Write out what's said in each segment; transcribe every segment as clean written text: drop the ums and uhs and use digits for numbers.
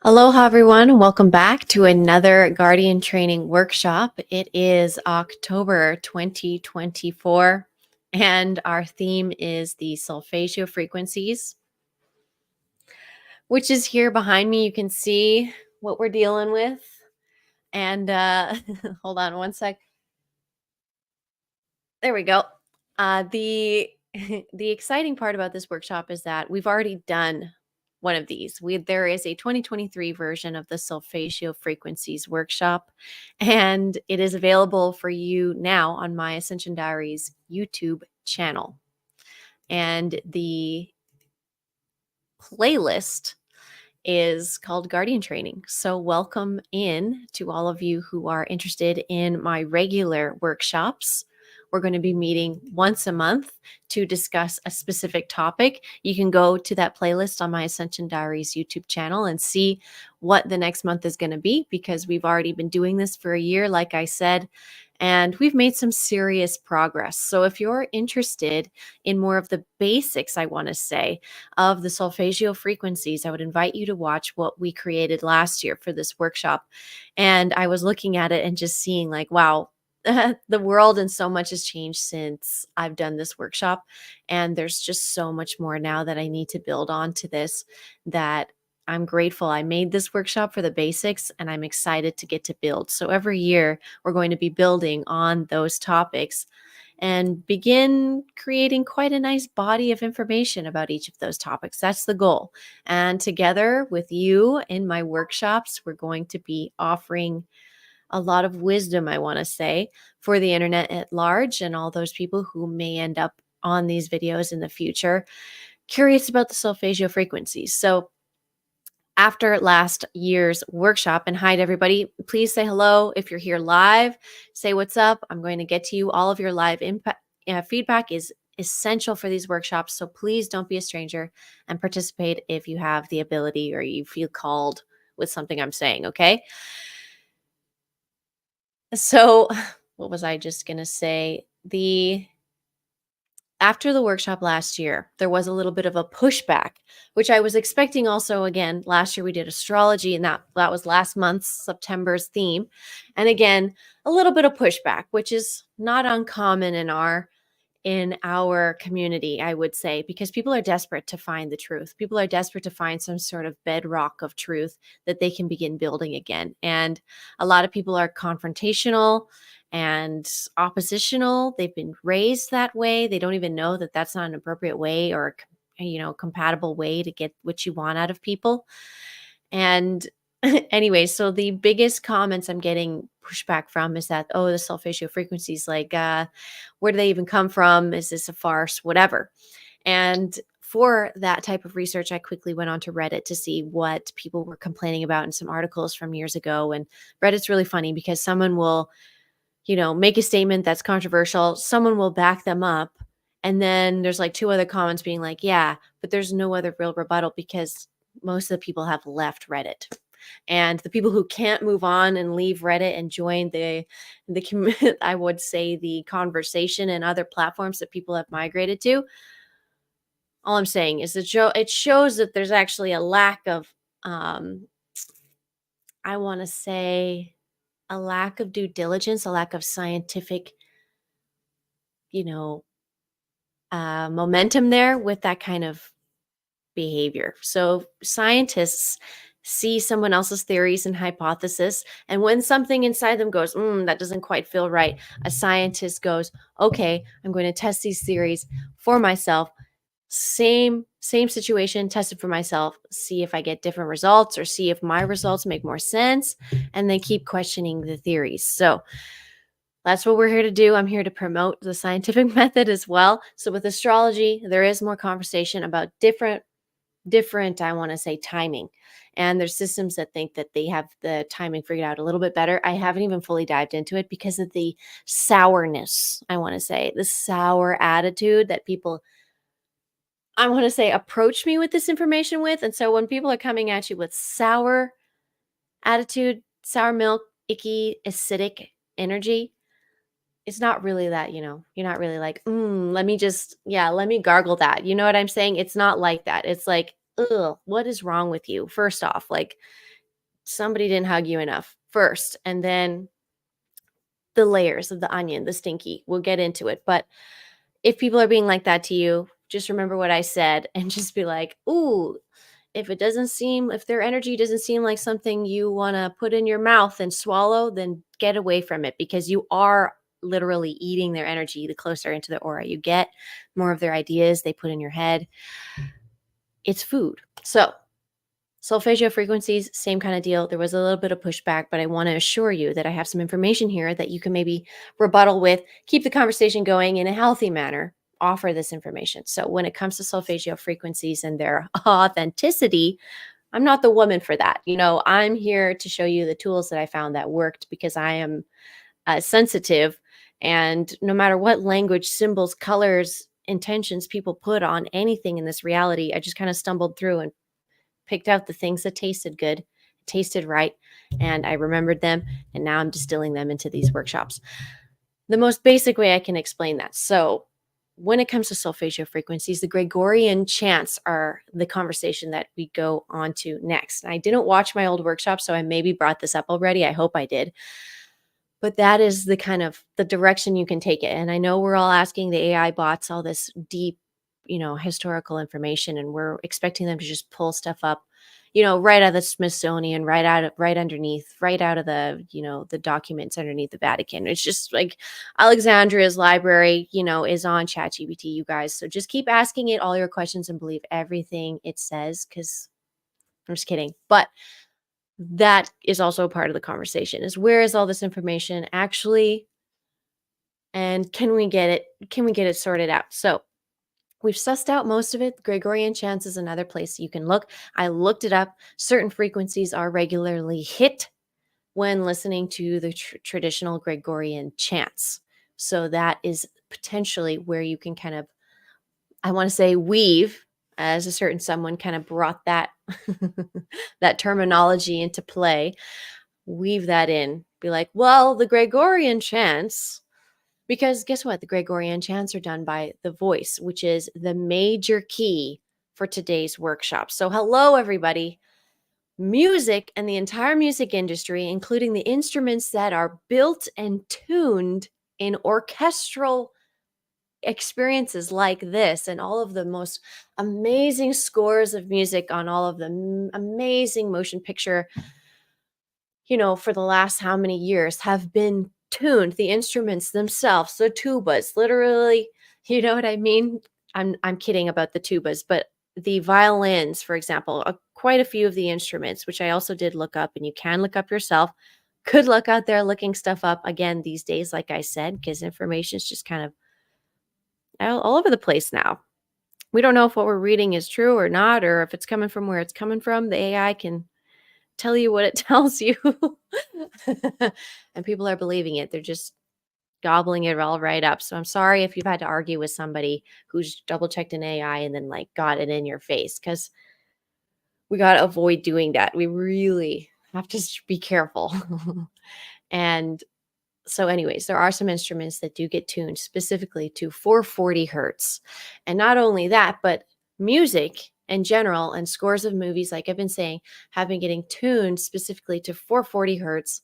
Aloha, everyone. Welcome back to another Guardian Training Workshop. It is October 2024, and our theme is the Solfeggio Frequencies, which is here behind me. You can see what we're dealing with. And hold on one sec. There we go. The the exciting part about this workshop is that we've already done one of these. There is a 2023 version of the Solfeggio Frequencies workshop, and it is available for you now on my Ascension Diaries YouTube channel. And the playlist is called Guardian Training. So welcome in to all of you who are interested in my regular workshops. We're going to be meeting once a month to discuss a specific topic. You can go to that playlist on my Ascension Diaries YouTube channel and see what the next month is going to be, because we've already been doing this for a year, like I said, and we've made some serious progress. So if you're interested in more of the basics, I want to say, of the Solfeggio Frequencies, I would invite you to watch what we created last year for this workshop. And I was looking at it and just seeing like, wow, the world and so much has changed since I've done this workshop. And there's just so much more now that I need to build on to this, that I'm grateful I made this workshop for the basics, and I'm excited to get to build. So every year we're going to be building on those topics and begin creating quite a nice body of information about each of those topics. That's the goal. And together with you in my workshops, we're going to be offering a lot of wisdom, I want to say, for the internet at large and all those people who may end up on these videos in the future, curious about the Solfeggio frequencies. So after last year's workshop, and hi to everybody, please say hello. If you're here live, say what's up. I'm going to get to you. All of your live feedback is essential for these workshops. So please don't be a stranger and participate if you have the ability or you feel called with something I'm saying, okay? So what was I just going to say? After the workshop last year, there was a little bit of a pushback, which I was expecting also. Again, last year we did astrology, and that was last month's September's theme. And again, a little bit of pushback, which is not uncommon in our community, I would say, because people are desperate to find the truth. People are desperate to find some sort of bedrock of truth that they can begin building again. And a lot of people are confrontational and oppositional. They've been raised that way. They don't even know that that's not an appropriate way or compatible way to get what you want out of people. And anyway, so the biggest comments I'm getting pushback from is that, oh, the Solfeggio frequencies, like, where do they even come from? Is this a farce? Whatever. And for that type of research, I quickly went onto Reddit to see what people were complaining about in some articles from years ago. And Reddit's really funny because someone will, make a statement that's controversial. Someone will back them up. And then there's like two other comments being like, yeah, but there's no other real rebuttal because most of the people have left Reddit. And the people who can't move on and leave Reddit and join the I would say the conversation and other platforms that people have migrated to, all I'm saying is that it shows that there's actually a lack of, I want to say, a lack of due diligence, a lack of scientific, you know, momentum there with that kind of behavior. So scientists see someone else's theories and hypothesis, and when something inside them goes, that doesn't quite feel right, a scientist goes, okay, I'm going to test these theories for myself. Same situation, test it for myself, see if I get different results or see if my results make more sense, and they keep questioning the theories. So that's what we're here to do. I'm here to promote the scientific method as well. So with astrology, there is more conversation about different, I want to say, timing. And there's systems that think that they have the timing figured out a little bit better. I haven't even fully dived into it because of the sourness, I want to say, the sour attitude that people, I want to say, approach me with this information with. And so when people are coming at you with sour attitude, sour milk, icky, acidic energy, it's not really that, you're not really like, let me gargle that. You know what I'm saying? It's not like that. It's like, ugh, what is wrong with you? First off, like, somebody didn't hug you enough first, and then the layers of the onion, the stinky. We'll get into it. But if people are being like that to you, just remember what I said and just be like, ooh, if their energy doesn't seem like something you want to put in your mouth and swallow, then get away from it, because you are literally eating their energy. The closer into the aura you get, more of their ideas they put in your head. It's food. So Solfeggio Frequencies, same kind of deal. There was a little bit of pushback, but I want to assure you that I have some information here that you can maybe rebuttal with, keep the conversation going in a healthy manner, offer this information. So when it comes to Solfeggio Frequencies and their authenticity, I'm not the woman for that. I'm here to show you the tools that I found that worked, because I am sensitive. And no matter what language, symbols, colors, intentions people put on anything in this reality, I just kind of stumbled through and picked out the things that tasted good, tasted right, and I remembered them, and now I'm distilling them into these workshops. The most basic way I can explain that. So, when it comes to Solfeggio Frequencies, the Gregorian chants are the conversation that we go on to next. I didn't watch my old workshop, so I maybe brought this up already. I hope I did. But that is the kind of the direction you can take it. And I know we're all asking the AI bots all this deep, historical information, and we're expecting them to just pull stuff up, right out of the Smithsonian, right underneath, right out of the documents underneath the Vatican. It's just like Alexandria's library, is on ChatGPT, you guys. So just keep asking it all your questions and believe everything it says, because I'm just kidding. But that is also part of the conversation, is where is all this information actually, and can we get it sorted out? So we've sussed out most of it. Gregorian chants is another place you can look. I looked it up. Certain frequencies are regularly hit when listening to the traditional Gregorian chants. So that is potentially where you can kind of, I want to say, weave, as a certain someone kind of brought that that terminology into play. Weave that in. Be like, well, the Gregorian chants, because guess what? The Gregorian chants are done by the voice, which is the major key for today's workshop. So, hello, everybody. Music and the entire music industry, including the instruments that are built and tuned in orchestral experiences like this, and all of the most amazing scores of music on all of the amazing motion picture, for the last how many years, have been tuned. The instruments themselves, the tubas, literally, you know what I mean? I'm kidding about the tubas, but the violins, for example, quite a few of the instruments, which I also did look up, and you can look up yourself. Good luck out there looking stuff up again these days, like I said, because information is just kind of all over the place now. We don't know if what we're reading is true or not, or if it's coming from where it's coming from. The AI can tell you what it tells you. And people are believing it. They're just gobbling it all right up. So I'm sorry if you've had to argue with somebody who's double checked an AI and then got it in your face, because we got to avoid doing that. We really have to be careful. And so anyways, there are some instruments that do get tuned specifically to 440 hertz. And not only that, but music in general and scores of movies, like I've been saying, have been getting tuned specifically to 440 hertz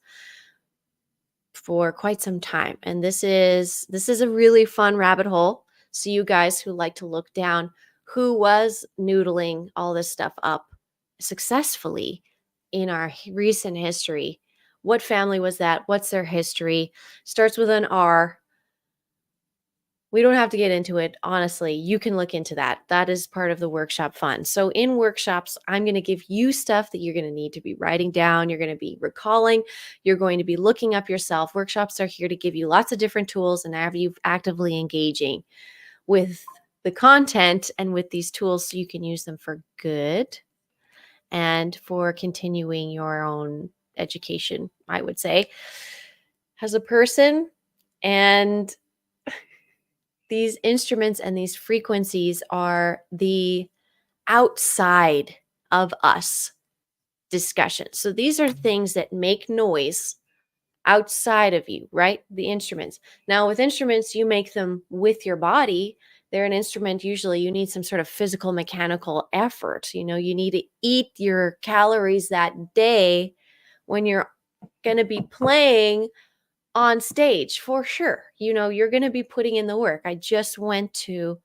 for quite some time. And this is a really fun rabbit hole. So you guys who like to look down, who was noodling all this stuff up successfully in our recent history. What family was that? What's their history? Starts with an R. We don't have to get into it. Honestly, you can look into that. That is part of the workshop fun. So in workshops, I'm going to give you stuff that you're going to need to be writing down. You're going to be recalling. You're going to be looking up yourself. Workshops are here to give you lots of different tools and have you actively engaging with the content and with these tools, so you can use them for good and for continuing your own education, I would say, as a person. And these instruments and these frequencies are the outside of us discussion. So these are things that make noise outside of you, right? The instruments. Now, with instruments, you make them with your body. They're an instrument. Usually you need some sort of physical, mechanical effort. You need to eat your calories that day when you're going to be playing on stage for sure. You're going to be putting in the work. I just went to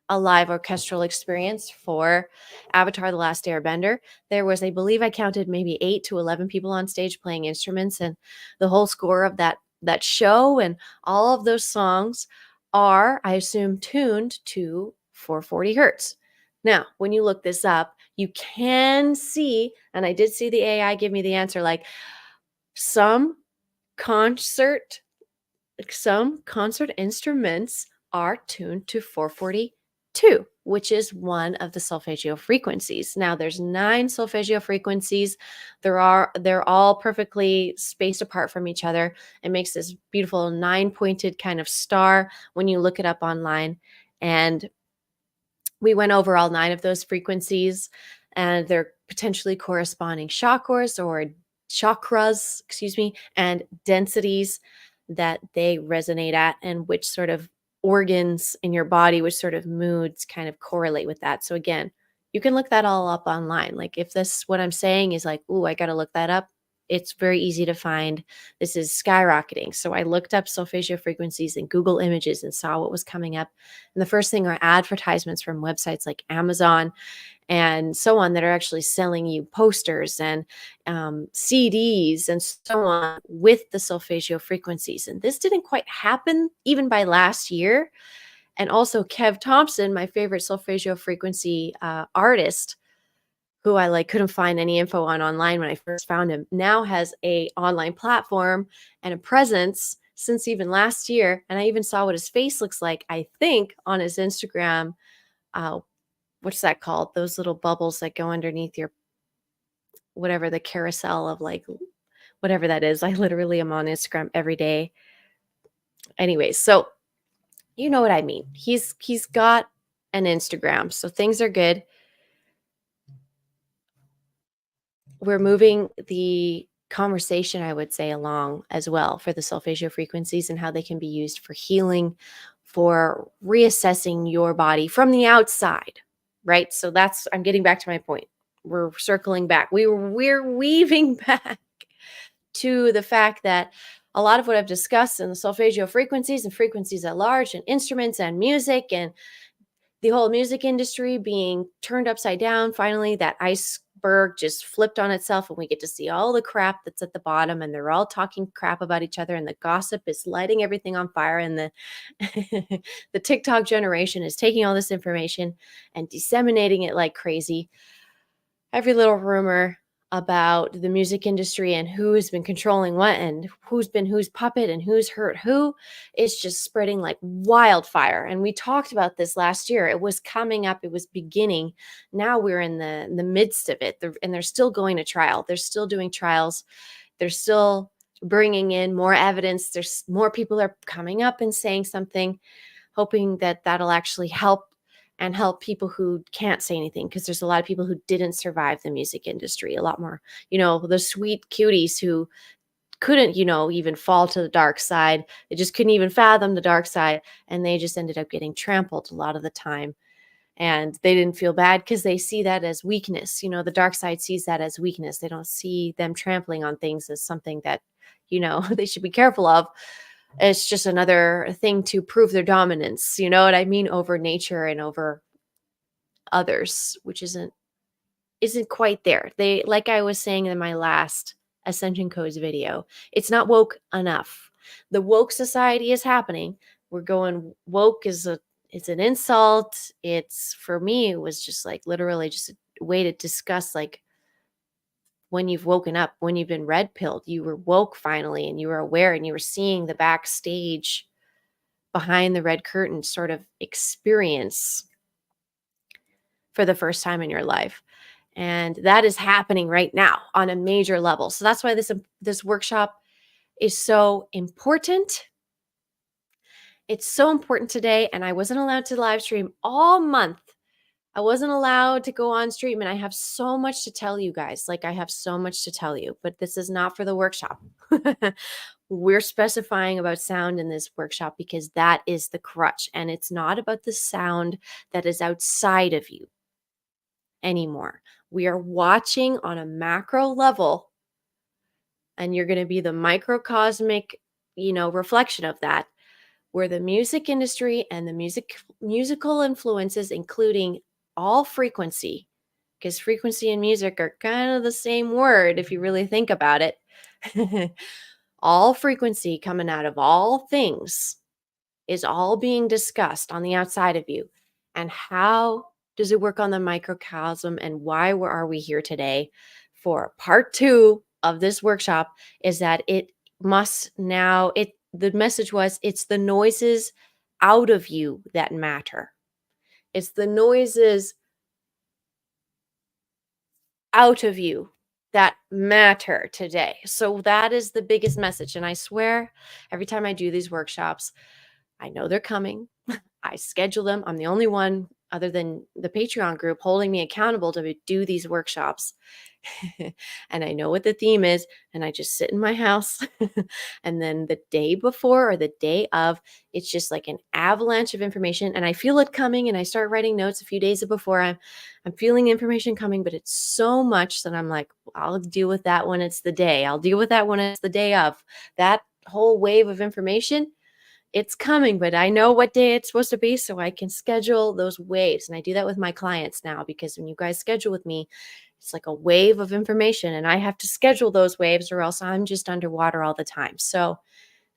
a live orchestral experience for Avatar The Last Airbender. There was, I believe I counted maybe 8 to 11 people on stage playing instruments, and the whole score of that show and all of those songs are, I assume, tuned to 440 hertz. Now, when you look this up, you can see, and I did see the AI give me the answer, like some concert instruments are tuned to 442, which is one of the solfeggio frequencies. Now there's 9 solfeggio frequencies. They're all perfectly spaced apart from each other. It makes this beautiful 9-pointed kind of star when you look it up online. And we went over all 9 of those frequencies and their potentially corresponding chakras, and densities that they resonate at, and which sort of organs in your body, which sort of moods kind of correlate with that. So again, you can look that all up online. Like if this, what I'm saying is like, ooh, I got to look that up, it's very easy to find. This is skyrocketing. So I looked up solfeggio frequencies in Google Images and saw what was coming up. And the first thing are advertisements from websites like Amazon and so on that are actually selling you posters and CDs and so on with the solfeggio frequencies. And this didn't quite happen even by last year. And also Kev Thompson, my favorite solfeggio frequency artist, who I couldn't find any info on online when I first found him, now has a online platform and a presence since even last year. And I even saw what his face looks like, I think, on his Instagram. What's that called? Those little bubbles that go underneath your, whatever, the carousel of whatever that is. I literally am on Instagram every day. Anyways, so you know what I mean. He's got an Instagram, so things are good. We're moving the conversation, I would say, along as well for the solfeggio frequencies and how they can be used for healing, for reassessing your body from the outside, right? So I'm getting back to my point. We're circling back. We're weaving back to the fact that a lot of what I've discussed in the solfeggio frequencies and frequencies at large and instruments and music and the whole music industry being turned upside down. Finally, that iceberg just flipped on itself and we get to see all the crap that's at the bottom, and they're all talking crap about each other, and the gossip is lighting everything on fire, and the the TikTok generation is taking all this information and disseminating it like crazy. Every little rumor about the music industry and who has been controlling what and who's been whose puppet and who's hurt who is just spreading like wildfire. And we talked about this last year. It was coming up, it was beginning. Now we're in the midst of it, and they're still going to trial. They're still doing trials. They're still bringing in more evidence. There's more people are coming up and saying something, hoping that that'll actually help and help people who can't say anything, because there's a lot of people who didn't survive the music industry. A lot more, the sweet cuties who couldn't, even fall to the dark side. They just couldn't even fathom the dark side, and they just ended up getting trampled a lot of the time. And they didn't feel bad because they see that as weakness. The dark side sees that as weakness. They don't see them trampling on things as something that, they should be careful of. It's just another thing to prove their dominance, you know what I mean, over nature and over others, which isn't quite there. They, like I was saying in my last Ascension Codes video, it's not woke enough. The woke society is happening. We're going woke it's an insult. It's, for me, it was just literally just a way to discuss when you've woken up, when you've been red pilled, you were woke finally, and you were aware, and you were seeing the backstage behind the red curtain sort of experience for the first time in your life. And that is happening right now on a major level. So that's why this workshop is so important. It's so important today. And I wasn't allowed to live stream all month. I wasn't allowed to go on stream, and I have so much to tell you guys. I have so much to tell you, but this is not for the workshop. We're specifying about sound in this workshop because that is the crutch, and it's not about the sound that is outside of you anymore. We are watching on a macro level And you're going to be the microcosmic, reflection of that, where the music industry and the musical influences, including all frequency, because frequency and music are kind of the same word if you really think about it. All frequency coming out of all things is all being discussed on the outside of you. And how does it work on the microcosm, and why are we here today for part 2 of this workshop is that it must now it the message was, it's the noises out of you that matter. It's the noises out of you that matter today. So that is the biggest message. And I swear, every time I do these workshops, I know they're coming. I schedule them. I'm the only one other than the Patreon group holding me accountable to do these workshops. And I know what the theme is, and I just sit in my house. And then the day before or the day of, it's just like an avalanche of information, and I feel it coming, and I start writing notes a few days before. I'm feeling information coming, but it's so much that I'm like, I'll deal with that when it's the day. I'll deal with that when it's the day of. That whole wave of information, it's coming, but I know what day it's supposed to be, so I can schedule those waves. And I do that with my clients now, because when you guys schedule with me, it's like a wave of information, and I have to schedule those waves, or else I'm just underwater all the time. So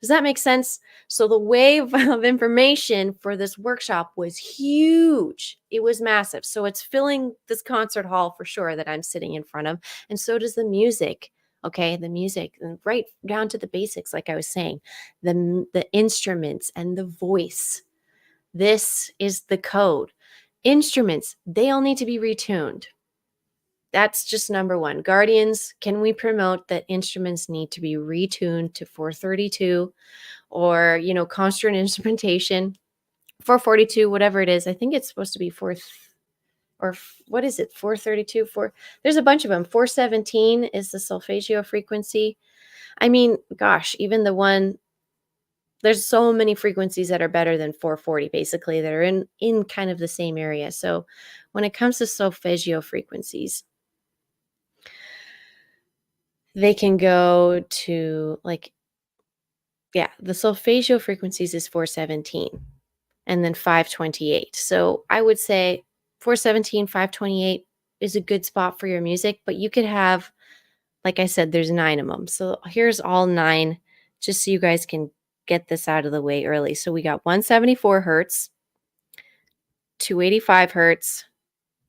does that make sense? So the wave of information for this workshop was huge. It was massive. So it's filling this concert hall for sure that I'm sitting in front of. And so does the music. Okay, the music, and right down to the basics, like I was saying, the instruments and the voice. This is the code. Instruments, they all need to be retuned. That's just number one. Guardians, can we promote that instruments need to be retuned to 432, or, constant instrumentation, 442, whatever it is. I think it's supposed to be what is it? 432, there's a bunch of them. 417 is the solfeggio frequency. I mean, gosh, even there's so many frequencies that are better than 440, basically, that are in kind of the same area. So when it comes to solfeggio frequencies, they can go to the solfeggio frequencies is 417 and then 528. So I would say 417, 528 is a good spot for your music, but you could have, like I said, there's 9 of them. So here's all 9, just so you guys can get this out of the way early. So we got 174 hertz, 285 hertz,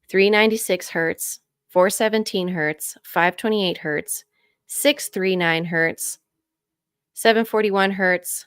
396 hertz, 417 hertz, 528 hertz, 639 hertz, 741 hertz,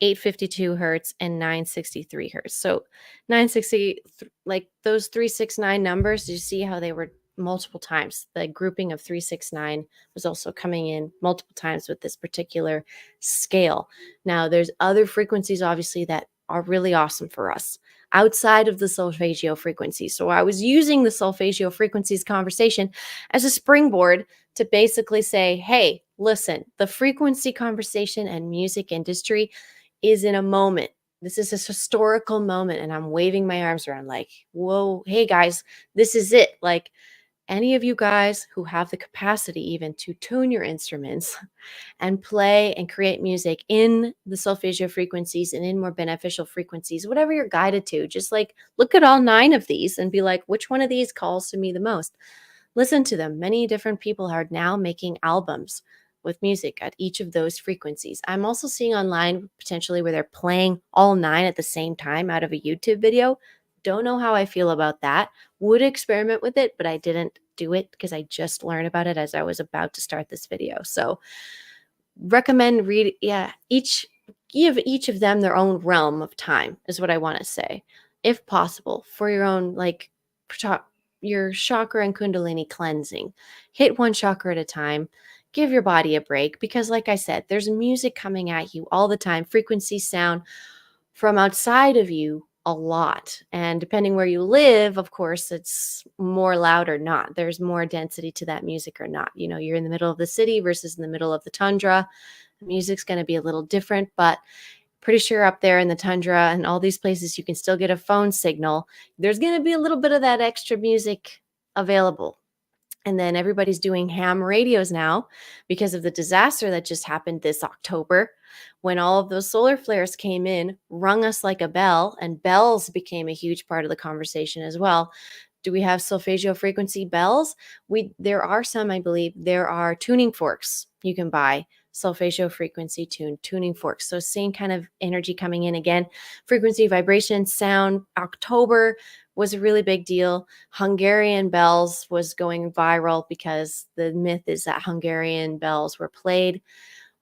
852 hertz, and 963 hertz. So 960, like those 369 numbers, did you see how they were multiple times? The grouping of 369 was also coming in multiple times with this particular scale. Now, there's other frequencies, obviously, that are really awesome for us outside of the solfeggio frequencies. So I was using the solfeggio frequencies conversation as a springboard to basically say, hey, listen, the frequency conversation and music industry is in a moment. This is a historical moment, and I'm waving my arms around like, whoa, hey guys, this is it. Like, any of you guys who have the capacity even to tune your instruments and play and create music in the solfeggio frequencies and in more beneficial frequencies, whatever you're guided to, just like look at all 9 of these and be like, which one of these calls to me the most? Listen to them. Many different people are now making albums with music at each of those frequencies. I'm also seeing online potentially where they're playing all 9 at the same time out of a YouTube video. Don't know how I feel about that. Would experiment with it, but I didn't do it because I just learned about it as I was about to start this video. So recommend give each of them their own realm of time is what I want to say, if possible, for your own your chakra and kundalini cleansing. Hit one chakra at a time. Give your body a break, because like I said, there's music coming at you all the time. Frequencies sound from outside of you a lot, and depending where you live, of course, it's more loud or not. There's more density to that music or not. You're in the middle of the city versus in the middle of the tundra. The music's going to be a little different, but pretty sure up there in the tundra and all these places you can still get a phone signal. There's going to be a little bit of that extra music available. And then everybody's doing ham radios now because of the disaster that just happened this October when all of those solar flares came in, rung us like a bell, and bells became a huge part of the conversation as well. Do we have solfeggio frequency bells? There are some, I believe. There are tuning forks you can buy, solfeggio frequency tuning forks. So same kind of energy coming in again. Frequency, vibration, sound. October was a really big deal. Hungarian bells was going viral because the myth is that Hungarian bells were played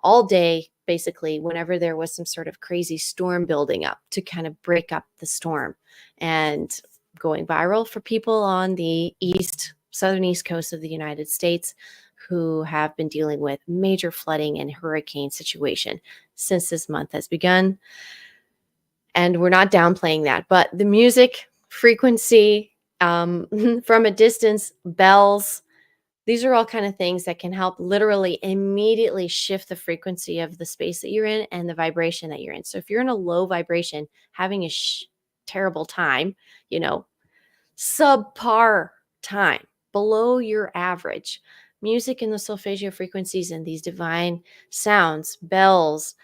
all day, basically, whenever there was some sort of crazy storm building up to kind of break up the storm, and going viral for people on the southern east coast of the United States who have been dealing with major flooding and hurricane situation since this month has begun. And we're not downplaying that, but the music, frequency, from a distance, bells, these are all kind of things that can help literally immediately shift the frequency of the space that you're in and the vibration that you're in. So if you're in a low vibration, having a terrible time, you know, subpar time, below your average, music in the solfeggio frequencies and these divine sounds, bells,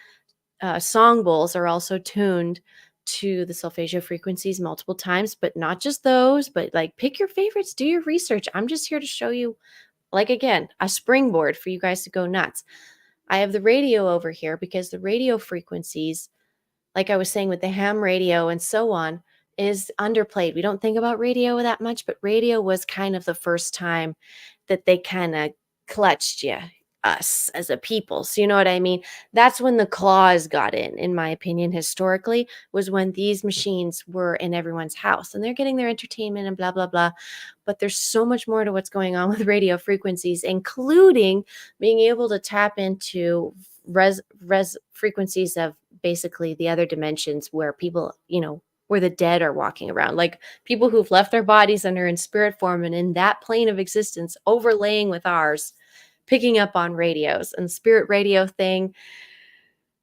song bowls are also tuned to the solfeggio frequencies multiple times, but not just those, but like pick your favorites, do your research. I'm just here to show you, like, again, a springboard for you guys to go nuts. I have the radio over here because the radio frequencies, like I was saying with the ham radio and so on, is underplayed. We don't think about radio that much, but radio was kind of the first time that they kind of clutched us as a people. So you know what I mean? That's when the claws got in my opinion, historically, was when these machines were in everyone's house and they're getting their entertainment and blah, blah, blah. But there's so much more to what's going on with radio frequencies, including being able to tap into res frequencies of basically the other dimensions where people, where the dead are walking around, like people who've left their bodies and are in spirit form and in that plane of existence overlaying with ours, picking up on radios and spirit radio thing.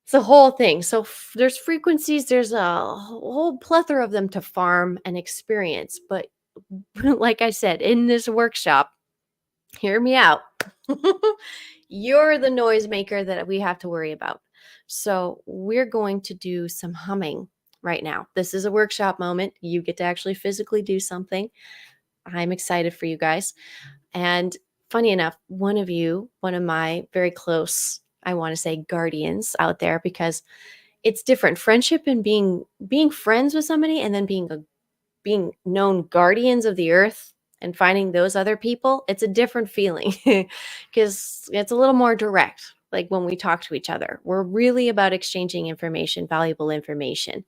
It's a whole thing. So there's frequencies, there's a whole plethora of them to farm and experience. But like I said, in this workshop, hear me out. You're the noisemaker that we have to worry about. So we're going to do some humming right now. This is a workshop moment. You get to actually physically do something. I'm excited for you guys. And funny enough, one of my very close, I want to say, guardians out there, because it's different. Friendship and being friends with somebody and then being known guardians of the earth and finding those other people, it's a different feeling because it's a little more direct. Like when we talk to each other, we're really about exchanging information, valuable information.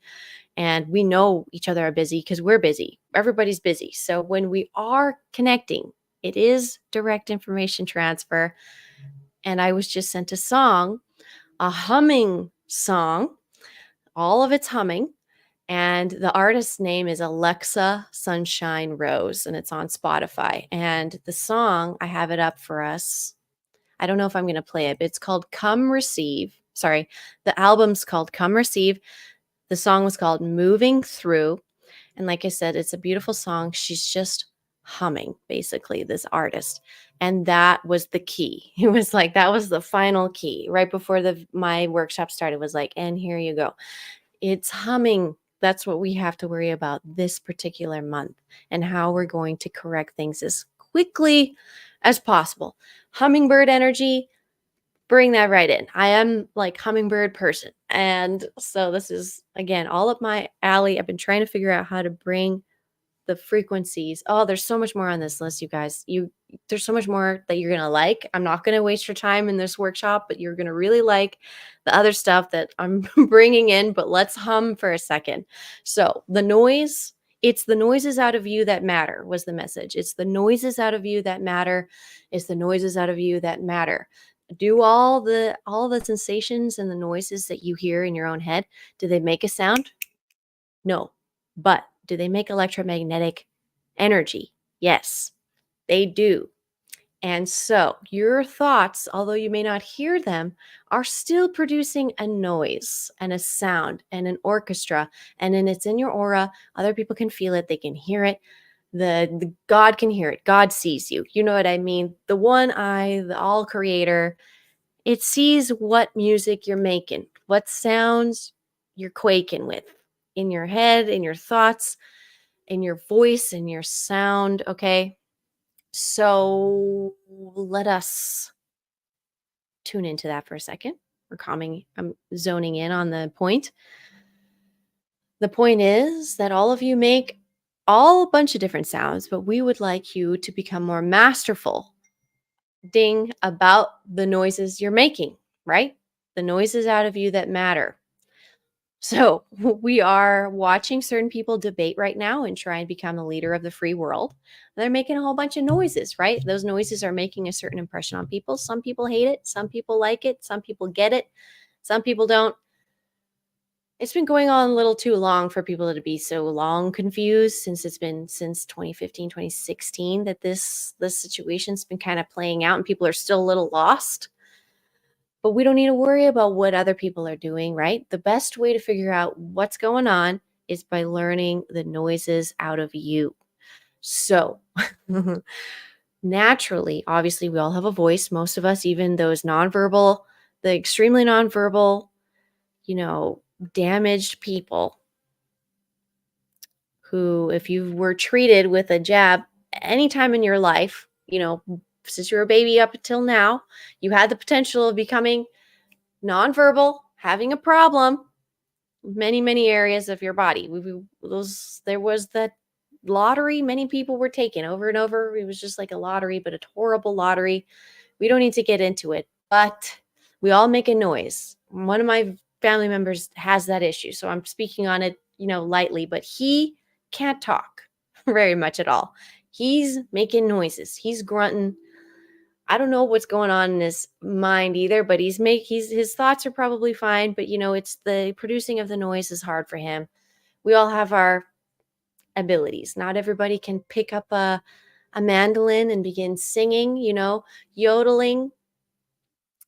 And we know each other are busy because we're busy. Everybody's busy. So when we are connecting, it is direct information transfer. And I was just sent a song, a humming song, all of it's humming. And the artist's name is Alexa Sunshine Rose, and it's on Spotify. And the song, I have it up for us. I don't know if I'm going to play it, but it's called Come Receive. Sorry, the album's called Come Receive. The song was called Moving Through. And like I said, it's a beautiful song. She's just humming, basically, this artist. And that was the key. It was like, that was the final key. Right before my workshop started, was like, and here you go. It's humming. That's what we have to worry about this particular month, and how we're going to correct things as quickly as possible. Hummingbird energy, bring that right in. I am like hummingbird person. And so this is, again, all up my alley. I've been trying to figure out how to bring the frequencies. Oh, there's so much more on this list, you guys. There's so much more that you're going to like. I'm not going to waste your time in this workshop, but you're going to really like the other stuff that I'm bringing in. But let's hum for a second. So the noise, it's the noises out of you that matter, was the message. It's the noises out of you that matter. It's the noises out of you that matter. Do all the sensations and the noises that you hear in your own head, do they make a sound? No. But do they make electromagnetic energy? Yes, they do. And so your thoughts, although you may not hear them, are still producing a noise and a sound and an orchestra. And then it's in your aura. Other people can feel it. They can hear it. The God can hear it. God sees you. You know what I mean? The one eye, the all creator, it sees what music you're making, what sounds you're quaking with in your head, in your thoughts, in your voice, in your sound. Okay. So let us tune into that for a second. I'm zoning in on the point. The point is that all of you make all a bunch of different sounds, but we would like you to become more masterful ding about the noises you're making, right? The noises out of you that matter. So we are watching certain people debate right now and try and become the leader of the free world. They're making a whole bunch of noises, right? Those noises are making a certain impression on people. Some people hate it. Some people like it. Some people get it. Some people don't. It's been going on a little too long for people to be so long confused since it's been since 2015, 2016 that this situation's been kind of playing out and people are still a little lost. But we don't need to worry about what other people are doing, right? The best way to figure out what's going on is by learning the noises out of you. So, naturally, obviously, we all have a voice. Most of us, even those nonverbal, the extremely nonverbal, damaged people who, if you were treated with a jab anytime in your life, since you were a baby up until now, you had the potential of becoming nonverbal, having a problem, many areas of your body. There was that lottery many people were taking over and over. It was just like a lottery, but a horrible lottery. We don't need to get into it, but we all make a noise. One of my family members has that issue, so I'm speaking on it, lightly, but he can't talk very much at all. He's making noises. He's grunting. I don't know what's going on in his mind either, but his thoughts are probably fine, but it's the producing of the noise is hard for him. We all have our abilities. Not everybody can pick up a mandolin and begin singing, yodeling.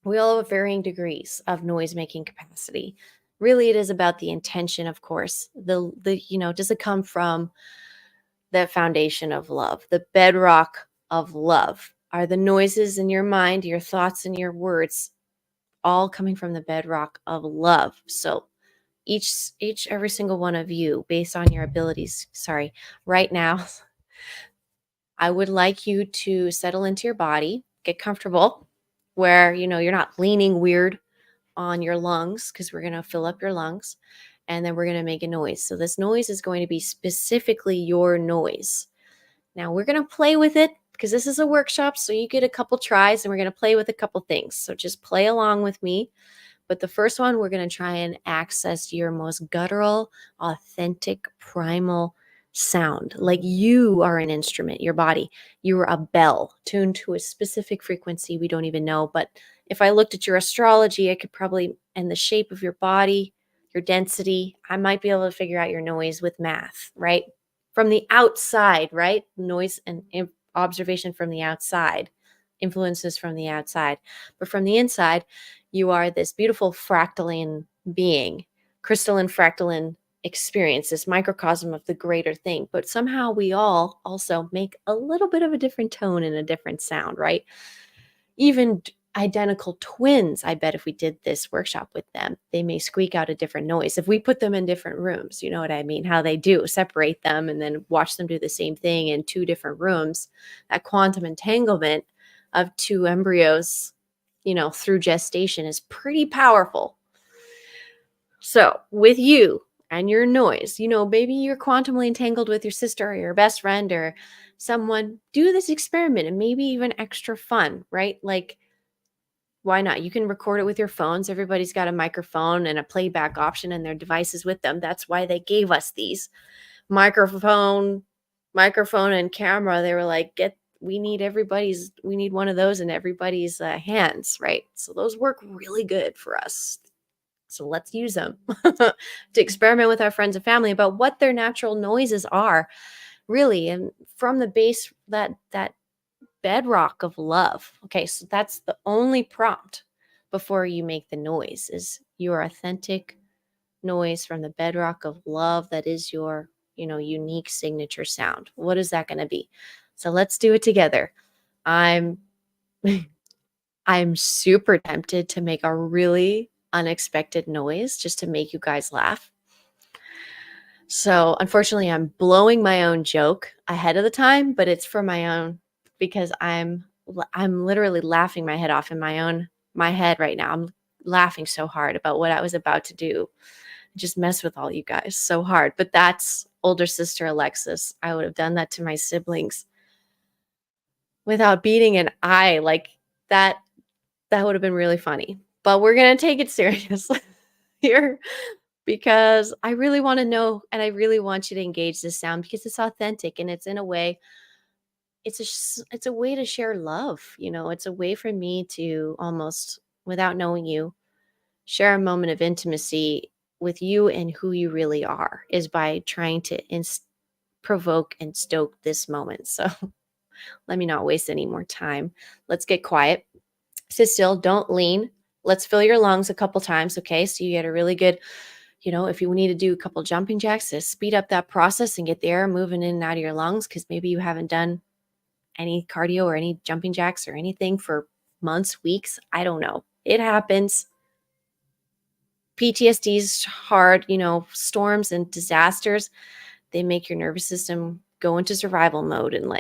We all have varying degrees of noise making capacity. Really, it is about the intention, of course. Does it come from the foundation of love, the bedrock of love? Are the noises in your mind, your thoughts, and your words all coming from the bedrock of love? So every single one of you, based on your abilities, right now, I would like you to settle into your body, get comfortable where, you're not leaning weird on your lungs because we're going to fill up your lungs and then we're going to make a noise. So this noise is going to be specifically your noise. Now we're going to play with it because this is a workshop. So you get a couple tries and we're going to play with a couple things. So just play along with me. But the first one, we're going to try and access your most guttural, authentic, primal sound. Like you are an instrument, your body. You're a bell tuned to a specific frequency we don't even know. But if I looked at your astrology, I could probably, and the shape of your body, your density, I might be able to figure out your noise with math, right? From the outside, right? Noise and observation from the outside, influences from the outside. But from the inside, you are this beautiful fractaline being, crystalline fractaline experience, this microcosm of the greater thing. But somehow we all also make a little bit of a different tone and a different sound, right? Even identical twins, I bet if we did this workshop with them, they may squeak out a different noise. If we put them in different rooms, you know what I mean? How they do, separate them and then watch them do the same thing in two different rooms. That quantum entanglement of two embryos, through gestation is pretty powerful. So with you and your noise, maybe you're quantumly entangled with your sister or your best friend or someone, do this experiment and maybe even extra fun, right? Like, why not? You can record it with your phones. Everybody's got a microphone and a playback option and their devices with them. That's why they gave us these microphone and camera. They were like, we need one of those in everybody's hands, right? So those work really good for us. So let's use them to experiment with our friends and family about what their natural noises are, really, and from the base, that bedrock of love. Okay, so that's the only prompt before you make the noise, is your authentic noise from the bedrock of love that is your unique signature sound. What is that going to be? So let's do it together. I'm I'm super tempted to make a really unexpected noise just to make you guys laugh. So unfortunately, I'm blowing my own joke ahead of the time, but it's for my own, because I'm literally laughing my head off in my head right now. I'm laughing so hard about what I was about to do. Just mess with all you guys so hard. But that's older sister Alexis. I would have done that to my siblings without beating an eye. Like that would have been really funny. But we're going to take it seriously here, because I really want to know, and I really want you to engage this sound because it's authentic, and it's in a way, it's a way to share love. It's a way for me to, almost without knowing you, share a moment of intimacy with you and who you really are, is by trying to provoke and stoke this moment. So let me not waste any more time. Let's get quiet. Sit still. Don't lean. Let's fill your lungs a couple times. Okay. So you get a really good, if you need to do a couple jumping jacks to speed up that process and get the air moving in and out of your lungs, because maybe you haven't done any cardio or any jumping jacks or anything for months, weeks. I don't know. It happens. PTSD is hard, storms and disasters, they make your nervous system go into survival mode. And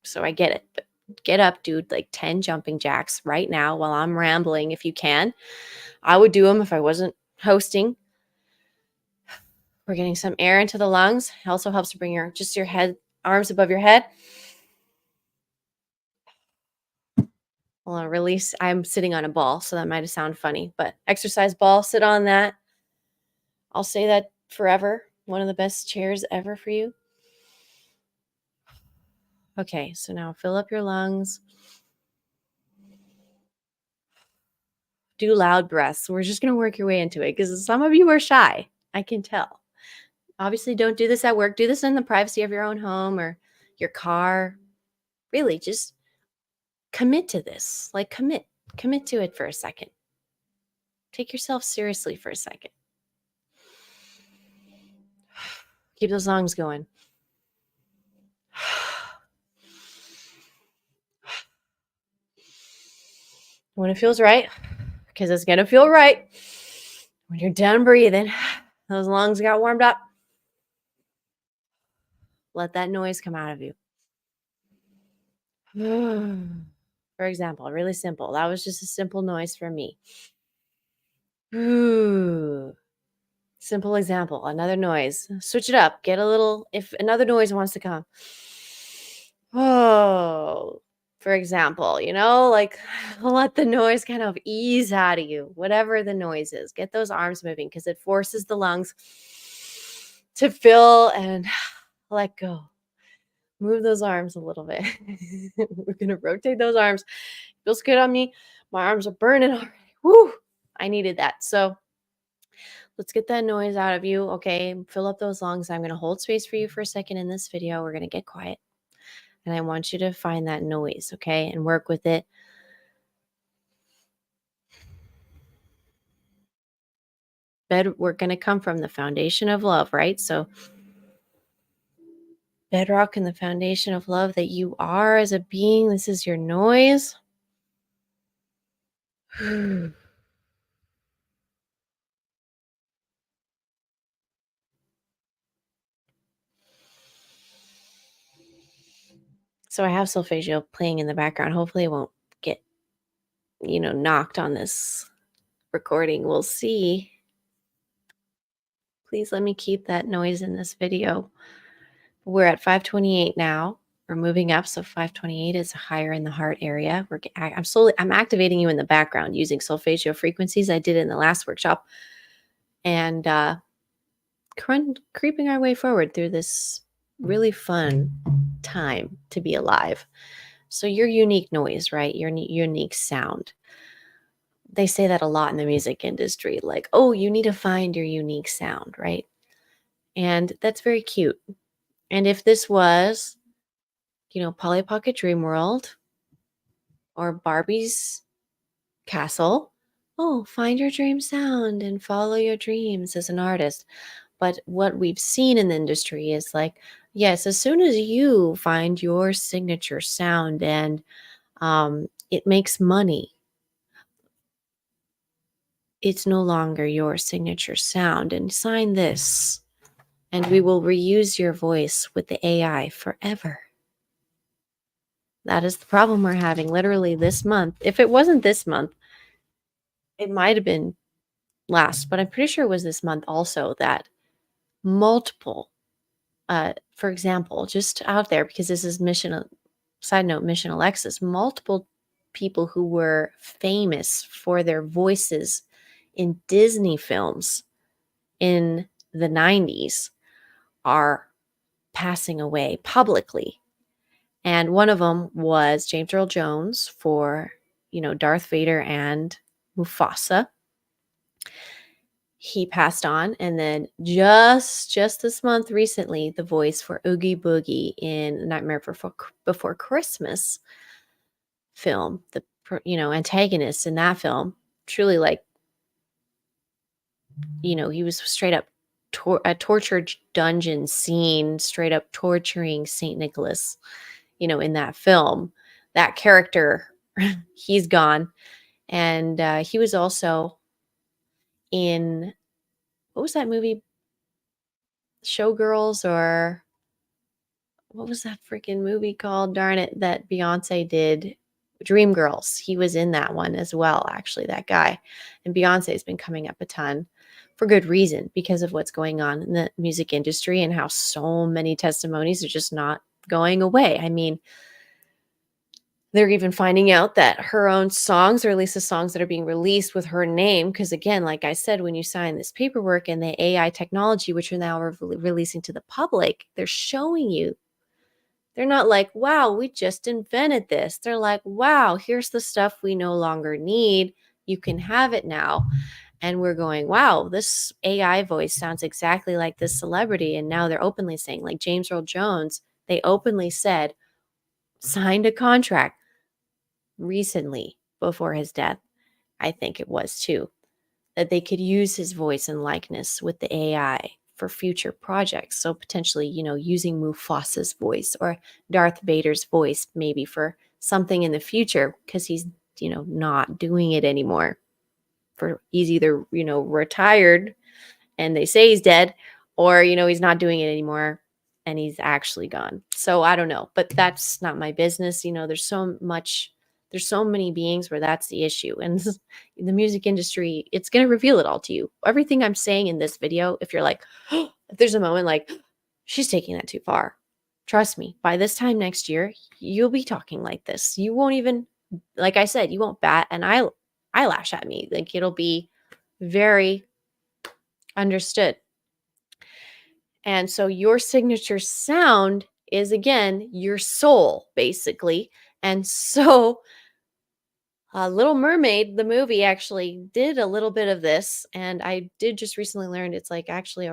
so I get it. But get up, dude, like 10 jumping jacks right now while I'm rambling if you can. I would do them if I wasn't hosting. We're getting some air into the lungs. It also helps to bring your head, arms above your head. I'll release. I'm sitting on a ball, so that might sound funny, but exercise ball, sit on that. I'll say that forever. One of the best chairs ever for you. Okay, so now fill up your lungs. Do loud breaths. We're just going to work your way into it, because some of you are shy. I can tell. Obviously, don't do this at work. Do this in the privacy of your own home or your car. Really, just commit to this. Commit to it for a second. Take yourself seriously for a second. Keep those lungs going. When it feels right, because it's going to feel right. When you're done breathing, those lungs got warmed up, let that noise come out of you. For example, really simple. That was just a simple noise for me. Simple example. Another noise. Switch it up. Get a little, if another noise wants to come. Oh, for example, let the noise kind of ease out of you, whatever the noise is. Get those arms moving, because it forces the lungs to fill and let go. Move those arms a little bit. We're going to rotate those arms. Feels good on me. My arms are burning already. Woo! I needed that. So let's get that noise out of you. Okay. Fill up those lungs. I'm going to hold space for you for a second in this video. We're going to get quiet. And I want you to find that noise, okay, and work with it. We're going to come from the foundation of love, right? So bedrock and the foundation of love that you are as a being. This is your noise. So I have Solfeggio playing in the background. Hopefully it won't get, knocked on this recording. We'll see. Please let me keep that noise in this video. We're at 528 now. We're moving up. So 528 is higher in the heart area. I'm activating you in the background using Solfeggio Frequencies. I did it in the last workshop. And creeping our way forward through this really fun time to be alive. So your unique noise, right? Your unique sound. They say that a lot in the music industry, like, oh, you need to find your unique sound, right? And that's very cute. And if this was, Polly Pocket Dream World or Barbie's Castle, oh, find your dream sound and follow your dreams as an artist. But what we've seen in the industry is like, yes, as soon as you find your signature sound and it makes money, it's no longer your signature sound. And sign this, and we will reuse your voice with the AI forever. That is the problem we're having literally this month. If it wasn't this month, it might have been last, but I'm pretty sure it was this month also that multiple, for example, just out there, because this is side note, Mission Alexis, multiple people who were famous for their voices in Disney films in the 90s are passing away publicly. And one of them was James Earl Jones for, Darth Vader and Mufasa. He passed on. And then just this month recently, the voice for Oogie Boogie in Nightmare Before Christmas film, the antagonist in that film, truly, like, he was straight up a torture dungeon scene, straight up torturing Saint Nicholas, in that film. That character, he's gone. And he was also in, what was that movie? Showgirls, or what was that freaking movie called? Darn it, that Beyonce did. Dreamgirls. He was in that one as well, actually, that guy. And Beyonce's been coming up a ton for good reason, because of what's going on in the music industry and how so many testimonies are just not going away. I mean, they're even finding out that her own songs, or at least the songs that are being released with her name, because again, like I said, when you sign this paperwork and the AI technology, which are now releasing to the public, they're showing you. They're not like, wow, we just invented this. They're like, wow, here's the stuff we no longer need. You can have it now. And we're going, wow, this AI voice sounds exactly like this celebrity. And now they're openly saying, like James Earl Jones, they openly said, signed a contract recently before his death, I think it was too, that they could use his voice and likeness with the AI for future projects. So potentially, using Mufasa's voice or Darth Vader's voice maybe for something in the future, because he's, not doing it anymore. He's either, retired and they say he's dead, or, he's not doing it anymore and he's actually gone. So I don't know, but that's not my business. There's so many beings where that's the issue. And the music industry, it's going to reveal it all to you. Everything I'm saying in this video, if you're like, if there's a moment like, she's taking that too far, trust me, by this time next year, you'll be talking like this. You won't even, like I said, you won't bat an eyelash at me. Like, it'll be very understood. And so your signature sound is, again, your soul, basically. And so Little Mermaid, the movie, actually did a little bit of this. And I did just recently learn it's like actually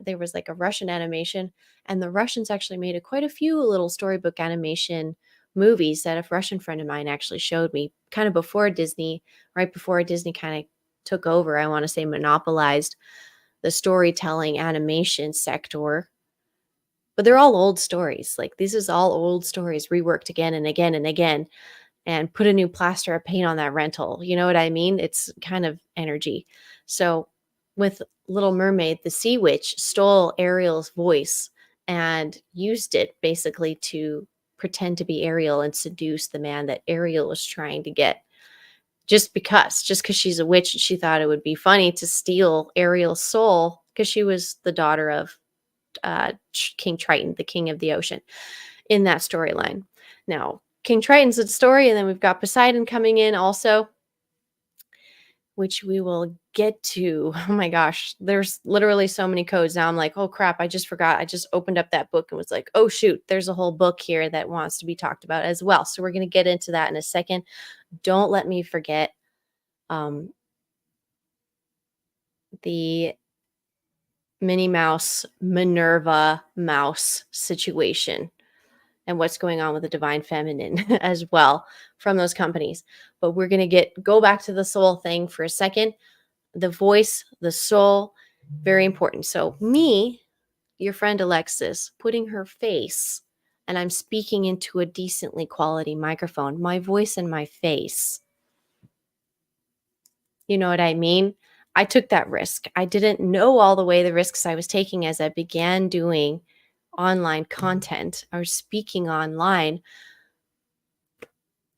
there was like a Russian animation. And the Russians actually made quite a few little storybook animation movies that a Russian friend of mine actually showed me kind of before Disney, right before Disney kind of took over, I want to say monopolized the storytelling animation sector. But they're all old stories. Like, this is all old stories reworked again and again and again, and put a new plaster of paint on that rental. You know what I mean? It's kind of energy. So with Little Mermaid, the sea witch stole Ariel's voice and used it basically to pretend to be Ariel and seduce the man that Ariel was trying to get. Just because she's a witch, she thought it would be funny to steal Ariel's soul, because she was the daughter of King Triton, the king of the ocean, in that storyline. Now, King Triton's a story, and then we've got Poseidon coming in also, which we will get to. Oh my gosh, there's literally so many codes. Now I'm like, oh crap, I just forgot. I just opened up that book and was like, oh shoot, there's a whole book here that wants to be talked about as well. So we're going to get into that in a second. Don't let me forget the Minnie Mouse, Minerva Mouse situation and what's going on with the divine feminine as well from those companies. But we're going to go back to the soul thing for a second. The voice, the soul, Very important. So me, your friend Alexis, putting her face, and I'm speaking into a decently quality microphone, my voice and my face. You know what I mean? I took that risk. I didn't know all the way the risks I was taking as I began doing online content or speaking online.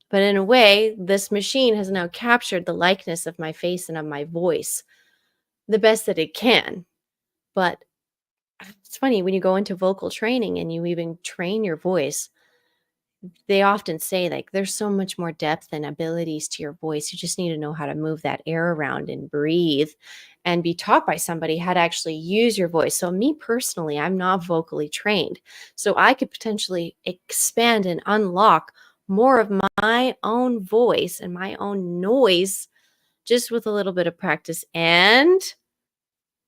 But in a way, this machine has now captured the likeness of my face and of my voice the best that it can. But it's funny when you go into vocal training and you even train your voice, they often say like there's so much more depth and abilities to your voice. You just need to know how to move that air around and breathe and be taught by somebody how to actually use your voice. So me personally, I'm not vocally trained. So I could potentially expand and unlock more of my own voice and my own noise just with a little bit of practice and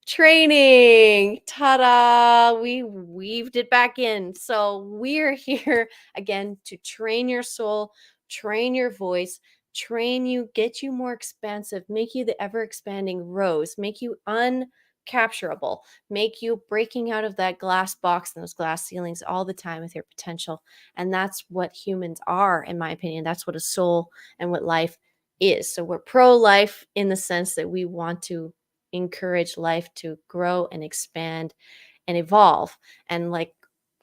training. Ta-da! We weaved it back in. So we're here again to train your soul, train your voice, train you, get you more expansive, make you the ever expanding rose, make you uncapturable, make you breaking out of that glass box and those glass ceilings all the time with your potential. And that's what humans are, in my opinion. That's what a soul and what life is. So we're pro-life in the sense that we want to encourage life to grow and expand and evolve. And like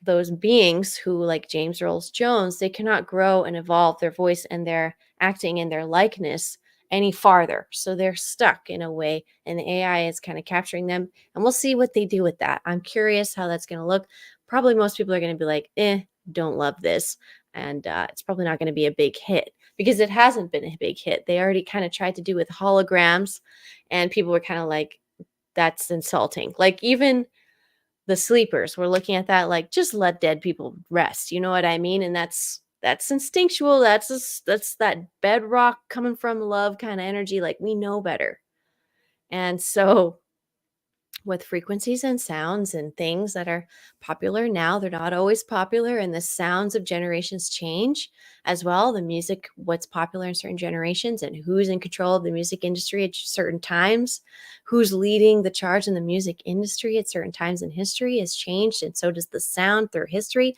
those beings who, like James Earl Jones, they cannot grow and evolve their voice and their acting and their likeness any farther. So they're stuck in a way, and the AI is kind of capturing them. And we'll see what they do with that. I'm curious how that's going to look. Probably most people are going to be like, don't love this. And it's probably not going to be a big hit because it hasn't been a big hit. They already kind of tried to do with holograms, and people were kind of like, that's insulting. Like even the sleepers were looking at that like, just let dead people rest. You know what I mean? And that's instinctual. That's that bedrock coming from love kind of energy. Like we know better. And so with frequencies and sounds and things that are popular now, they're not always popular, and the sounds of generations change as well. The music, what's popular in certain generations and who's in control of the music industry at certain times, who's leading the charge in the music industry at certain times in history has changed, and so does the sound through history.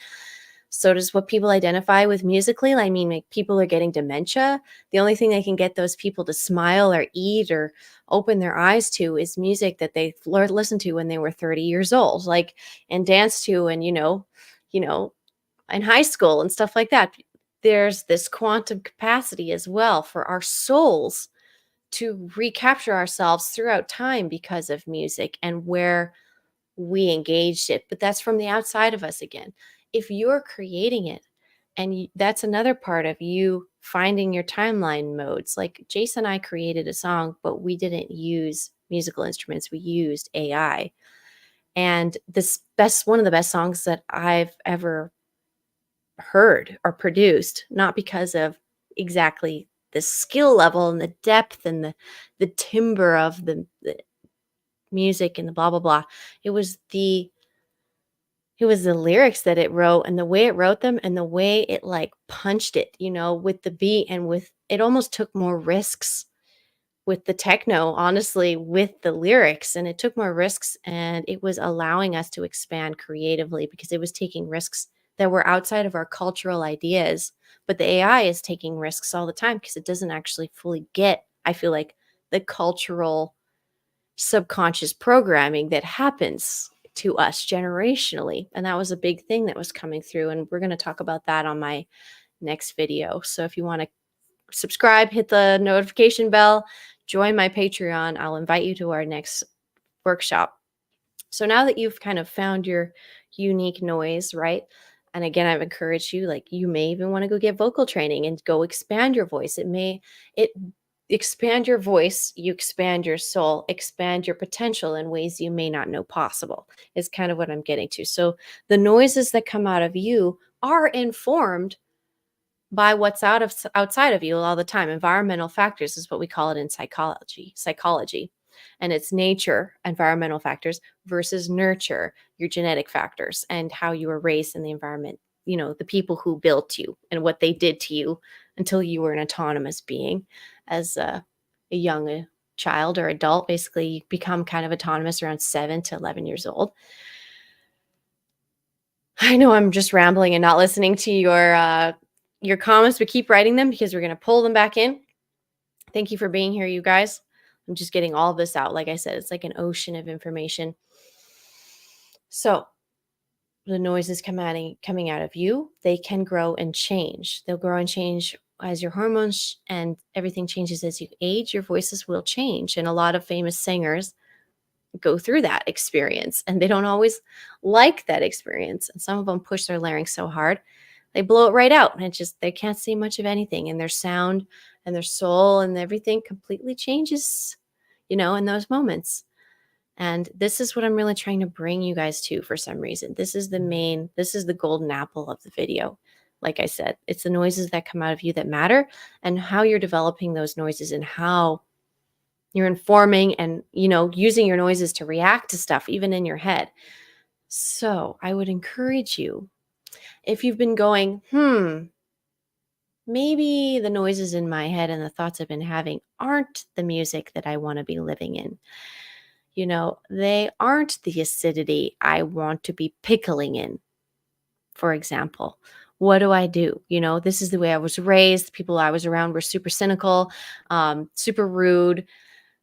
So does what people identify with musically. I mean, like people are getting dementia. The only thing they can get those people to smile or eat or open their eyes to is music that they listened to when they were 30 years old, like and danced to, and in high school and stuff like that. There's this quantum capacity as well for our souls to recapture ourselves throughout time because of music and where we engaged it, but that's from the outside of us again. If you're creating it, and that's another part of you finding your timeline modes. Like Jason and I created a song, but we didn't use musical instruments. We used AI. And one of the best songs that I've ever heard or produced, not because of exactly the skill level and the depth and the timbre of the music and the blah blah blah. It was the lyrics that it wrote and the way it wrote them and the way it like punched it, with the beat, and with it almost took more risks with the techno, honestly, with the lyrics. And it took more risks, and it was allowing us to expand creatively because it was taking risks that were outside of our cultural ideas. But the AI is taking risks all the time because it doesn't actually fully get, I feel like, the cultural subconscious programming that happens to us generationally. And that was a big thing that was coming through. And we're going to talk about that on my next video. So if you want to subscribe, hit the notification bell, join my Patreon, I'll invite you to our next workshop. So now that you've kind of found your unique noise, right? And again, I've encouraged you, like you may even want to go get vocal training and go expand your voice. It expand your voice, you expand your soul, expand your potential in ways you may not know possible, is kind of what I'm getting to. So the noises that come out of you are informed by what's outside of you all the time. Environmental factors is what we call it in psychology. And it's nature, environmental factors, versus nurture, your genetic factors, and how you were raised in the environment, the people who built you and what they did to you until you were an autonomous being as a young child or adult. Basically, you become kind of autonomous around 7 to 11 years old. I know I'm just rambling and not listening to your comments, but keep writing them because we're going to pull them back in. Thank you for being here, you guys. I'm just getting all of this out. Like I said, it's like an ocean of information. So the noises coming out of you, they can grow and change. They'll grow and change as your hormones and everything changes as you age. Your voices will change. And a lot of famous singers go through that experience and they don't always like that experience. And some of them push their larynx so hard, they blow it right out and it just, they can't see much of anything. And their sound and their soul and everything completely changes, in those moments. And this is what I'm really trying to bring you guys to for some reason. This is the golden apple of the video. Like I said, it's the noises that come out of you that matter and how you're developing those noises and how you're informing and, using your noises to react to stuff, even in your head. So I would encourage you, if you've been going, maybe the noises in my head and the thoughts I've been having aren't the music that I want to be living in. They aren't the acidity I want to be pickling in, for example. What do I do? This is the way I was raised. The people I was around were super cynical, super rude.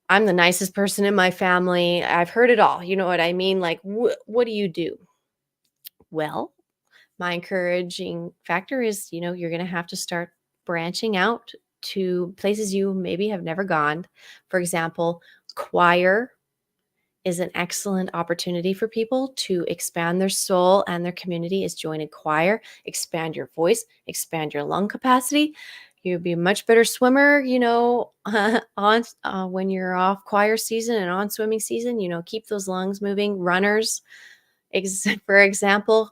I'm the nicest person in my family. I've heard it all. You know what I mean? Like, what do you do? Well, my encouraging factor is, you're going to have to start branching out to places you maybe have never gone. For example, choir is an excellent opportunity for people to expand their soul and their community is join a choir, expand your voice, expand your lung capacity. You'll be a much better swimmer, on when you're off choir season and on swimming season, keep those lungs moving. Runners, for example,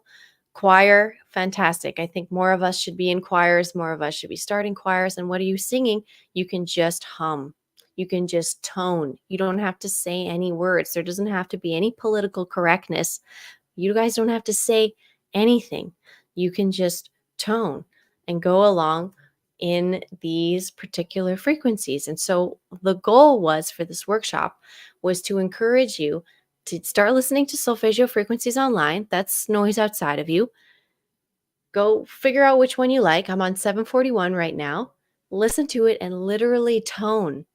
choir, fantastic. I think more of us should be in choirs. More of us should be starting choirs. And what are you singing? You can just hum. You can just tone. You don't have to say any words. There doesn't have to be any political correctness. You guys don't have to say anything. You can just tone and go along in these particular frequencies. And so the goal was for this workshop was to encourage you to start listening to Solfeggio Frequencies online. That's noise outside of you. Go figure out which one you like. I'm on 741 right now. Listen to it and literally tone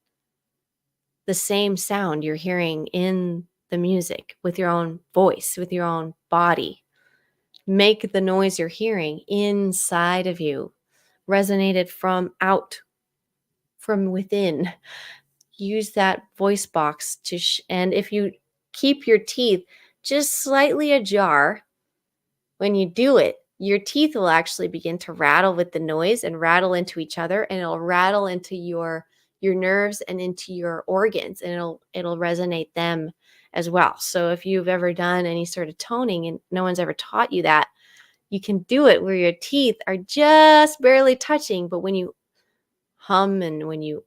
the same sound you're hearing in the music with your own voice, with your own body. Make the noise you're hearing inside of you resonate it from within. Use that voice box to, and if you keep your teeth just slightly ajar when you do it, your teeth will actually begin to rattle with the noise and rattle into each other, and it'll rattle into your nerves and into your organs, and it'll resonate them as well. So if you've ever done any sort of toning and no one's ever taught you that, you can do it where your teeth are just barely touching, but when you hum and when you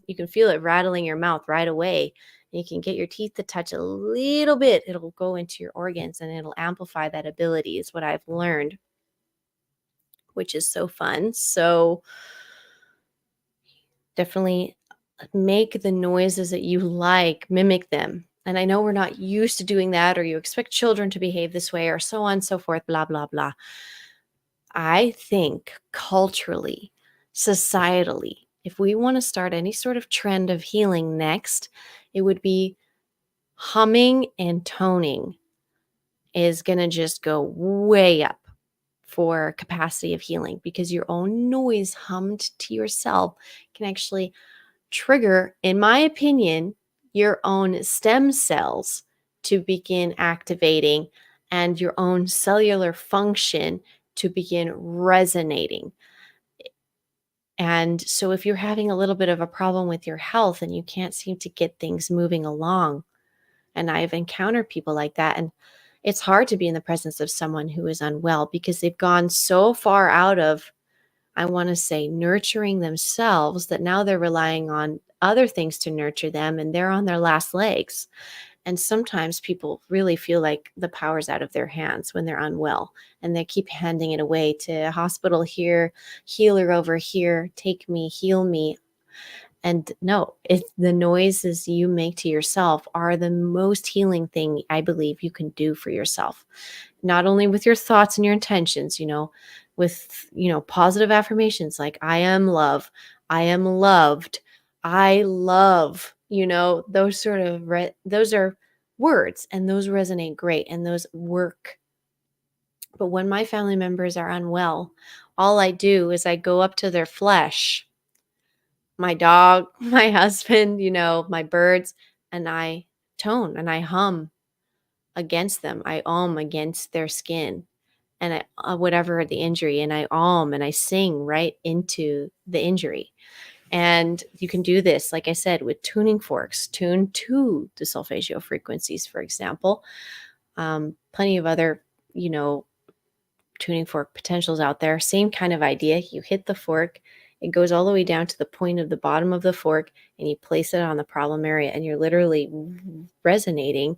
you can feel it rattling your mouth right away. You can get your teeth to touch a little bit. It'll go into your organs and it'll amplify that ability, is what I've learned, which is so fun. So definitely make the noises that you like, mimic them. And I know we're not used to doing that, or you expect children to behave this way, or so on and so forth, blah, blah, blah. I think culturally, societally, if we want to start any sort of trend of healing next, it would be humming and toning is going to just go way up for capacity of healing, because your own noise hummed to yourself can actually trigger, in my opinion, your own stem cells to begin activating and your own cellular function to begin resonating. And so if you're having a little bit of a problem with your health and you can't seem to get things moving along, and I've encountered people like that, and it's hard to be in the presence of someone who is unwell because they've gone so far out of, I want to say, nurturing themselves, that now they're relying on other things to nurture them and they're on their last legs. And sometimes people really feel like the power's out of their hands when they're unwell and they keep handing it away to hospital here, healer over here, take me, heal me. And no, it's the noises you make to yourself are the most healing thing I believe you can do for yourself. Not only with your thoughts and your intentions, with, positive affirmations like I am love, I am loved, I love, those sort of, those are words and those resonate great and those work. But when my family members are unwell, all I do is I go up to their flesh, my dog, my husband, my birds, and I tone and I hum against them. I against their skin and whatever the injury, and I and I sing right into the injury. And you can do this, like I said, with tuning forks, tune to the solfeggio frequencies, for example. Plenty of other, tuning fork potentials out there. Same kind of idea. You hit the fork, it goes all the way down to the point of the bottom of the fork, and you place it on the problem area, and you're literally resonating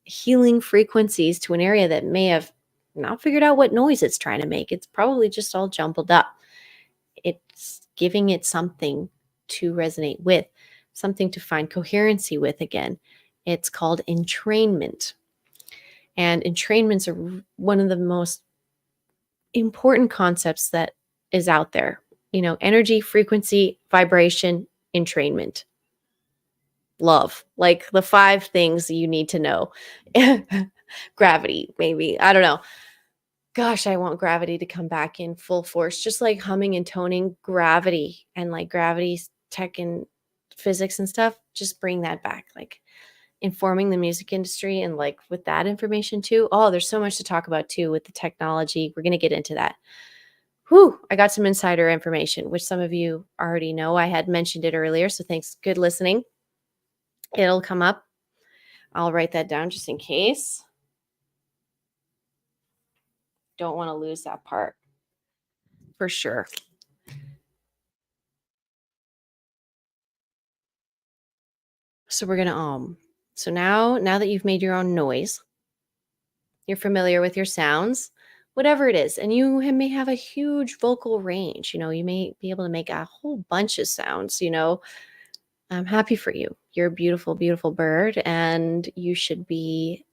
healing frequencies to an area that may have not figured out what noise it's trying to make. It's probably just all jumbled up. It's giving it something to resonate with, something to find coherency with again. It's called entrainment. And entrainments are one of the most important concepts that is out there. Energy, frequency, vibration, entrainment, love, like the 5 things you need to know. Gravity, maybe. I don't know. Gosh, I want gravity to come back in full force, just like humming and toning gravity and like gravity tech and physics and stuff. Just bring that back, like informing the music industry and like with that information too. Oh, there's so much to talk about too with the technology. We're going to get into that. Whew, I got some insider information, which some of you already know. I had mentioned it earlier, so thanks. Good listening. It'll come up. I'll write that down just in case. Don't want to lose that part for sure. So we're gonna so now that you've made your own noise, you're familiar with your sounds, whatever it is, and you may have a huge vocal range. You may be able to make a whole bunch of sounds. I'm happy for you. You're a beautiful, beautiful bird, and you should be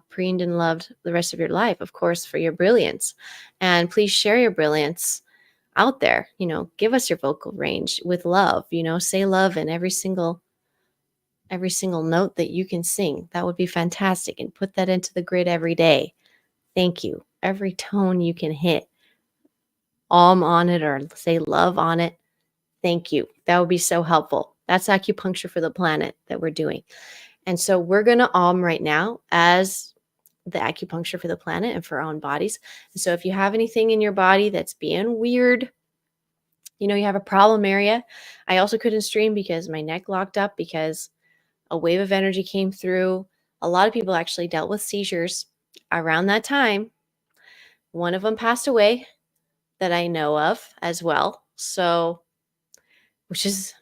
preened and loved the rest of your life, of course, for your brilliance. And please share your brilliance out there. Give us your vocal range with love. Say love in every single note that you can sing. That would be fantastic. And put that into the grid every day. Thank you. Every tone you can hit, on it or say love on it. Thank you. That would be so helpful. That's acupuncture for the planet that we're doing. And so we're going to right now as the acupuncture for the planet and for our own bodies. And so if you have anything in your body that's being weird, you have a problem area. I also couldn't stream because my neck locked up because a wave of energy came through. A lot of people actually dealt with seizures around that time. One of them passed away that I know of as well. So, which is,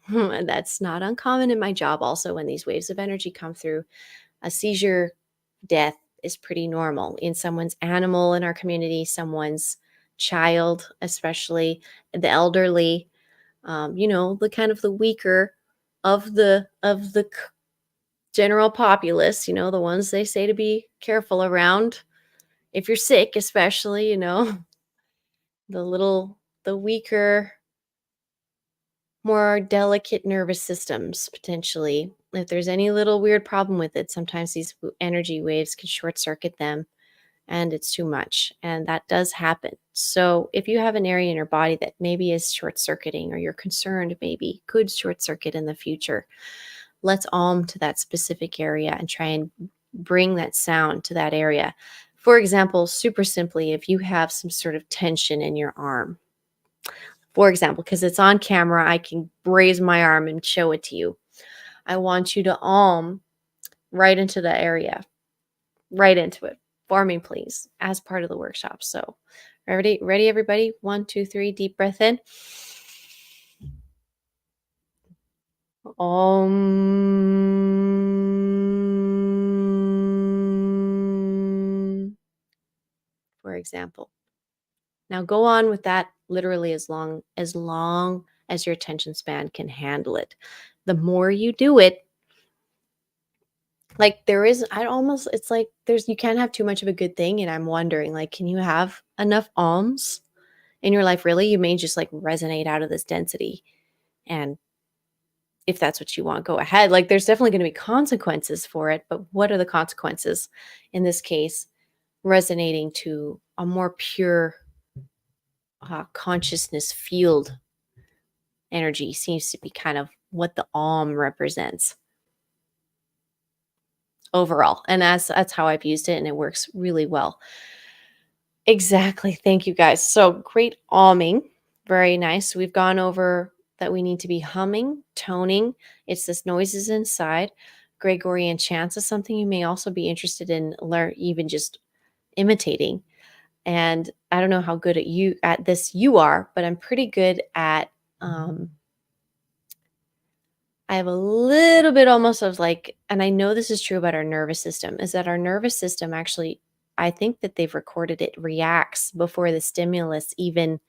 that's not uncommon in my job also when these waves of energy come through. A seizure death is pretty normal in someone's animal in our community, someone's child, especially the elderly, the kind of the weaker of the general populace, the ones they say to be careful around if you're sick, especially, the weaker, more delicate nervous systems, potentially. If there's any little weird problem with it, sometimes these energy waves can short circuit them and it's too much. And that does happen. So if you have an area in your body that maybe is short circuiting or you're concerned maybe could short circuit in the future, let's to that specific area and try and bring that sound to that area. For example, super simply, if you have some sort of tension in your arm, for example, because it's on camera, I can raise my arm and show it to you. I want you to right into the area, right into it for me, please, as part of the workshop. So ready, everybody? 1, 2, 3, deep breath in. For example. Now go on with that literally as long as your attention span can handle it. The more you do it, like there is, I almost, it's like there's, you can't have too much of a good thing. And I'm wondering, like, can you have enough alms in your life? Really? You may just like resonate out of this density. And if that's what you want, go ahead. Like there's definitely going to be consequences for it. But what are the consequences in this case? Resonating to a more pure consciousness field energy seems to be kind of what the Om represents overall. And that's how I've used it, and it works really well. Exactly. Thank you guys. So great alming. Very nice. We've gone over that we need to be humming, toning. It's this noises inside. Gregorian chants is something you may also be interested in learn, even just imitating. And I don't know how good at this you are, but I'm pretty good at I have a little bit almost of like, and I know this is true about our nervous system, is that our nervous system actually, I think that they've recorded it reacts before the stimulus even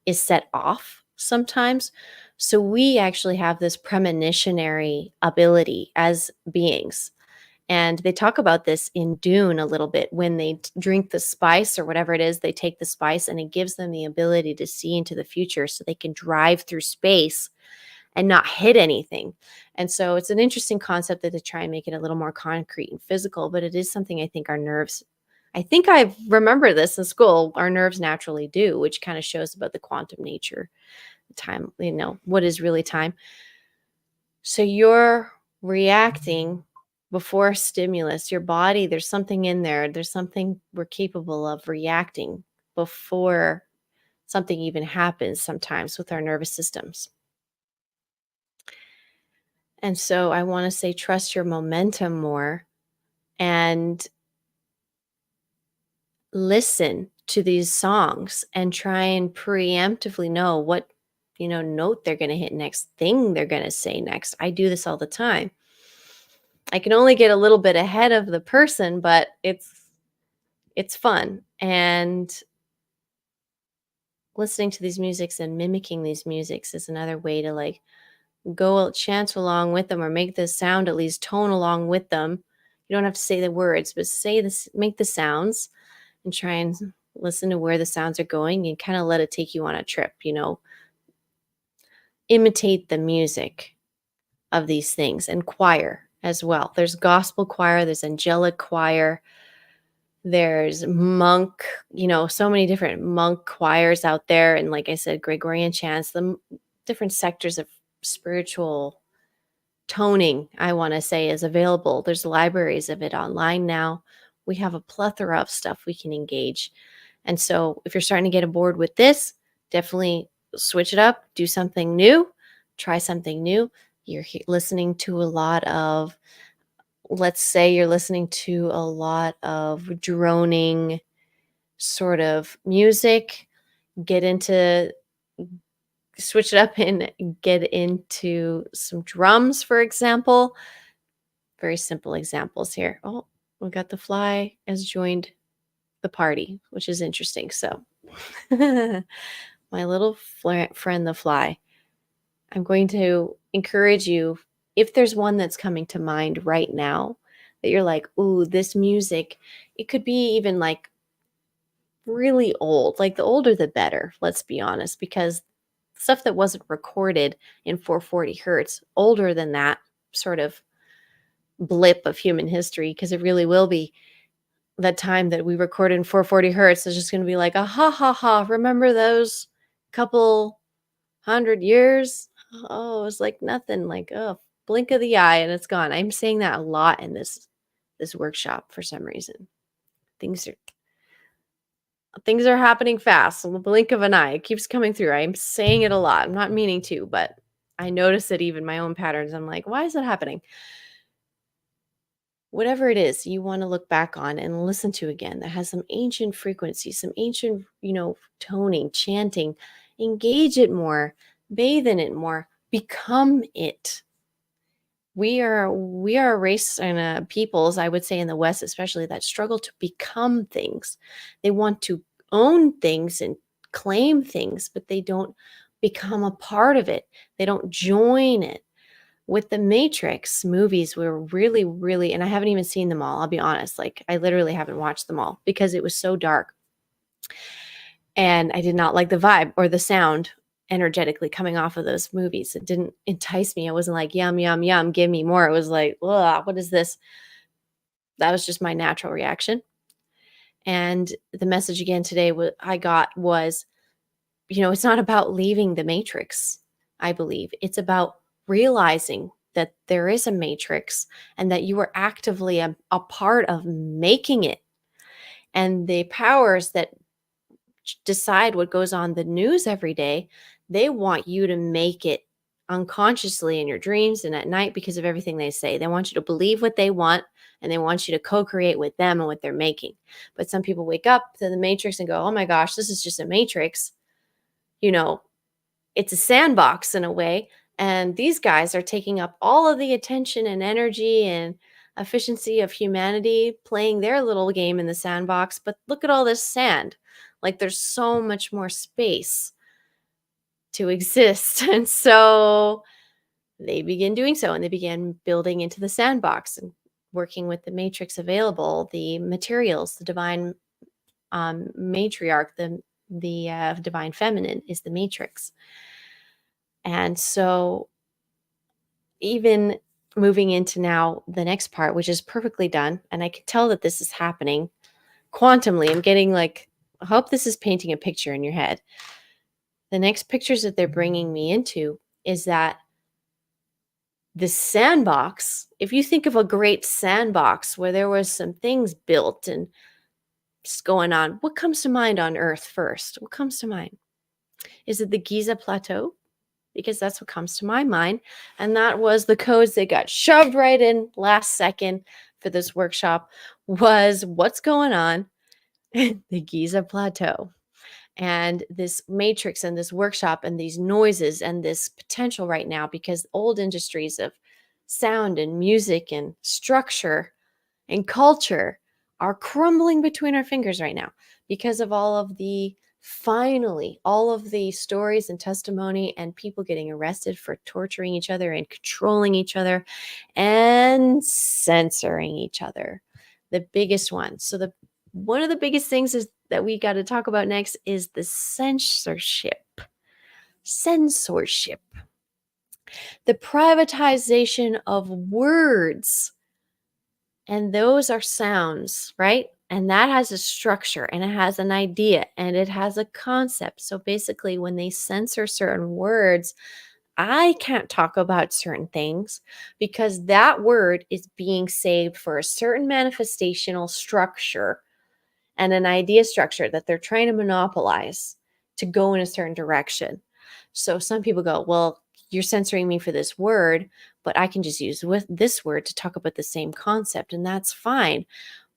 is set off sometimes. So we actually have this premonitionary ability as beings. And they talk about this in Dune a little bit when they drink the spice or whatever it is, they take the spice and it gives them the ability to see into the future so they can drive through space and not hit anything. And so it's an interesting concept that to try and make it a little more concrete and physical, but it is something I think our nerves, I think I remember this in school, our nerves naturally do, which kind of shows about the quantum nature, time, what is really time. So you're reacting before stimulus, your body, there's something in there, there's something we're capable of reacting before something even happens sometimes with our nervous systems. And so I want to say, trust your momentum more and listen to these songs and try and preemptively know what, note they're going to hit next, thing they're going to say next. I do this all the time. I can only get a little bit ahead of the person, but it's fun. And listening to these musics and mimicking these musics is another way to like go chant along with them or make the sound, at least tone along with them. You don't have to say the words, but say this, make the sounds and try and listen to where the sounds are going and kind of let it take you on a trip, imitate the music of these things. And choir as well. There's gospel choir, there's angelic choir, there's monk, so many different monk choirs out there. And like I said, Gregorian chants, the different sectors of spiritual toning, I want to say, is available. There's libraries of it online now. We have a plethora of stuff we can engage. And so if you're starting to get aboard with this, definitely switch it up, do something new, try something new. You're listening to a lot of, let's say you're listening to a lot of droning sort of music, switch it up and get into some drums, for example. Very simple examples here. Oh, we got the fly has joined the party, which is interesting. So my little friend, the fly, I'm going to encourage you, if there's one that's coming to mind right now that you're like, ooh, this music, it could be even like really old, like the older the better, let's be honest, because stuff that wasn't recorded in 440 hertz, older than that sort of blip of human history, because it really will be that time that we recorded in 440 hertz is just going to be like a ha ha ha. Remember those couple 100 years? Oh, it was like nothing, like oh, blink of the eye and it's gone. I'm saying that a lot in this workshop for some reason. Things are happening fast in the blink of an eye. It keeps coming through. I'm saying it a lot. I'm not meaning to, but I notice it even my own patterns. I'm like, why is that happening? Whatever it is you want to look back on and listen to again that has some ancient frequencies, some ancient, toning, chanting, engage it more, bathe in it more, become it. We are a race and peoples, I would say in the West especially, that struggle to become things. They want to own things and claim things, but they don't become a part of it. They don't join it. With the Matrix movies were really, really, and I haven't even seen them all, I'll be honest. Like, I literally haven't watched them all because it was so dark. And I did not like the vibe or the sound energetically coming off of those movies. It didn't entice me. I wasn't like, yum, yum, yum, give me more. It was like, ugh, what is this? That was just my natural reaction. And the message again today I got was, it's not about leaving the matrix, I believe. It's about realizing that there is a matrix and that you are actively a part of making it. And the powers that decide what goes on the news every day, they want you to make it unconsciously in your dreams and at night because of everything they say. They want you to believe what they want and they want you to co-create with them and what they're making. But some people wake up to the matrix and go, "Oh my gosh, this is just a matrix." You know, it's a sandbox in a way, and these guys are taking up all of the attention and energy and efficiency of humanity playing their little game in the sandbox. But look at all this sand. Like, there's so much more space to exist. And so they begin doing so, and they began building into the sandbox and working with the matrix available, the materials, the divine matriarch, the divine feminine is the matrix. And so even moving into now the next part, which is perfectly done, and I can tell that this is happening quantumly. I'm getting like, I hope this is painting a picture in your head. The next pictures that they're bringing me into is that the sandbox, if you think of a great sandbox where there was some things built and just going on, what comes to mind on Earth first? What comes to mind? Is it the Giza Plateau? Because that's what comes to my mind. And that was the codes that got shoved right in last second for this workshop was what's going on in the Giza Plateau. And this matrix and this workshop and these noises and this potential right now, because old industries of sound and music and structure and culture are crumbling between our fingers right now because of all of the stories and testimony and people getting arrested for torturing each other and controlling each other and censoring each other. The biggest one. So one of the biggest things is that we got to talk about next is the censorship. Censorship. The privatization of words. And those are sounds, right? And that has a structure and it has an idea and it has a concept. So basically, when they censor certain words, I can't talk about certain things because that word is being saved for a certain manifestational structure and an idea structure that they're trying to monopolize to go in a certain direction. So some people go, well, you're censoring me for this word, but I can just use with this word to talk about the same concept, and that's fine.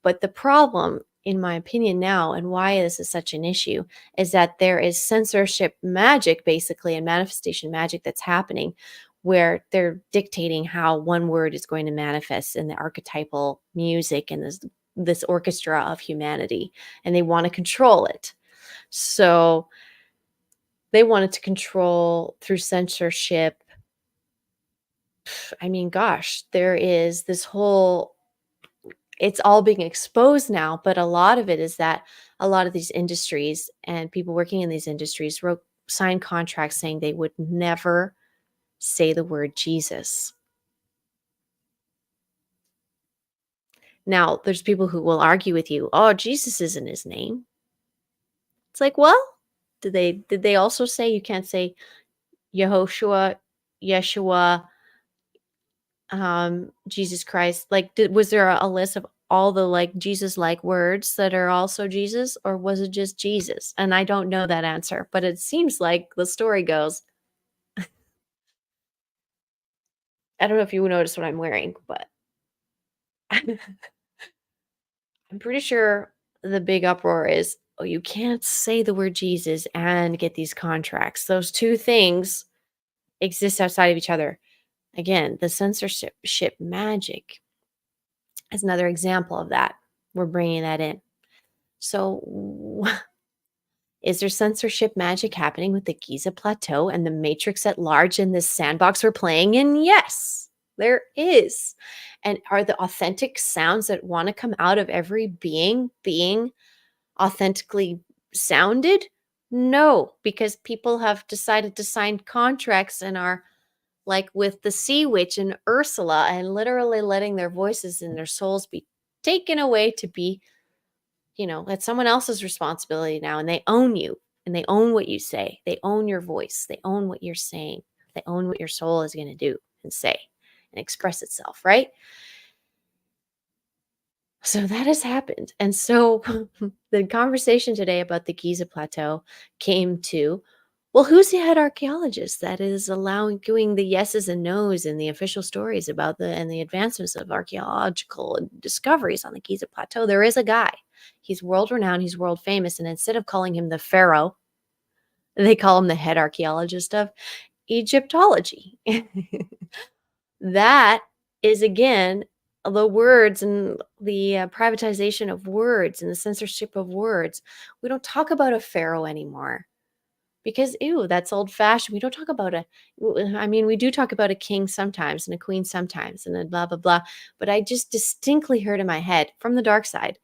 But the problem, in my opinion now, and why this is such an issue, is that there is censorship magic, basically, and manifestation magic that's happening where they're dictating how one word is going to manifest in the archetypal music and this orchestra of humanity, and they want to control it. So they wanted to control through censorship. I mean, gosh, there is this whole, it's all being exposed now, but a lot of it is that a lot of these industries and people working in these industries signed contracts saying they would never say the word Jesus. Now, there's people who will argue with you, oh, Jesus isn't his name. It's like, well, did they also say you can't say Yehoshua, Yeshua, Jesus Christ? Like, was there a list of all the like Jesus like words that are also Jesus, or was it just Jesus? And I don't know that answer, but it seems like the story goes. I don't know if you notice what I'm wearing, but I'm pretty sure the big uproar is, oh, you can't say the word Jesus and get these contracts. Those two things exist outside of each other. Again, the censorship magic is another example of that. We're bringing that in. So Is there censorship magic happening with the Giza Plateau and the matrix at large in this sandbox we're playing in? Yes, there is. And are the authentic sounds that want to come out of every being authentically sounded? No, because people have decided to sign contracts and are like with the Sea Witch and Ursula and literally letting their voices and their souls be taken away to be, that's someone else's responsibility now, and they own you and they own what you say. They own your voice. They own what you're saying. They own what your soul is going to do and say and express itself, right? So that has happened. And so the conversation today about the Giza Plateau came to, well, who's the head archaeologist that is allowing doing the yeses and nos in the official stories about the advancements of archaeological discoveries on the Giza Plateau? There is a guy. He's world renowned, he's world famous, and instead of calling him the pharaoh, they call him the head archaeologist of Egyptology. That is again the words and the privatization of words and the censorship of words. We don't talk about a pharaoh anymore because, ew, that's old fashioned. We don't talk about I mean, we do talk about a king sometimes and a queen sometimes and then blah, blah, blah. But I just distinctly heard in my head from the dark side,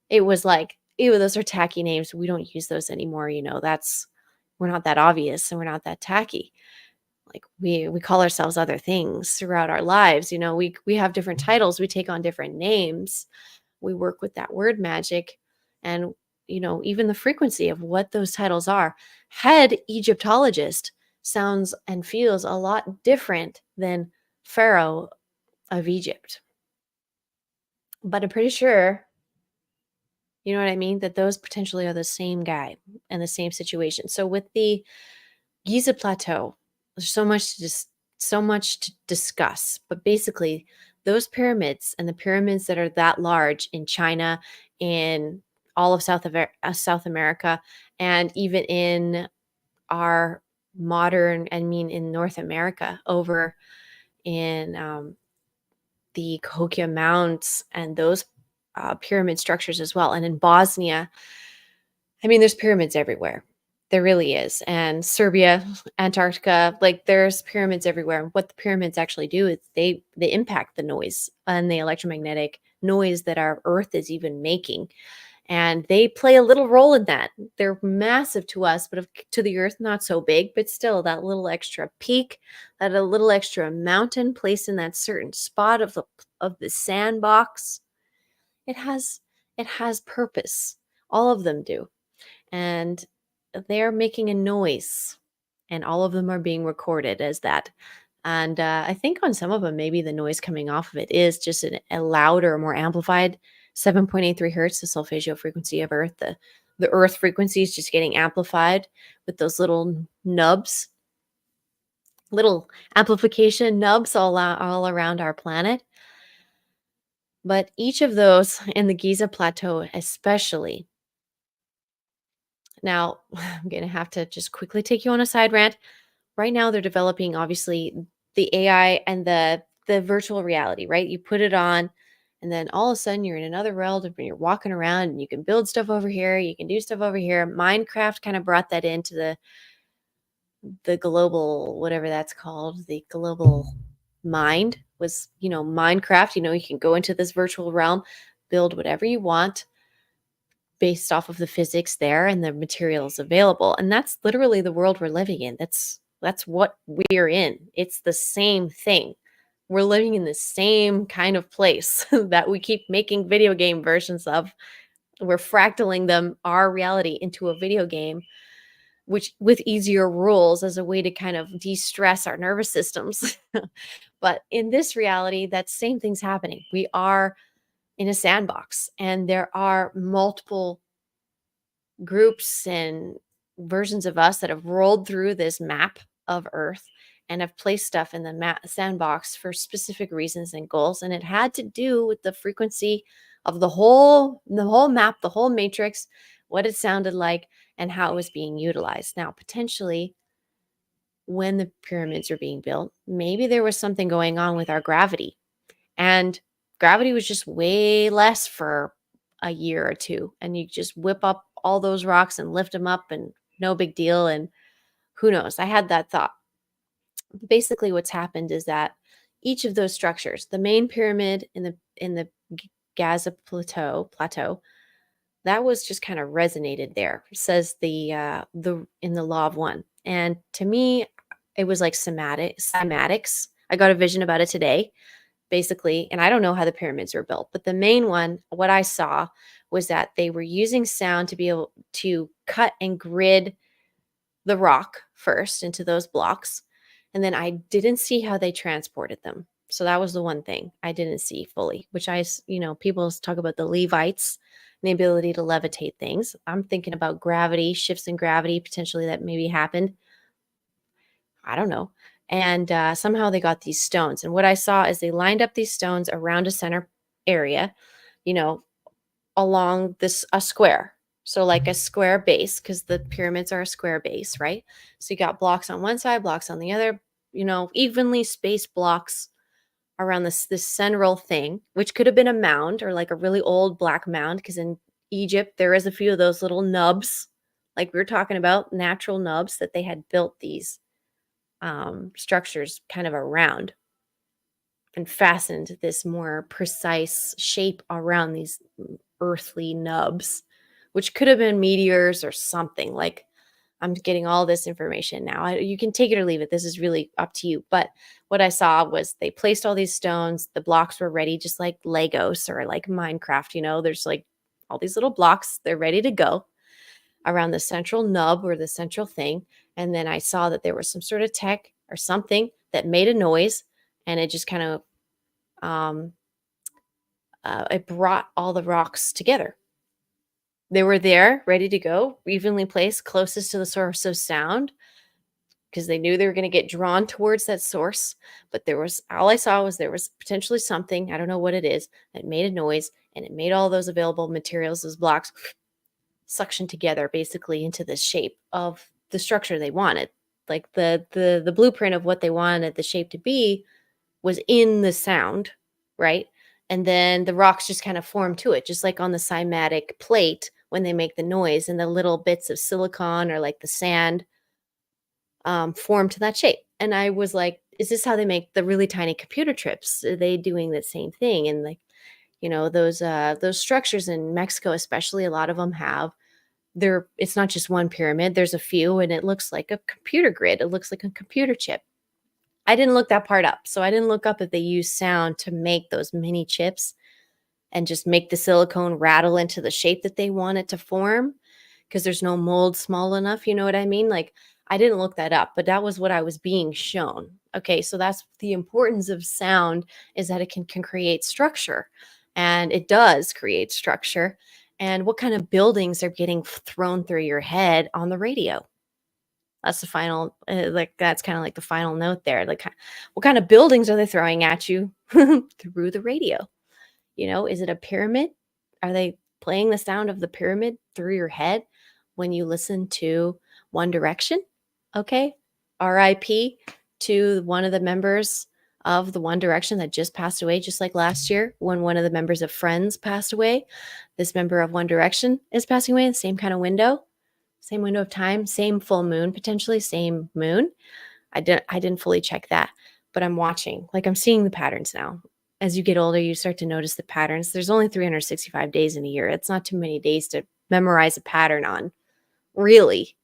it was like, ew, those are tacky names. We don't use those anymore. We're not that obvious and we're not that tacky. Like we call ourselves other things throughout our lives. We have different titles, we take on different names, we work with that word magic, and even the frequency of what those titles are. Head Egyptologist sounds and feels a lot different than Pharaoh of Egypt, but I'm pretty sure, you know what I mean, that those potentially are the same guy and the same situation. So with the Giza Plateau, there's so much to discuss, but basically those pyramids and the pyramids that are that large in China, in all of South America, and even in our in North America, over in the Cahokia Mounds and those pyramid structures as well, and in Bosnia. I mean, there's pyramids everywhere. There really is. And Serbia, Antarctica, like there's pyramids everywhere. And what the pyramids actually do is they impact the noise and the electromagnetic noise that our Earth is even making. And they play a little role in that. They're massive to us, but to the Earth, not so big, but still that little extra peak, that a little extra mountain placed in that certain spot of the sandbox. It has purpose. All of them do. And they're making a noise, and all of them are being recorded as that. And I think on some of them, maybe the noise coming off of it is just a louder, more amplified 7.83 hertz, the solfeggio frequency of Earth. The Earth frequency is just getting amplified with those little nubs, little amplification nubs all around our planet. But each of those in the Giza Plateau, especially. Now, I'm going to have to just quickly take you on a side rant. Right now, they're developing, obviously, the AI and the virtual reality, right? You put it on, and then all of a sudden you're in another world and you're walking around and you can build stuff over here, you can do stuff over here. Minecraft kind of brought that into the global, whatever that's called, the global mind was, Minecraft, you can go into this virtual realm, build whatever you want based off of the physics there and the materials available. And that's literally the world we're living in. That's what we're in. It's the same thing. We're living in the same kind of place that we keep making video game versions of. We're fractaling our reality into a video game, which with easier rules as a way to kind of de-stress our nervous systems. But in this reality, that same thing's happening. We are in a sandbox, and there are multiple groups and versions of us that have rolled through this map of Earth and have placed stuff in the sandbox for specific reasons and goals. And it had to do with the frequency of the whole map, the whole matrix, what it sounded like, and how it was being utilized. Now, potentially, when the pyramids are being built, maybe there was something going on with our gravity, and gravity was just way less for a year or two, and you just whip up all those rocks and lift them up and no big deal. And who knows? I had that thought. Basically, what's happened is that each of those structures, the main pyramid in the Gaza plateau, that was just kind of resonated there. Says the in the law of one. And to me, it was like cymatics. I got a vision about it today, basically, and I don't know how the pyramids were built, but the main one, what I saw was that they were using sound to be able to cut and grid the rock first into those blocks. And then I didn't see how they transported them. So that was the one thing I didn't see fully, which people talk about the Levites and the ability to levitate things. I'm thinking about gravity, shifts in gravity, potentially that maybe happened. I don't know. And somehow they got these stones. And what I saw is they lined up these stones around a center area, you know, along a square. So like a square base, because the pyramids are a square base, right? So you got blocks on one side, blocks on the other, evenly spaced blocks around this central thing, which could have been a mound or like a really old black mound, because in Egypt there is a few of those little nubs, like we were talking about, natural nubs that they had built these structures kind of around and fastened this more precise shape around these earthly nubs, which could have been meteors or something. Like, I'm getting all this information now. You can take it or leave it. This is really up to you. But what I saw was they placed all these stones. The blocks were ready, just like Legos or like Minecraft. There's like all these little blocks. They're ready to go around the central nub or the central thing. And then I saw that there was some sort of tech or something that made a noise, and it just kind of it brought all the rocks together. They were there, ready to go, evenly placed, closest to the source of sound, because they knew they were going to get drawn towards that source. But all I saw was there was potentially something, I don't know what it is, that made a noise, and it made all those available materials, those blocks, suction together basically into the shape of the structure they wanted. Like the blueprint of what they wanted the shape to be was in the sound, right? And then the rocks just kind of form to it, just like on the cymatic plate when they make the noise, and the little bits of silicon or like the sand form to that shape. And I was like, is this how they make the really tiny computer chips? Are they doing the same thing? And like, those structures in Mexico, especially, a lot of them have it's not just one pyramid. There's a few, and it looks like a computer grid. It looks like a computer chip. I didn't look that part up. So I didn't look up if they use sound to make those mini chips and just make the silicone rattle into the shape that they want it to form, because there's no mold small enough. You know what I mean? Like, I didn't look that up, but that was what I was being shown. Okay, so that's the importance of sound, is that it can create structure, and it does create structure. And what kind of buildings are getting thrown through your head on the radio? That's the final, that's kind of like the final note there. Like, what kind of buildings are they throwing at you through the radio? Is it a pyramid? Are they playing the sound of the pyramid through your head when you listen to One Direction? Okay. RIP to one of the members of the One Direction that just passed away, just like last year when one of the members of Friends passed away. This member of One Direction is passing away in the same kind of window, same window of time, same full moon, potentially same moon. I didn't fully check that, but I'm watching, like, I'm seeing the patterns now. As you get older, you start to notice the patterns. There's only 365 days in a year. It's not too many days to memorize a pattern on, really.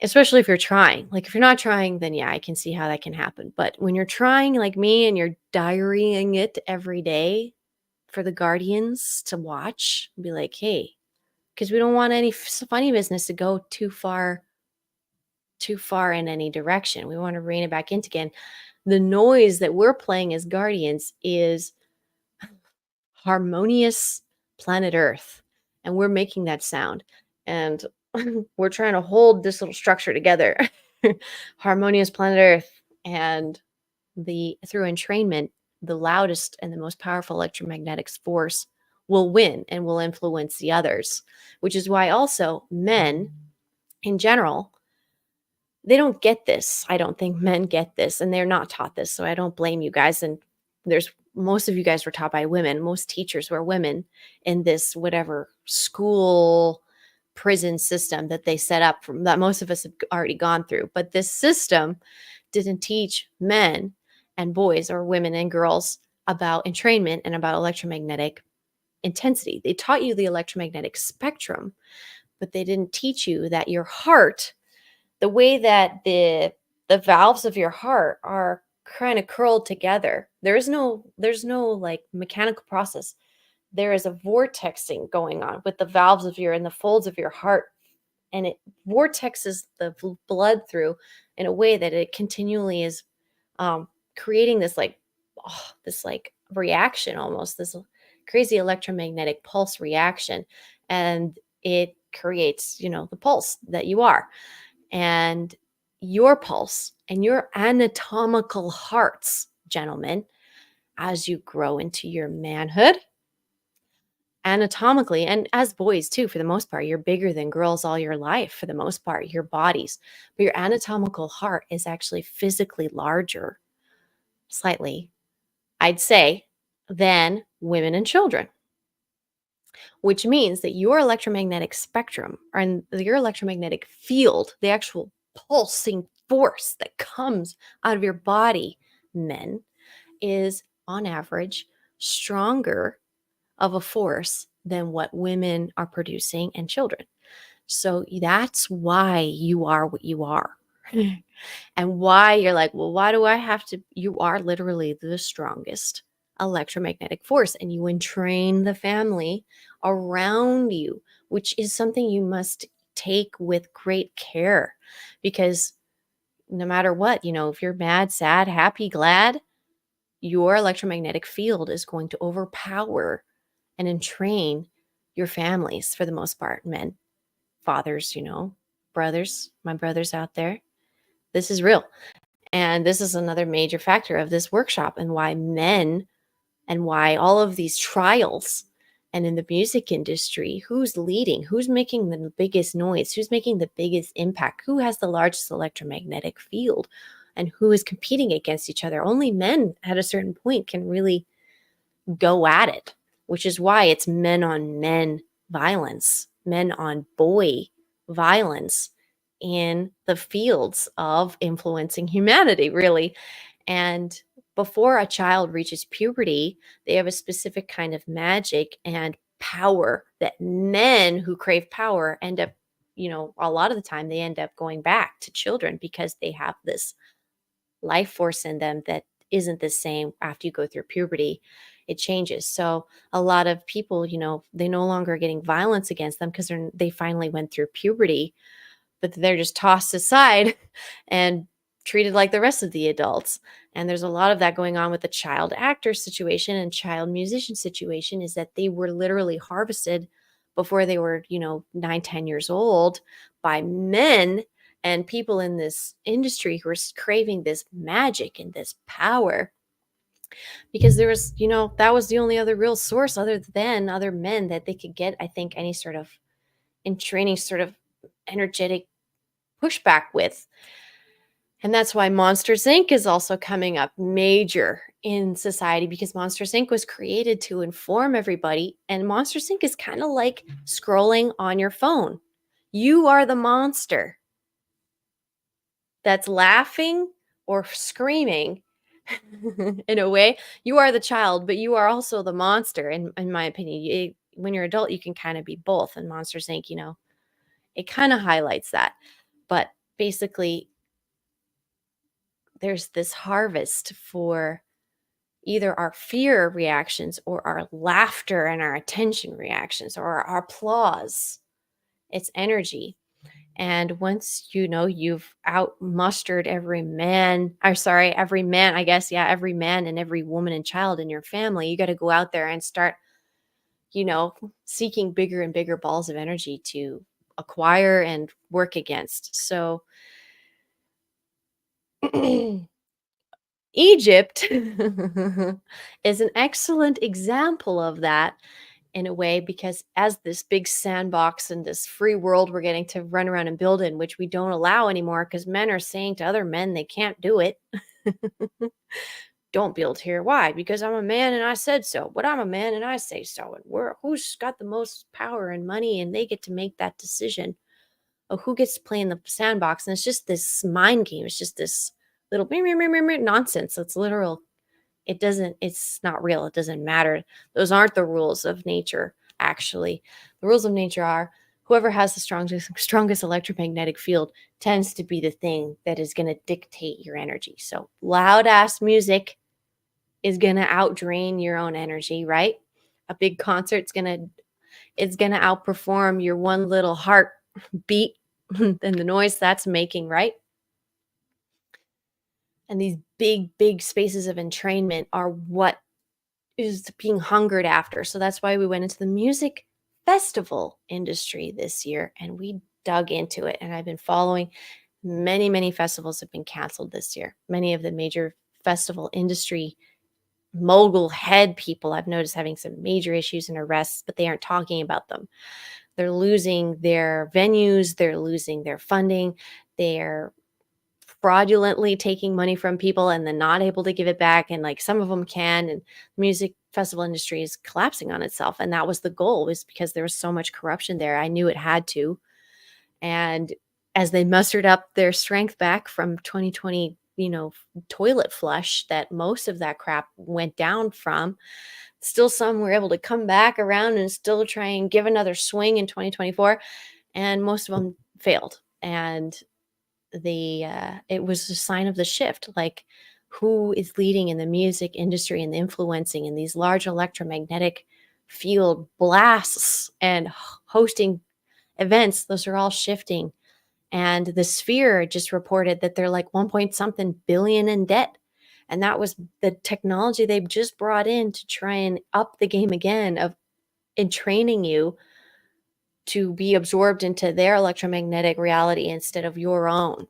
Especially if you're trying. Like, if you're not trying, then yeah, I can see how that can happen. But when you're trying like me and you're diarying it every day for the guardians to watch, be like, hey, because we don't want any funny business to go too far in any direction. We want to rein it back in again. The noise that we're playing as guardians is harmonious planet Earth, and we're making that sound, and we're trying to hold this little structure together. Harmonious planet Earth, and through entrainment, the loudest and the most powerful electromagnetic force will win and will influence the others, which is why also men in general, they don't get this. I don't think men get this, and they're not taught this. So I don't blame you guys. And most of you guys were taught by women. Most teachers were women in this, whatever school prison system that they set up from that most of us have already gone through. But this system didn't teach men and boys or women and girls about entrainment and about electromagnetic intensity. They taught you the electromagnetic spectrum, but they didn't teach you that your heart, the way that the valves of your heart are kind of curled together. There's no like mechanical process. There is a vortexing going on with the valves of your and the folds of your heart, and it vortexes the blood through in a way that it continually is um, creating this like this like reaction, almost this crazy electromagnetic pulse reaction, and it creates the pulse that you are, and your pulse and your anatomical hearts, gentlemen, as you grow into your manhood anatomically, and as boys too, for the most part, you're bigger than girls all your life for the most part, your bodies, but your anatomical heart is actually physically larger, slightly, I'd say, than women and children, which means that your electromagnetic spectrum and your electromagnetic field, the actual pulsing force that comes out of your body, men, is on average stronger of a force than what women are producing and children. So that's why you are what you are. And why you're like, well, why do I have to? You are literally the strongest electromagnetic force, and you entrain the family around you, which is something you must take with great care, because no matter what, if you're mad, sad, happy, glad, your electromagnetic field is going to overpower and entrain your families for the most part, men, fathers, brothers, my brothers out there. This is real. And this is another major factor of this workshop, and why men and why all of these trials, and in the music industry, who's leading, who's making the biggest noise, who's making the biggest impact, who has the largest electromagnetic field, and who is competing against each other. Only men at a certain point can really go at it, which is why it's men on men violence, men on boy violence in the fields of influencing humanity, really. And before a child reaches puberty, they have a specific kind of magic and power that men who crave power end up, a lot of the time they end up going back to children, because they have this life force in them that isn't the same after you go through puberty. It changes. So a lot of people, they no longer are getting violence against them because they finally went through puberty, but they're just tossed aside and treated like the rest of the adults. And there's a lot of that going on with the child actor situation and child musician situation, is that they were literally harvested before they were, 9, 10 years old by men and people in this industry who are craving this magic and this power, because there was, that was the only other real source other than other men that they could get, I think, any sort of in training, sort of energetic pushback with. And that's why Monsters Inc. is also coming up major in society, because Monsters Inc. was created to inform everybody. And Monsters Inc. is kind of like scrolling on your phone. You are the monster that's laughing or screaming in a way. You are the child, but you are also the monster, in my opinion. When you're adult, you can kind of be both. And Monsters Inc., it kind of highlights that. But basically, there's this harvest for either our fear reactions or our laughter and our attention reactions or our applause. It's energy. And once you've out mustered every man, I guess, yeah, every man and every woman and child in your family, you got to go out there and start, seeking bigger and bigger balls of energy to acquire and work against. So Egypt is an excellent example of that, in a way, because as this big sandbox and this free world we're getting to run around and build in, which we don't allow anymore because men are saying to other men they can't do it. don't build here. Why? Because I'm a man and I said so. But I'm a man and I say so. And who's got the most power and money, and they get to make that decision of who gets to play in the sandbox. And it's just this mind game. It's just this little nonsense. It's literal. It's not real. It doesn't matter. Those aren't the rules of nature, actually. The rules of nature are whoever has the strongest electromagnetic field tends to be the thing that is going to dictate your energy. So loud ass music is going to outdrain your own energy, right? A big concert's going to it's going to outperform your one little heart beat and the noise that's making, right? And these big spaces of entrainment are what is being hungered after. So that's why we went into the music festival industry this year and we dug into it. And I've been following many festivals have been canceled this year. Many of the major festival industry mogul head people I've noticed having some major issues and arrests, but they aren't talking about them. They're losing their venues, they're losing their funding, they're fraudulently taking money from people and then not able to give it back. And like some of them can, and the music festival industry is collapsing on itself. And that was the goal, was because there was so much corruption there. I knew it had to. And as they mustered up their strength back from 2020, toilet flush that most of that crap went down from, still some were able to come back around and still try and give another swing in 2024. And most of them failed. And it was a sign of the shift, like who is leading in the music industry and the influencing in these large electromagnetic field blasts and hosting events. Those are all shifting. And the Sphere just reported that they're like 1 point something billion in debt. And that was the technology they've just brought in to try and up the game again of in training you to be absorbed into their electromagnetic reality instead of your own.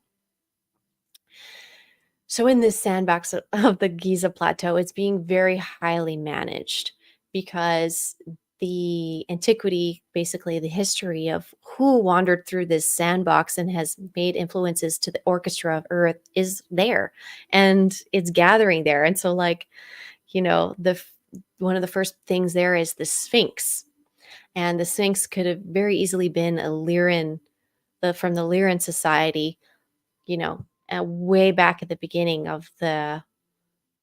So in this sandbox of the Giza Plateau, it's being very highly managed because the antiquity, basically the history of who wandered through this sandbox and has made influences to the orchestra of Earth is there, and it's gathering there. And so one of the first things there is the Sphinx. And the Sphinx could have very easily been a Lyran, from the Lyran society, way back at the beginning of the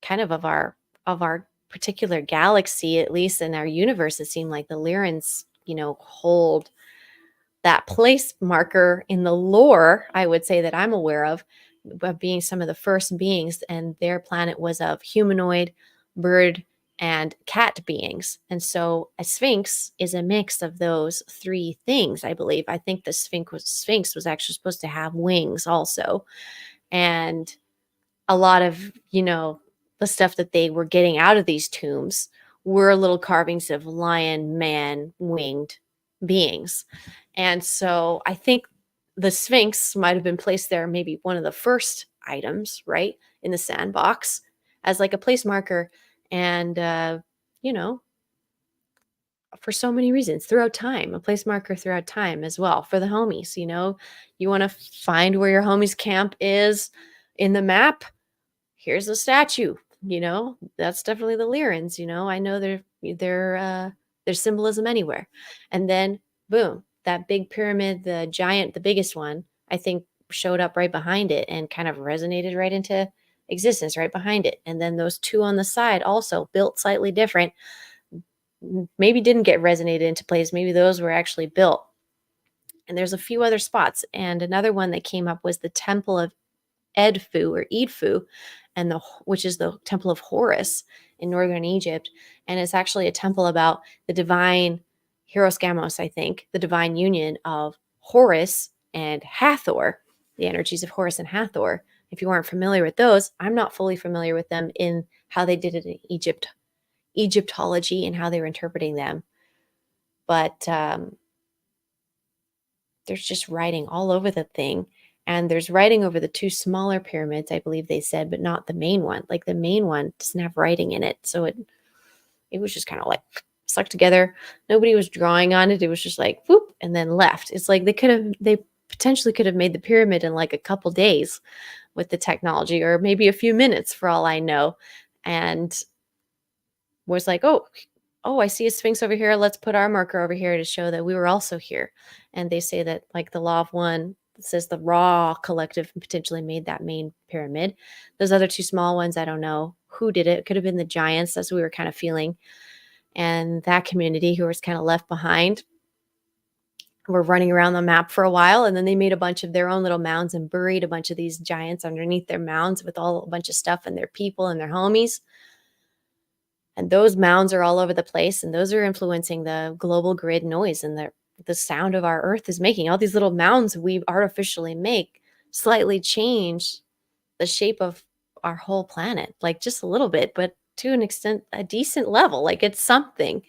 kind of our particular galaxy, at least in our universe. It seemed like the Lyrans, hold that place marker in the lore, I would say, that I'm aware of being some of the first beings, and their planet was of humanoid, bird, and cat beings. And so a sphinx is a mix of those three things, I believe. I think the sphinx was actually supposed to have wings also. And a lot of, the stuff that they were getting out of these tombs were little carvings of lion, man, winged beings. And so I think the Sphinx might have been placed there, maybe one of the first items, right, in the sandbox as like a place marker. And, for so many reasons throughout time, a place marker throughout time as well for the homies. You want to find where your homies camp is in the map. Here's a statue. That's definitely the Lyrans. I know there's symbolism anywhere. And then boom, that big pyramid, the biggest one, I think showed up right behind it and kind of resonated right into existence right behind it. And then those two on the side, also built slightly different, maybe didn't get resonated into place. Maybe those were actually built. And there's a few other spots. And another one that came up was the Temple of Edfu, which is the Temple of Horus in northern Egypt. And it's actually a temple about the divine Hieroskamos, I think, the divine union of Horus and Hathor, the energies of Horus and Hathor. If you aren't familiar with those, I'm not fully familiar with them in how they did it in Egyptology and how they were interpreting them. But there's just writing all over the thing. And there's writing over the two smaller pyramids, I believe they said, but not the main one. Like the main one doesn't have writing in it. So it was just kind of like stuck together. Nobody was drawing on it. It was just like, whoop, and then left. It's like they potentially could have made the pyramid in like a couple days with the technology, or maybe a few minutes for all I know. and was like, oh, I see a sphinx over here. Let's put our marker over here to show that we were also here. And they say that, like, the law of one says the Ra collective potentially made that main pyramid. Those other two small ones, I don't know who did it. It could have been the giants. That's what we were kind of feeling. And that community who was kind of left behind were running around the map for a while. And then they made a bunch of their own little mounds and buried a bunch of these giants underneath their mounds with a bunch of stuff and their people and their homies. And those mounds are all over the place, and those are influencing the global grid noise and the sound of our earth is making. All these little mounds we artificially make slightly change the shape of our whole planet, like just a little bit, but to an extent, a decent level. Like it's something,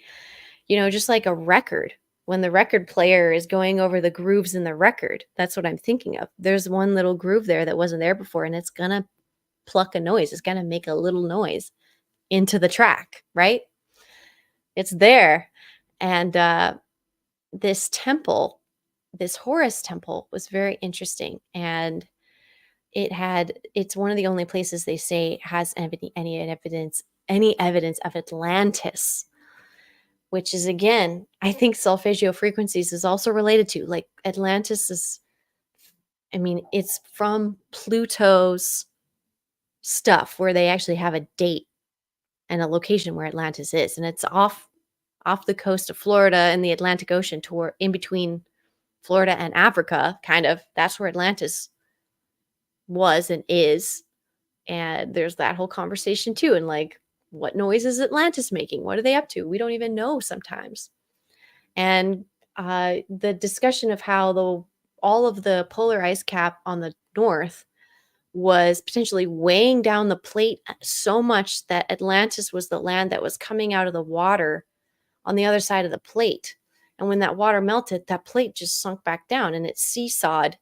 just like a record. When the record player is going over the grooves in the record, that's what I'm thinking of. There's one little groove there that wasn't there before, and it's going to pluck a noise. It's going to make a little noise into the track, right? It's there. And this temple, this Horus temple, was very interesting. And it's one of the only places they say has any evidence of Atlantis, which is, again, I think Solfeggio Frequencies is also related to. Like, Atlantis is, it's from Pluto's stuff where they actually have a date and a location where Atlantis is. And it's off the coast of Florida and the Atlantic Ocean, toward in between Florida and Africa, kind of. That's where Atlantis was and is. And there's that whole conversation too. And like, what noise is Atlantis making? What are they up to? We don't even know sometimes. And the discussion of how all of the polar ice cap on the north was potentially weighing down the plate so much that Atlantis was the land that was coming out of the water on the other side of the plate. And when that water melted, that plate just sunk back down and it seesawed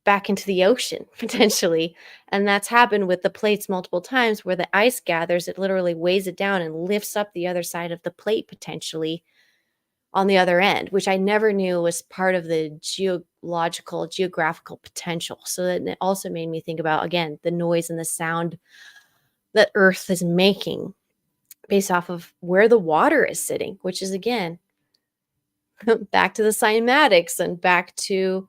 back into the ocean, potentially. And that's happened with the plates multiple times, where the ice gathers, it literally weighs it down and lifts up the other side of the plate, potentially on the other end, which I never knew was part of the geographical potential. So that it also made me think about, again, the noise and the sound that Earth is making based off of where the water is sitting, which is, again, back to the cymatics and back to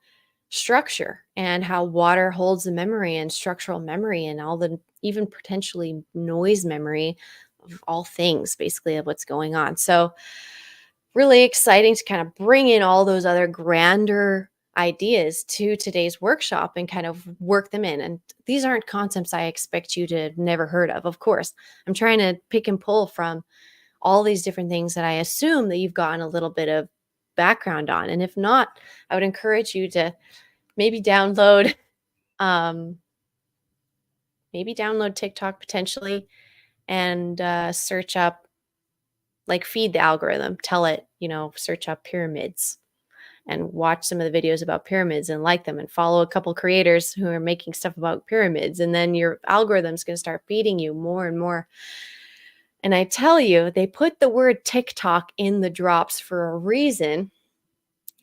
structure and how water holds the memory and structural memory and all the even potentially noise memory of all things, basically, of what's going on. So really exciting to kind of bring in all those other grander ideas to today's workshop and kind of work them in. And these aren't concepts I expect you to have never heard of course. I'm trying to pick and pull from all these different things that I assume that you've gotten a little bit of background on. And if not, I would encourage you to maybe download TikTok potentially, and search up, like, feed the algorithm, tell it, search up pyramids and watch some of the videos about pyramids and like them and follow a couple creators who are making stuff about pyramids. And then your algorithm's going to start feeding you more and more. And I tell you, they put the word TikTok in the drops for a reason.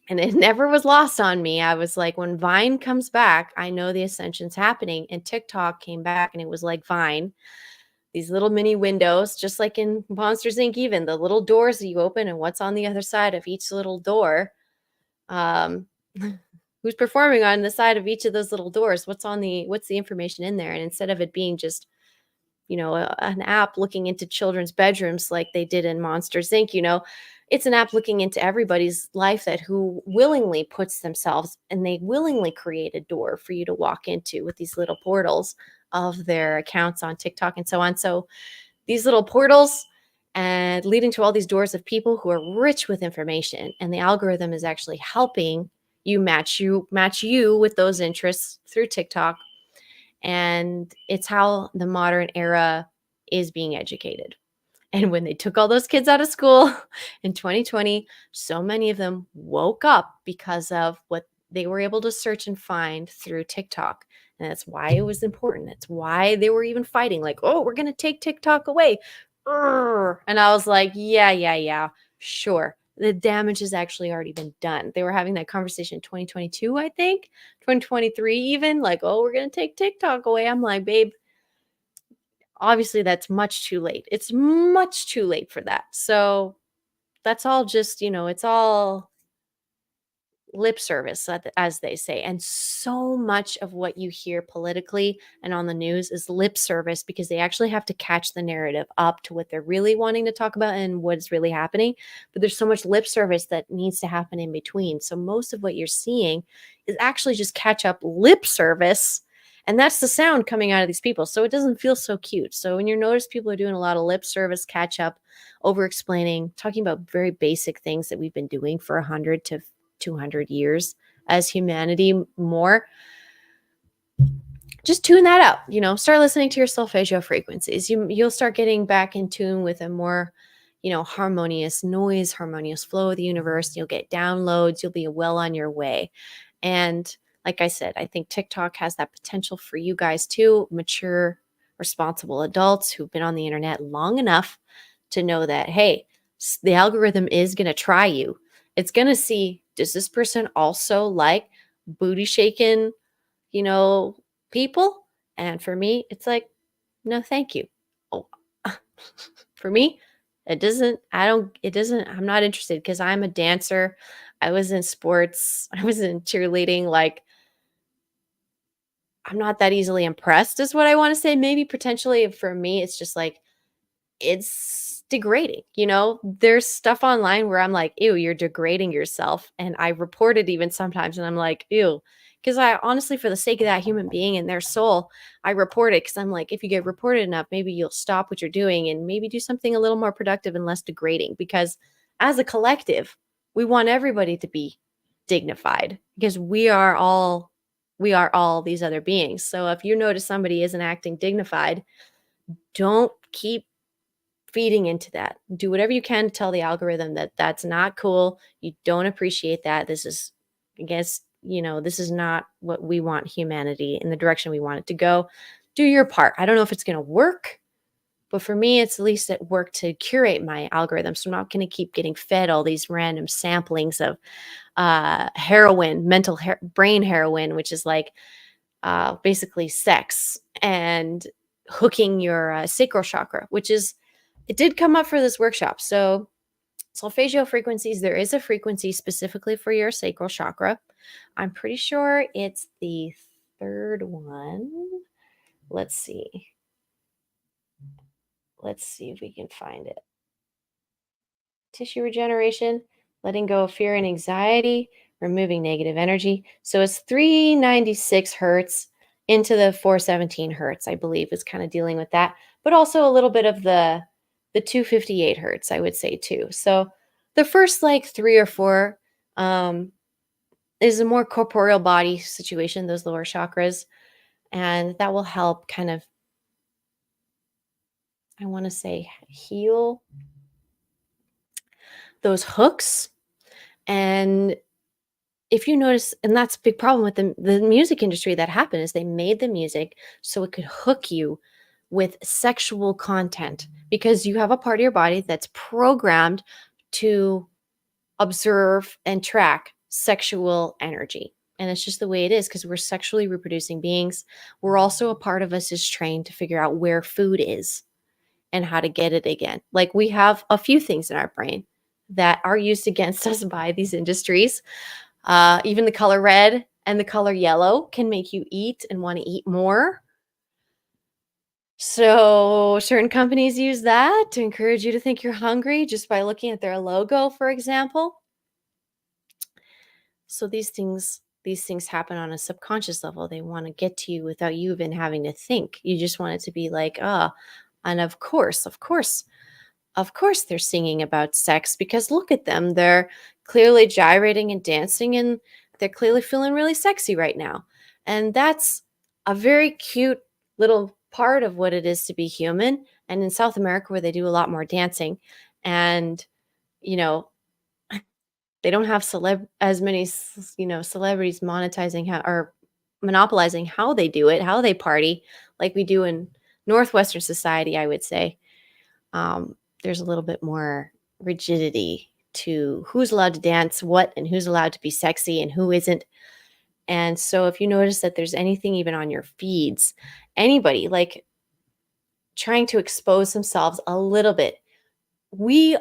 And it never was lost on me. I was like, when Vine comes back, I know the ascension's happening. And TikTok came back and it was like Vine. These little mini windows, just like in Monsters Inc., even the little doors that you open and what's on the other side of each little door. Who's performing on the side of each of those little doors? What's the information in there? And instead of it being just, an app looking into children's bedrooms like they did in Monsters Inc., it's an app looking into everybody's life who willingly puts themselves, and they willingly create a door for you to walk into with these little portals of their accounts on TikTok and so on. So these little portals and leading to all these doors of people who are rich with information, and the algorithm is actually helping you match you with those interests through TikTok. And it's how the modern era is being educated. And when they took all those kids out of school in 2020, so many of them woke up because of what they were able to search and find through TikTok. And that's why it was important. That's why they were even fighting, like, oh, we're going to take TikTok away. And I was like, yeah, sure. The damage has actually already been done. They were having that conversation in 2022, I think, 2023 even, like, oh, we're going to take TikTok away. I'm like, babe, Obviously, that's much too late. It's much too late for that. So that's all just, it's all lip service, as they say. And so much of what you hear politically and on the news is lip service because they actually have to catch the narrative up to what they're really wanting to talk about and what's really happening. But there's so much lip service that needs to happen in between. So most of what you're seeing is actually just catch up lip service. And that's the sound coming out of these people. So it doesn't feel so cute. So when you notice people are doing a lot of lip service, catch up, over explaining, talking about very basic things that we've been doing for 100 to 200 years as humanity more, just tune that out, start listening to your solfeggio frequencies. You'll start getting back in tune with a more, harmonious noise, harmonious flow of the universe. You'll get downloads, you'll be well on your way. And like I said, I think TikTok has that potential for you guys too, mature, responsible adults who've been on the internet long enough to know that, hey, the algorithm is going to try you. It's going to see, does this person also like booty shaking, you know, people? And for me, it's like, no, thank you. Oh, for me, I'm not interested because I'm a dancer. I was in sports. I was in cheerleading. Like, I'm not that easily impressed, is what I want to say. Maybe potentially for me, it's just like, it's degrading. There's stuff online where I'm like, ew, you're degrading yourself. And I report it even sometimes. And I'm like, ew. Because I honestly, for the sake of that human being and their soul, I report it because I'm like, if you get reported enough, maybe you'll stop what you're doing and maybe do something a little more productive and less degrading. Because as a collective, we want everybody to be dignified because we are all these other beings. So if you notice somebody isn't acting dignified, don't keep feeding into that. Do whatever you can to tell the algorithm that that's not cool. You don't appreciate that. This is, I guess, this is not what we want humanity in the direction we want it to go. Do your part. I don't know if it's going to work, but for me, it's at least at work to curate my algorithm. So I'm not going to keep getting fed all these random samplings of heroin, brain heroin, which is like basically sex and hooking your sacral chakra, which is, it did come up for this workshop. So solfeggio frequencies, there is a frequency specifically for your sacral chakra. I'm pretty sure it's the third one. Let's see. Let's see if we can find it. Tissue regeneration, letting go of fear and anxiety, removing negative energy. So it's 396 hertz into the 417 hertz, I believe, is kind of dealing with that, but also a little bit of the 258 hertz, I would say too. So the first like 3 or 4 is a more corporeal body situation, those lower chakras, and that will help kind of, I want to say, heal those hooks. And if you notice, and that's a big problem with the music industry that happened, is they made the music so it could hook you with sexual content because you have a part of your body that's programmed to observe and track sexual energy. And it's just the way it is because we're sexually reproducing beings. We're also, a part of us is trained to figure out where food is and how to get it again. Like, we have a few things in our brain that are used against us by these industries. Even the color red and the color yellow can make you eat and want to eat more. So certain companies use that to encourage you to think you're hungry just by looking at their logo, for example. So these things happen on a subconscious level. They want to get to you without you even having to think. You just want it to be like, and of course they're singing about sex because look at them. They're clearly gyrating and dancing and they're clearly feeling really sexy right now. And that's a very cute little part of what it is to be human. And in South America, where they do a lot more dancing and, you know, they don't have as many, celebrities monetizing how or monopolizing how they do it, how they party like we do in Northwestern society, I would say. There's a little bit more rigidity to who's allowed to dance what and who's allowed to be sexy and who isn't. And so if you notice that there's anything even on your feeds, anybody, like, trying to expose themselves a little bit. We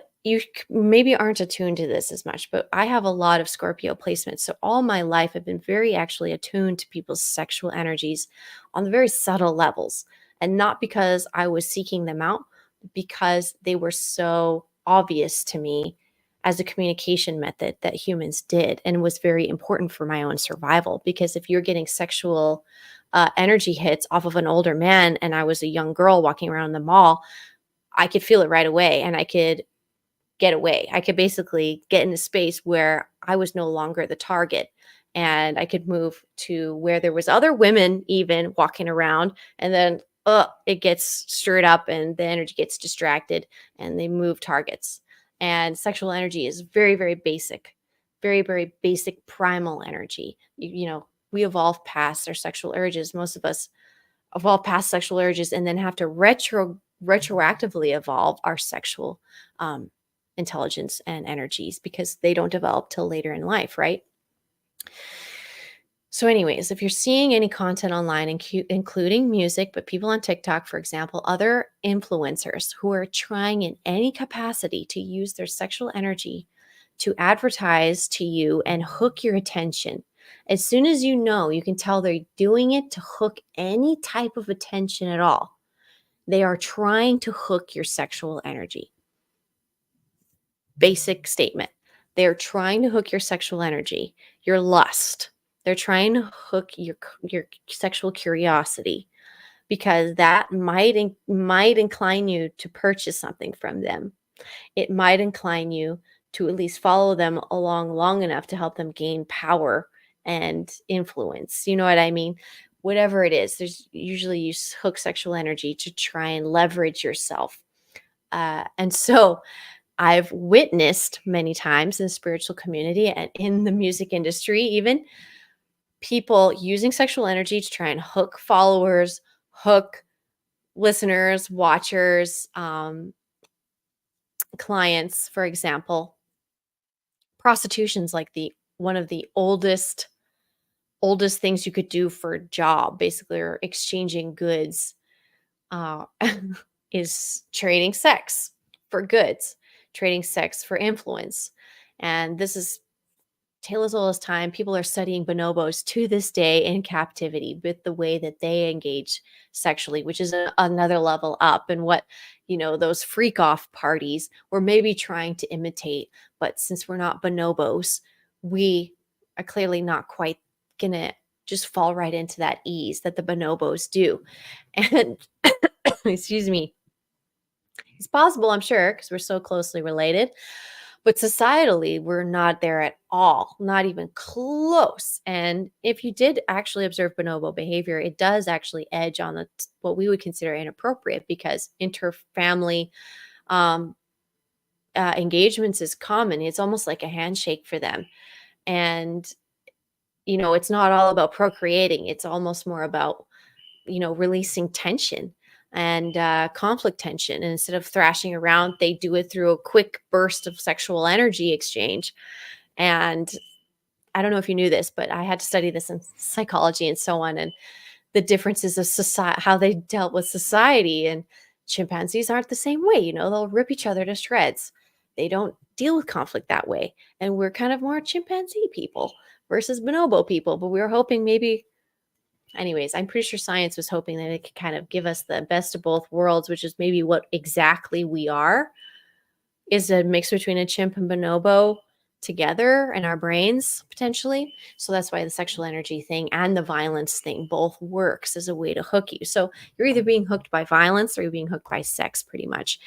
maybe aren't attuned to this as much, but I have a lot of Scorpio placements. So all my life I've been very actually attuned to people's sexual energies on the very subtle levels. And not because I was seeking them out, but because they were so obvious to me as a communication method that humans did, and was very important for my own survival. Because if you're getting sexual energy hits off of an older man and I was a young girl walking around the mall, I could feel it right away, and I could get away. I could basically get in a space where I was no longer the target, and I could move to where there was other women even walking around, and then it gets stirred up and the energy gets distracted and they move targets. And sexual energy is very, very basic, very, very basic primal energy. We evolve past our sexual urges. Most of us evolve past sexual urges and then have to retroactively evolve our sexual um, intelligence and energies because they don't develop till later in life, right? So, anyways, if you're seeing any content online, including music, but people on TikTok, for example, other influencers who are trying in any capacity to use their sexual energy to advertise to you and hook your attention, as soon as you can tell they're doing it to hook any type of attention at all. They are trying to hook your sexual energy. Basic statement. They're trying to hook your sexual energy, your lust. They're trying to hook your sexual curiosity, because that might incline you to purchase something from them. It might incline you to at least follow them along long enough to help them gain power and influence. You know what I mean? Whatever it is, there's usually you hook sexual energy to try and leverage yourself. And so I've witnessed many times in the spiritual community and in the music industry, even people using sexual energy to try and hook followers, hook listeners, watchers, clients. For example, prostitution's like the one of the oldest things you could do for a job, basically, or exchanging goods, uh, is trading sex for goods, trading sex for influence. And this is tale as old as time. People are studying bonobos to this day in captivity with the way that they engage sexually, which is another level up, and what those freak off parties were maybe trying to imitate. But since we're not bonobos, we are clearly not quite gonna just fall right into that ease that the bonobos do. And excuse me, it's possible, I'm sure, because we're so closely related. But societally, we're not there at all, not even close. And if you did actually observe bonobo behavior, it does actually edge on what we would consider inappropriate, because interfamily um, engagements is common. It's almost like a handshake for them. And, it's not all about procreating. It's almost more about releasing tension and conflict tension. And instead of thrashing around, they do it through a quick burst of sexual energy exchange. And I don't know if you knew this, but I had to study this in psychology and so on, and the differences of society, how they dealt with society. And chimpanzees aren't the same way. They'll rip each other to shreds. They don't deal with conflict that way. And we're kind of more chimpanzee people versus bonobo people. But we were hoping maybe, anyways, I'm pretty sure science was hoping that it could kind of give us the best of both worlds, which is maybe what exactly we are, is a mix between a chimp and bonobo together in our brains, potentially. So that's why the sexual energy thing and the violence thing both works as a way to hook you. So you're either being hooked by violence or you're being hooked by sex, pretty much.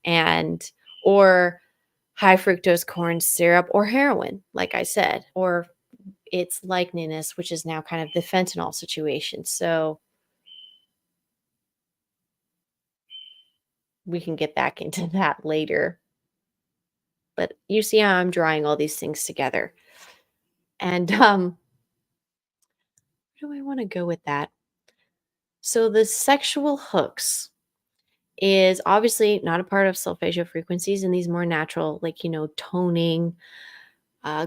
And or high fructose corn syrup or heroin, like I said, or its likeliness, which is now kind of the fentanyl situation. So we can get back into that later. But you see how I'm drawing all these things together. And where do I want to go with that? So the sexual hooks is obviously not a part of solfeggio frequencies, and these more natural, like, toning,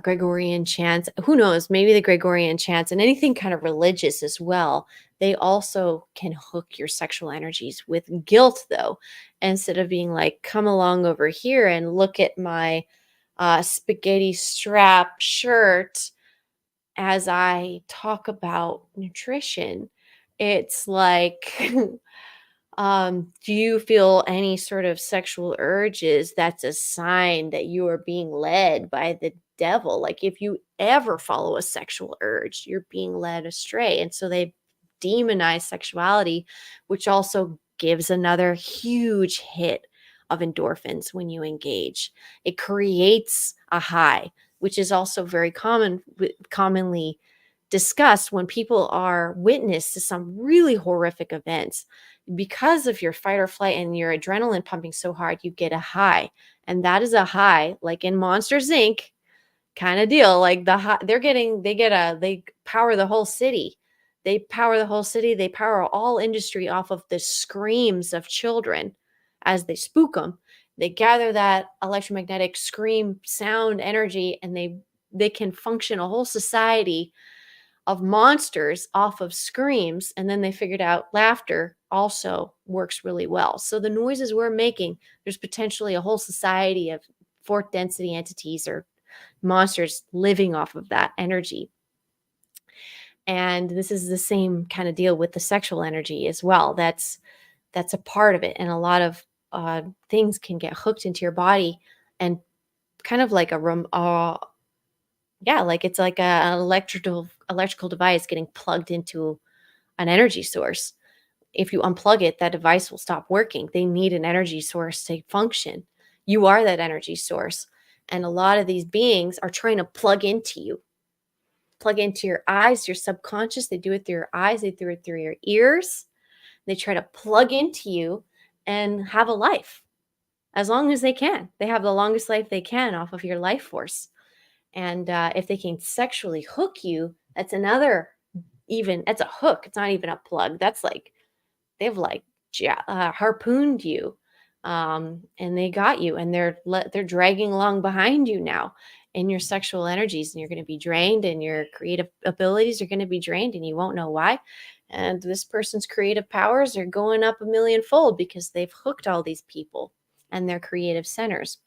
Gregorian chants. Who knows? Maybe the Gregorian chants and anything kind of religious as well They also can hook your sexual energies with guilt, though, instead of being like, come along over here and look at my spaghetti strap shirt as I talk about nutrition. It's like, do you feel any sort of sexual urges? That's a sign that you are being led by the devil. Like if you ever follow a sexual urge, you're being led astray. And so they demonize sexuality, which also gives another huge hit of endorphins when you engage. It creates a high, which is also very commonly discussed when people are witness to some really horrific events. Because of your fight or flight and your adrenaline pumping so hard, you get a high. And that is a high, like in Monsters Inc. kind of deal. Like the high, they power the whole city. They power the whole city. They power all industry off of the screams of children as they spook them. They gather that electromagnetic scream sound energy, and they can function a whole society of monsters off of screams. And then they figured out laughter also works really well. So the noises we're making, there's potentially a whole society of fourth density entities or monsters living off of that energy. And this is the same kind of deal with the sexual energy as well. That's a part of it. And a lot of things can get hooked into your body, and kind of like like it's like an electrical device getting plugged into an energy source. If you unplug it, that device will stop working. They need an energy source to function. You are that energy source. And a lot of these beings are trying to plug into you, plug into your eyes, your subconscious. They do it through your eyes, they do it through your ears. They try to plug into you and have a life as long as they can. They have the longest life they can off of your life force. And if they can sexually hook you, that's that's a hook. It's not even a plug. That's like, they've like harpooned you, and they got you, and they're dragging along behind you now in your sexual energies, and you're going to be drained, and your creative abilities are going to be drained, and you won't know why. And this person's creative powers are going up a millionfold because they've hooked all these people and their creative centers.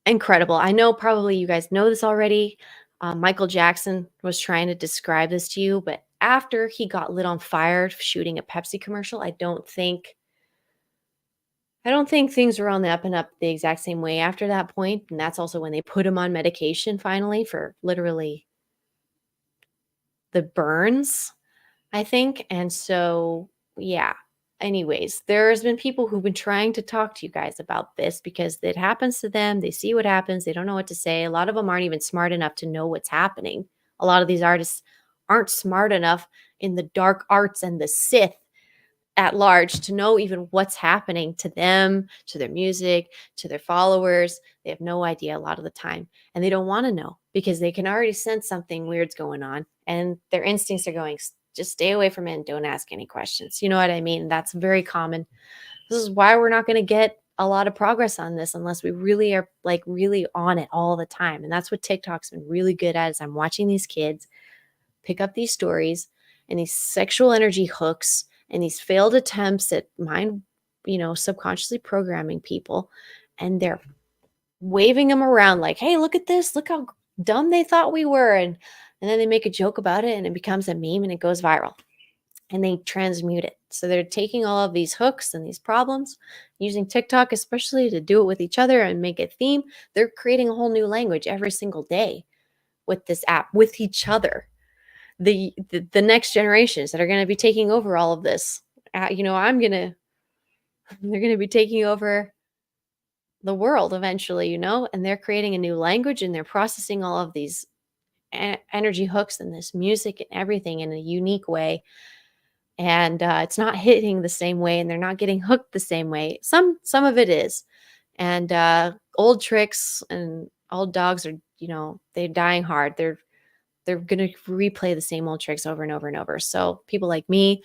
Incredible. I know probably you guys know this already. Michael Jackson was trying to describe this to you, but after he got lit on fire shooting a Pepsi commercial, I don't think things were on the up and up the exact same way after that point. And that's also when they put him on medication finally for literally the burns, I think. And so, yeah. Anyways, there's been people who've been trying to talk to you guys about this because it happens to them. They see what happens. They don't know what to say. A lot of them aren't even smart enough to know what's happening. A lot of these artists aren't smart enough in the dark arts and the Sith at large to know even what's happening to them, to their music, to their followers. They have no idea a lot of the time. And they don't want to know because they can already sense something weird's going on. And their instincts are going, just stay away from it and don't ask any questions. You know what I mean? That's very common. This is why we're not going to get a lot of progress on this unless we really are like really on it all the time. And that's what TikTok's been really good at, is I'm watching these kids pick up these stories and these sexual energy hooks and these failed attempts at subconsciously programming people. And they're waving them around like, hey, look at this. Look how dumb they thought we were. And then they make a joke about it and it becomes a meme and it goes viral. And they transmute it. So they're taking all of these hooks and these problems, using TikTok especially to do it with each other and make it theme. They're creating a whole new language every single day with this app, with each other. The next generations that are going to be taking over all of this. They're going to be taking over the world eventually, and they're creating a new language and they're processing all of these energy hooks and this music and everything in a unique way. And it's not hitting the same way and they're not getting hooked the same way. Some of it is. And old tricks and old dogs are, they're dying hard. They're going to replay the same old tricks over and over and over. So people like me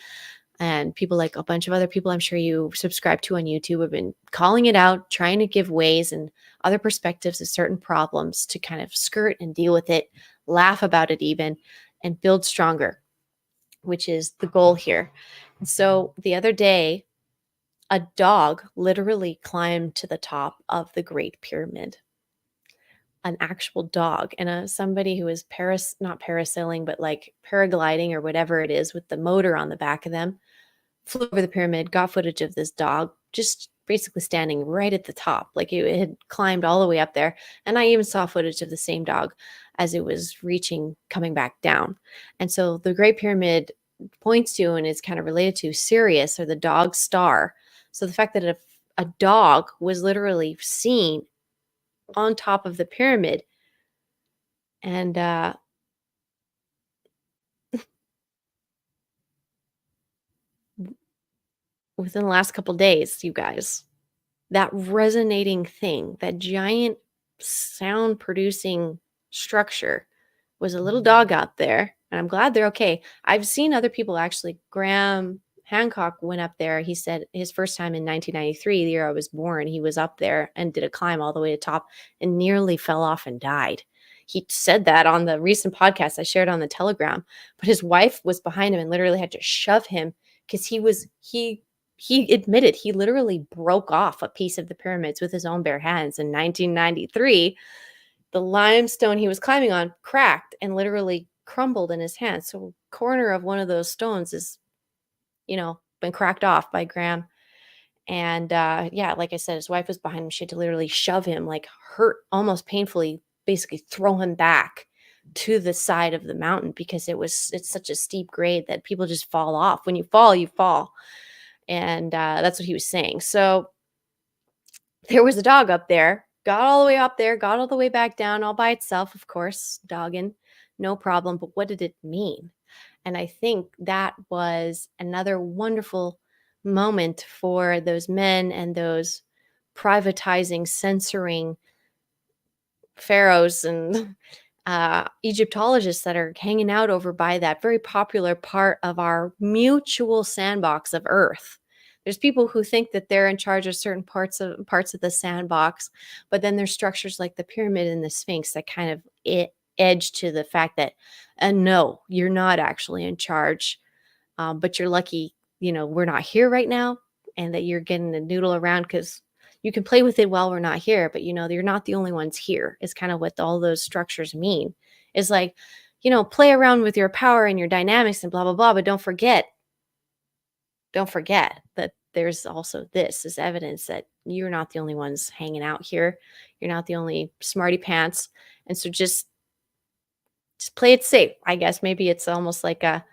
and people like a bunch of other people I'm sure you subscribe to on YouTube have been calling it out, trying to give ways and other perspectives to certain problems to kind of skirt and deal with it, laugh about it even, and build stronger. which is the goal here. So the other day, a dog literally climbed to the top of the Great Pyramid. An actual dog, and somebody who is not parasailing, but like paragliding or whatever it is with the motor on the back of them, flew over the pyramid, got footage of this dog just basically standing right at the top. Like it had climbed all the way up there. And I even saw footage of the same dog as it was coming back down. And so the Great Pyramid points to and is kind of related to Sirius, or the dog star. So the fact that a dog was literally seen on top of the pyramid, and within the last couple days, you guys, that resonating thing, that giant sound producing structure, was a little dog out there. And I'm glad they're okay. I've seen other people actually. Graham Hancock went up there. He said his first time in 1993, the year I was born, he was up there and did a climb all the way to top and nearly fell off and died. He said that on the recent podcast I shared on the Telegram, but his wife was behind him and literally had to shove him because he admitted he literally broke off a piece of the pyramids with his own bare hands in 1993. The limestone he was climbing on cracked and literally crumbled in his hand. So a corner of one of those stones is, been cracked off by Graham. And yeah, like I said, his wife was behind him. She had to literally shove him, like hurt almost painfully, basically throw him back to the side of the mountain because it's such a steep grade that people just fall off. When you fall, you fall. And that's what he was saying. So there was a dog up there, got all the way up there, got all the way back down all by itself, of course, dogging, no problem. But what did it mean? And I think that was another wonderful moment for those men and those privatizing, censoring pharaohs and Egyptologists that are hanging out over by that very popular part of our mutual sandbox of Earth. There's people who think that they're in charge of certain parts of the sandbox, but then there's structures like the pyramid and the Sphinx that kind of edge to the fact that, no, you're not actually in charge, but you're lucky, we're not here right now, and that you're getting to noodle around because you can play with it while we're not here, but you're not the only ones here, is kind of what all those structures mean. Is like, play around with your power and your dynamics and blah, blah, blah, but don't forget that there's also this is evidence that you're not the only ones hanging out here. You're not the only smarty pants. And so just play it safe. I guess maybe it's almost like a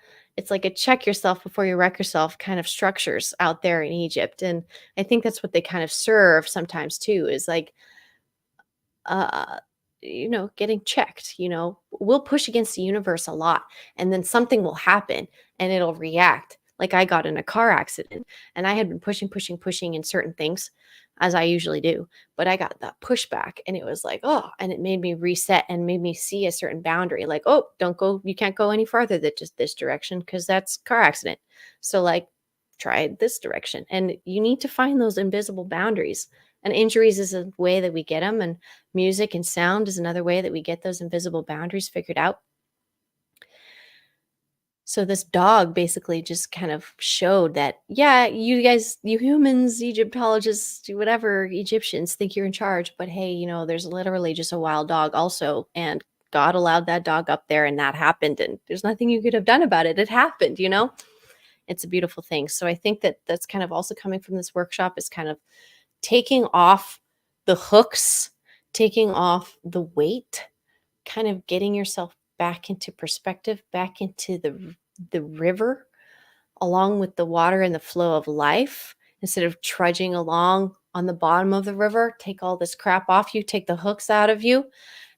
check yourself before you wreck yourself kind of structures out there in Egypt. And I think that's what they kind of serve sometimes too, is like, uh, getting checked. We'll push against the universe a lot, and then something will happen and it'll react. Like I got in a car accident and I had been pushing in certain things, as I usually do, but I got that pushback and it was like, oh, and it made me reset and made me see a certain boundary. Like, oh, don't go, you can't go any farther than just this direction because that's car accident. So like, try this direction. And you need to find those invisible boundaries. And injuries is a way that we get them, and music and sound is another way that we get those invisible boundaries figured out. So this dog basically just kind of showed that, yeah, you guys, you humans, Egyptologists, whatever, Egyptians think you're in charge, but hey, there's literally just a wild dog also, and God allowed that dog up there and that happened, and there's nothing you could have done about it. It happened, It's a beautiful thing. So I think that that's kind of also coming from this workshop, is kind of taking off the hooks, taking off the weight, kind of getting yourself back into perspective, back into the river, along with the water and the flow of life, instead of trudging along on the bottom of the river. Take all this crap off you, take the hooks out of you,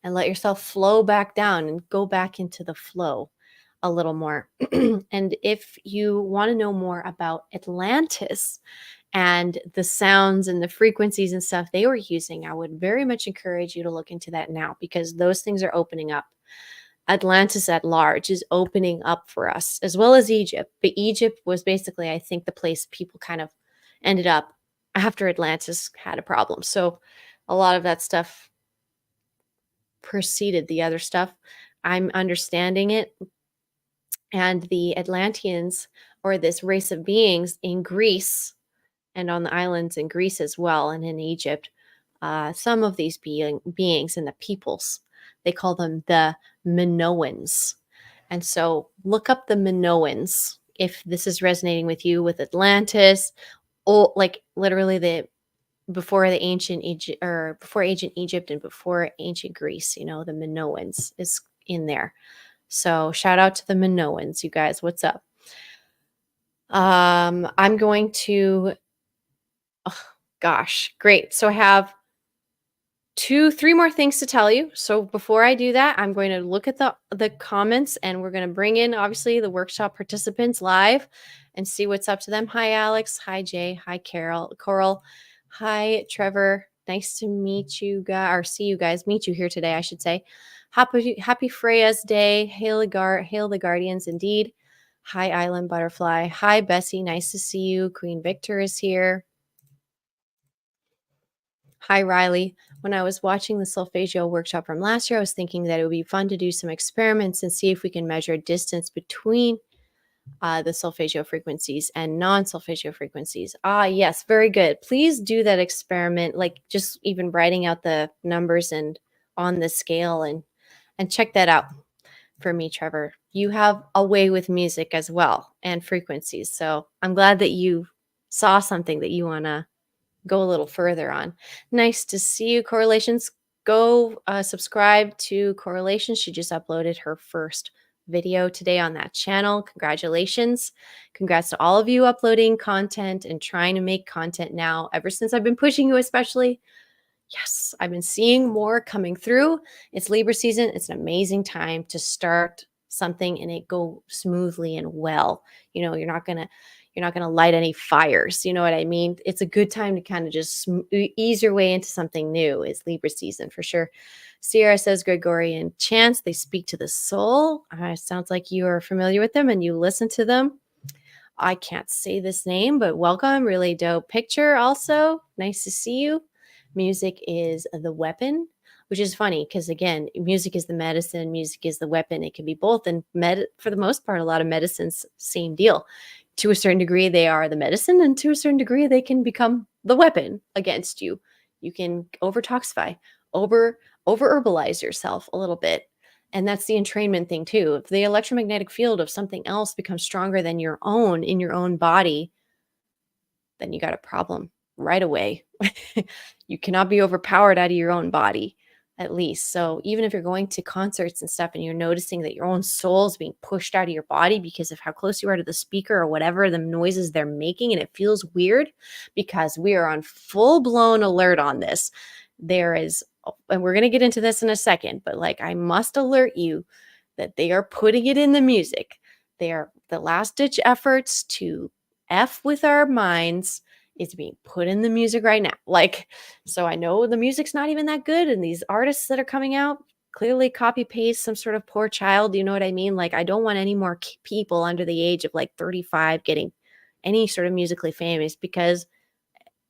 and let yourself flow back down and go back into the flow a little more. And if you want to know more about Atlantis and the sounds and the frequencies and stuff they were using, I would very much encourage you to look into that now, because those things are opening up. Atlantis at large is opening up for us, as well as Egypt. But Egypt was basically, I think, the place people kind of ended up after Atlantis had a problem. So a lot of that stuff preceded the other stuff. I'm understanding it And the Atlanteans, or this race of beings in Greece and on the islands in Greece as well, and in Egypt, some of these beings and the peoples, they call them the Minoans. And so look up the Minoans if this is resonating with you, with Atlantis, or like literally the before the ancient Egypt, or before ancient Egypt and before ancient Greece, the Minoans is in there. So shout out to the Minoans, you guys. What's up? I'm going to, oh, gosh, great. So I have three more things to tell you. So before I do that, I'm going to look at the comments, and we're going to bring in obviously the workshop participants live and see what's up to them. Hi, Alex. Hi, Jay. Hi, Coral. Hi, Trevor. Nice to meet you guys, or see you guys, meet you here today, I should say. Happy Freya's Day. Hail the Guardians indeed. Hi, Island Butterfly. Hi, Bessie. Nice to see you. Queen Victor is here. Hi, Riley. When I was watching the Solfeggio workshop from last year, I was thinking that it would be fun to do some experiments and see if we can measure distance between the Solfeggio frequencies and non-Solfeggio frequencies. Ah, yes, very good. Please do that experiment, like just even writing out the numbers and on the scale, and check that out for me, Trevor. You have a way with music as well and frequencies. So I'm glad that you saw something that you want to go a little further on. Nice to see you, Correlations. Go subscribe to Correlations. She just uploaded her first video today on that channel. Congratulations. Congrats to all of you uploading content and trying to make content now. Ever since I've been pushing you, especially, yes, I've been seeing more coming through. It's Libra season. It's an amazing time to start something and it go smoothly and well. You're not going to light any fires. You know what I mean? It's a good time to kind of just ease your way into something new. Is Libra season for sure. Sierra says Gregorian chants, they speak to the soul. Sounds like you are familiar with them and you listen to them. I can't say this name, but welcome. Really dope picture also. Nice to see you. Music is the weapon, which is funny because, again, music is the medicine, music is the weapon. It can be both. And for the most part, a lot of medicines, same deal. To a certain degree, they are the medicine, and to a certain degree, they can become the weapon against you. You can over-toxify, over-herbalize yourself a little bit. And that's the entrainment thing too. If the electromagnetic field of something else becomes stronger than your own in your own body, then you got a problem right away. You cannot be overpowered out of your own body, at least. So even if you're going to concerts and stuff and you're noticing that your own soul is being pushed out of your body because of how close you are to the speaker or whatever the noises they're making, and it feels weird, because we are on full-blown alert on this. There is, and we're going to get into this in a second, but like, I must alert you that they are putting it in the music. They are the last-ditch efforts to F with our minds is being put in the music right now. Like, so I know the music's not even that good, and these artists that are coming out clearly copy paste some sort of poor child. You know what I mean? Like, I don't want any more people under the age of like 35 getting any sort of musically famous, because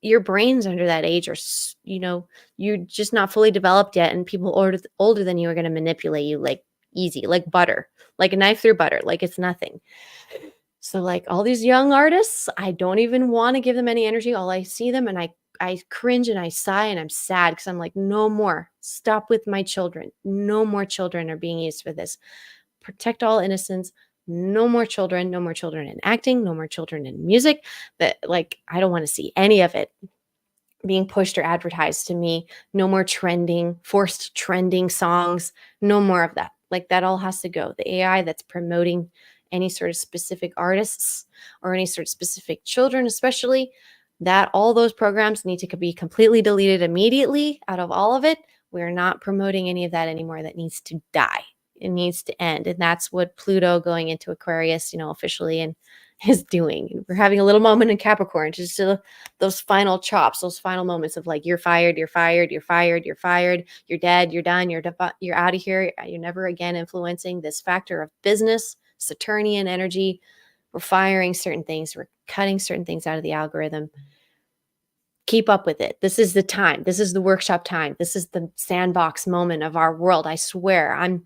your brains under that age are, you're just not fully developed yet, and people older than you are going to manipulate you like easy, like butter, like a knife through butter, like it's nothing. So like all these young artists, I don't even want to give them any energy. All I see them and I cringe and I sigh and I'm sad, because I'm like, no more. Stop with my children. No more children are being used for this. Protect all innocence. No more children. No more children in acting. No more children in music. That, like, I don't want to see any of it being pushed or advertised to me. No more forced trending songs. No more of that. Like, that all has to go. The AI that's promoting any sort of specific artists or any sort of specific children, especially, that all those programs need to be completely deleted immediately out of all of it. We're not promoting any of that anymore. That needs to die. It needs to end. And that's what Pluto going into Aquarius, officially, and is doing. We're having a little moment in Capricorn, just those final chops, those final moments of like, you're fired, you're fired, you're fired, you're fired, you're dead, you're done, you're out of here. You're never again influencing this factor of business, Saturnian energy. We're firing certain things. We're cutting certain things out of the algorithm. Keep up with it. This is the time. This is the workshop time. This is the sandbox moment of our world. I swear, I'm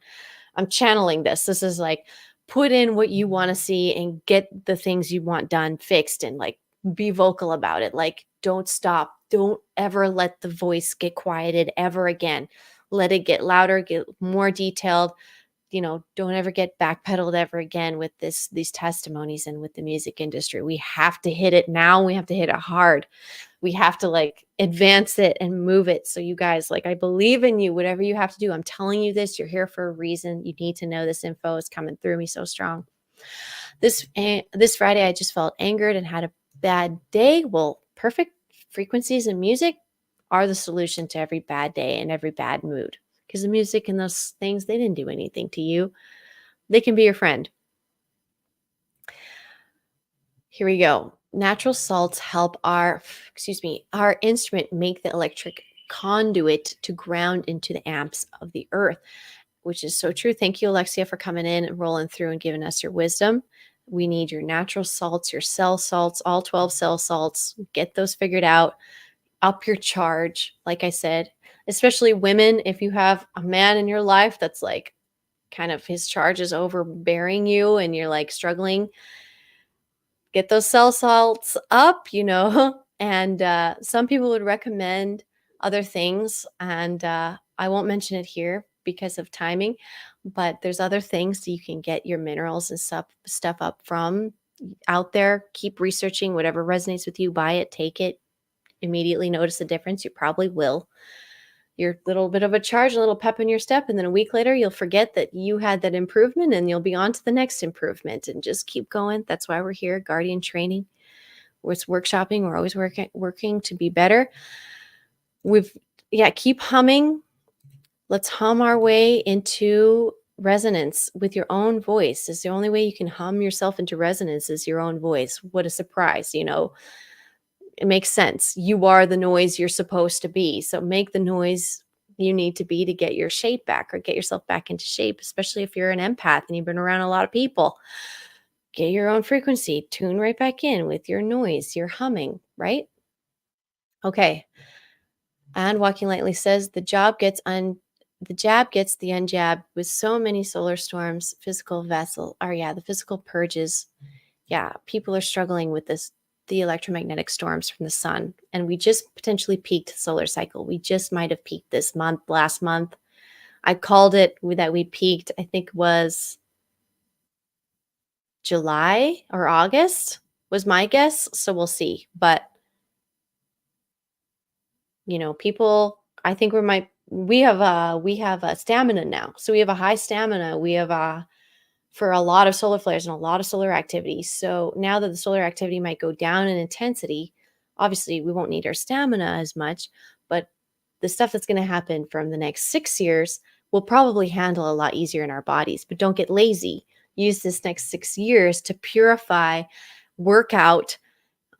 channeling this. This is like put in what you want to see and get the things you want done fixed, and like be vocal about it. Like, don't stop. Don't ever let the voice get quieted ever again. Let it get louder, get more detailed. Don't ever get backpedaled ever again with these testimonies and with the music industry. We have to hit it now. We have to hit it hard. We have to like advance it and move it. So you guys, like, I believe in you, whatever you have to do. I'm telling you this, you're here for a reason. You need to know this info is coming through me so strong. This Friday, I just felt angered and had a bad day. Well, perfect frequencies and music are the solution to every bad day and every bad mood. Because the music and those things, they didn't do anything to you. They can be your friend. Here we go. Natural salts help our instrument make the electric conduit to ground into the amps of the earth, which is so true. Thank you, Alexia, for coming in and rolling through and giving us your wisdom. We need your natural salts, your cell salts, all 12 cell salts. Get those figured out. Up your charge, like I said, especially women. If you have a man in your life that's like kind of his charge is overbearing you and you're like struggling, get those cell salts up, and some people would recommend other things, and I won't mention it here because of timing, but there's other things that you can get your minerals and stuff up from out there. Keep researching whatever resonates with you. Buy it, take it, immediately notice the difference. You probably will. Your little bit of a charge, a little pep in your step, and then a week later you'll forget that you had that improvement and you'll be on to the next improvement, and just keep going. That's why we're here, Guardian Training. We're workshopping. We're always working to be better. Keep humming. Let's hum our way into resonance with your own voice. Is the only way you can hum yourself into resonance is your own voice. What a surprise, It makes sense. You are the noise you're supposed to be. So make the noise you need to be to get your shape back, or get yourself back into shape, especially if you're an empath and you've been around a lot of people. Get your own frequency, tune right back in with your noise, your humming, right? Okay. And Walking Lightly says the jab gets the unjab with so many solar storms, physical vessel, or the physical purges. Yeah, people are struggling with the electromagnetic storms from the sun. And we just potentially peaked the solar cycle. We just might have peaked last month. I called it that we peaked, I think was July or August was my guess. So we'll see. But, people, I think we have a stamina now. So we have a high stamina. We have for a lot of solar flares and a lot of solar activity. So now that the solar activity might go down in intensity, obviously we won't need our stamina as much, but the stuff that's going to happen from the next 6 years, we'll probably handle a lot easier in our bodies. But don't get lazy. Use this next 6 years to purify, work out,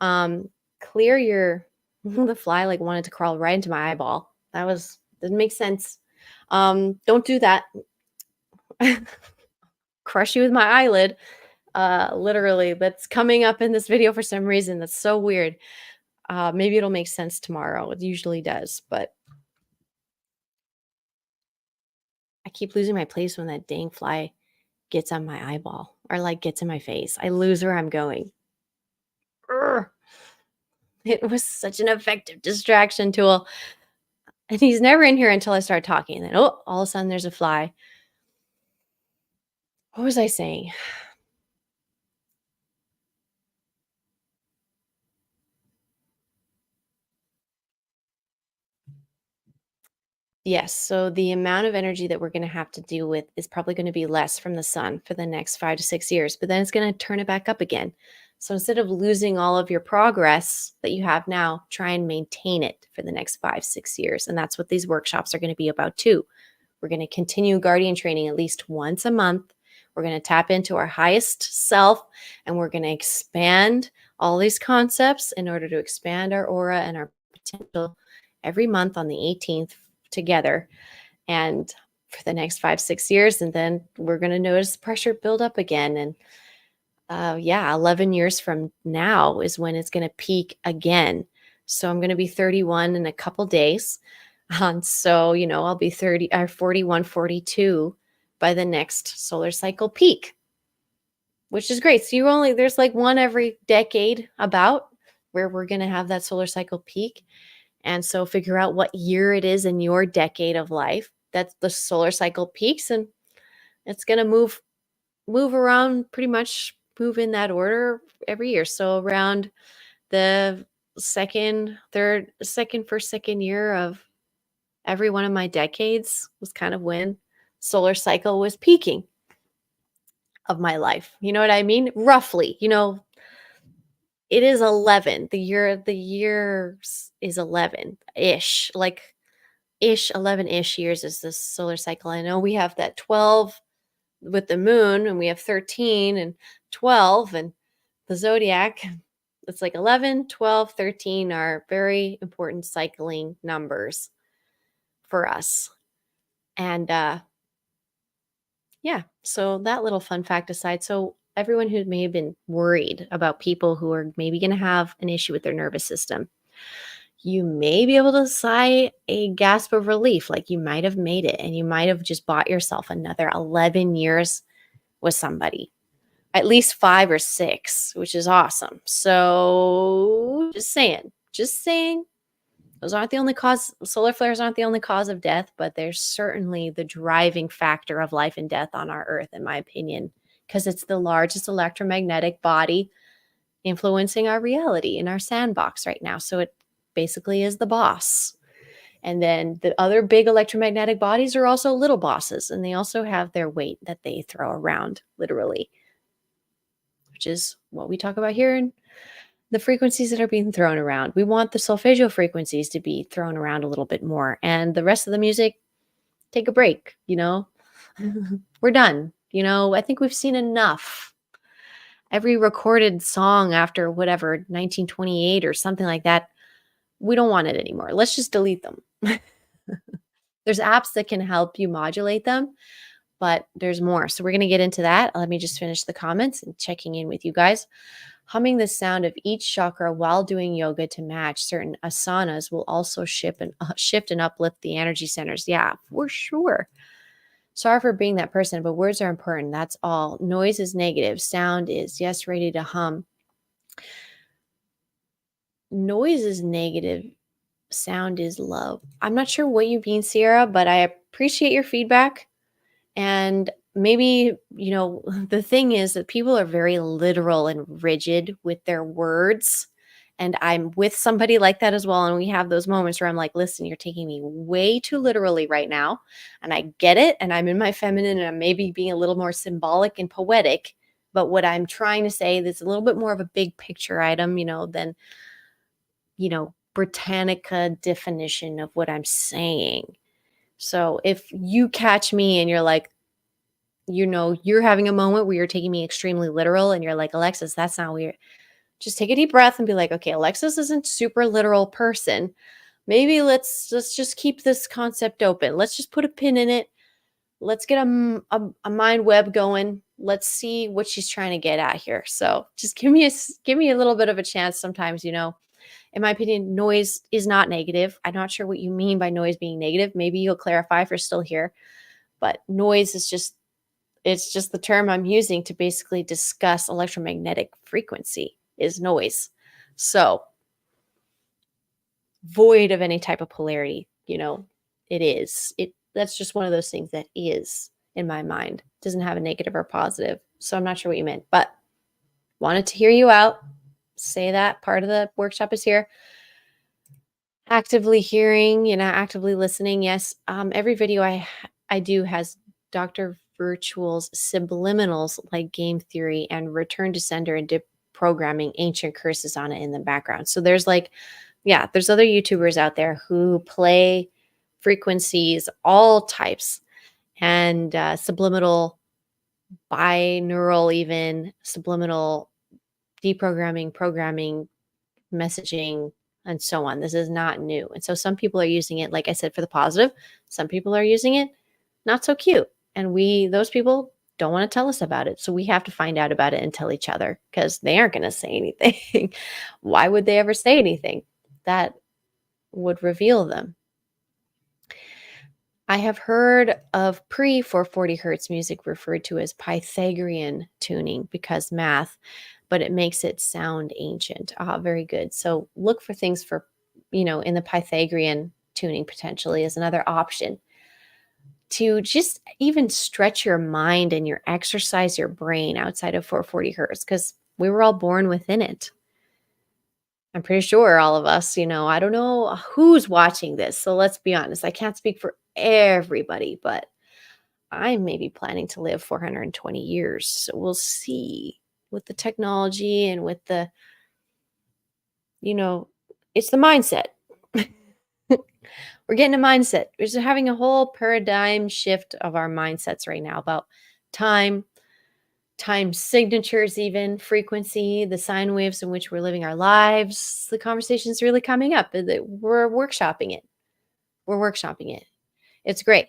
clear your, the fly like wanted to crawl right into my eyeball. Didn't make sense. Don't do that. Crush you with my eyelid. Literally, that's coming up in this video for some reason. That's so weird. Maybe it'll make sense tomorrow. It usually does, but I keep losing my place when that dang fly gets on my eyeball or like gets in my face. I lose where I'm going. Urgh. It was such an effective distraction tool. And he's never in here until I start talking. And then, all of a sudden there's a fly. What was I saying? Yes. So the amount of energy that we're going to have to deal with is probably going to be less from the sun for the next 5 to 6 years, but then it's going to turn it back up again. So instead of losing all of your progress that you have now, try and maintain it for the next 5, 6 years. And that's what these workshops are going to be about too. We're going to continue guardian training at least once a month. We're going to tap into our highest self, and we're going to expand all these concepts in order to expand our aura and our potential every month on the 18th together, and for the next 5, 6 years. And then we're going to notice pressure build up again. And 11 years from now is when it's going to peak again. So I'm going to be 31 in a couple days. And so, I'll be 30 or 41, 42 by the next solar cycle peak. which is great. So there's like one every decade about where we're going to have that solar cycle peak. And so figure out what year it is in your decade of life that the solar cycle peaks, and it's going to move around, pretty much move in that order every year. So around the first, second year of every one of my decades was kind of when solar cycle was peaking of my life. You know what I mean? Roughly, it is 11. The year is 11-ish, like 11-ish years is the solar cycle. I know we have that 12 with the moon, and we have 13 and 12, and the zodiac. It's like 11, 12, 13 are very important cycling numbers for us. And yeah, so that little fun fact aside, so everyone who may have been worried about people who are maybe going to have an issue with their nervous system, you may be able to sigh a gasp of relief, like you might have made it, and you might have just bought yourself another 11 years with somebody, at least 5 or 6, which is awesome. So just saying, those aren't the only cause. Solar flares aren't the only cause of death, but they're certainly the driving factor of life and death on our earth, in my opinion, because it's the largest electromagnetic body influencing our reality in our sandbox right now. So it basically is the boss. And then the other big electromagnetic bodies are also little bosses, and they also have their weight that they throw around, literally, which is what we talk about here in the frequencies that are being thrown around. We want the solfeggio frequencies to be thrown around a little bit more, and the rest of the music, take a break, We're done. I think we've seen enough. Every recorded song after whatever, 1928 or something like that, we don't want it anymore. Let's just delete them. There's apps that can help you modulate them, but there's more. So we're going to get into that. Let me just finish the comments and checking in with you guys. Humming the sound of each chakra while doing yoga to match certain asanas will also shift and uplift the energy centers. Yeah, for sure. Sorry for being that person, but words are important. That's all. Noise is negative. Sound is, yes, ready to hum. Noise is negative. Sound is love. I'm not sure what you mean, Sierra, but I appreciate your feedback. And maybe, the thing is that people are very literal and rigid with their words. And I'm with somebody like that as well. And we have those moments where I'm like, listen, you're taking me way too literally right now. And I get it. And I'm in my feminine, and I'm maybe being a little more symbolic and poetic. But what I'm trying to say is a little bit more of a big picture item, than, Britannica definition of what I'm saying. So if you catch me and you're like, you're having a moment where you're taking me extremely literal, and you're like, Alexis, that's not weird. Just take a deep breath and be like, okay, Alexis isn't super literal person. Maybe let's just keep this concept open. Let's just put a pin in it. Let's get a mind web going. Let's see what she's trying to get at here. So just give me a little bit of a chance. Sometimes, in my opinion, noise is not negative. I'm not sure what you mean by noise being negative. Maybe you'll clarify if you're still here. But noise is it's just the term I'm using to basically discuss electromagnetic frequency is noise. So void of any type of polarity, it is. That's just one of those things that is in my mind. Doesn't have a negative or positive. So I'm not sure what you meant, but wanted to hear you out. Say that part of the workshop is here. Actively hearing, actively listening. Yes. Every video I do has Dr. Virtual's subliminals like game theory and return to sender and deprogramming ancient curses on it in the background. So there's there's other YouTubers out there who play frequencies, all types, and subliminal, binaural, even subliminal deprogramming, programming, messaging, and so on. This is not new. And so some people are using it, like I said, for the positive. Some people are using it not so cute. And those people don't want to tell us about it. So we have to find out about it and tell each other, because they aren't going to say anything. Why would they ever say anything that would reveal them? I have heard of pre 440 hertz music referred to as Pythagorean tuning because math, but it makes it sound ancient. Ah, very good. So look for things for, in the Pythagorean tuning potentially as another option to just even stretch your mind and your exercise your brain outside of 440 hertz because we were all born within it. I'm pretty sure all of us, I don't know who's watching this. So let's be honest. I can't speak for everybody, but I'm maybe planning to live 420 years. So we'll see with the technology and with the, you know, it's the mindset. We're getting a mindset. We're just having a whole paradigm shift of our mindsets right now about time, time signatures, even frequency, the sine waves in which we're living our lives. The conversation is really coming up. We're workshopping it. We're workshopping it. It's great.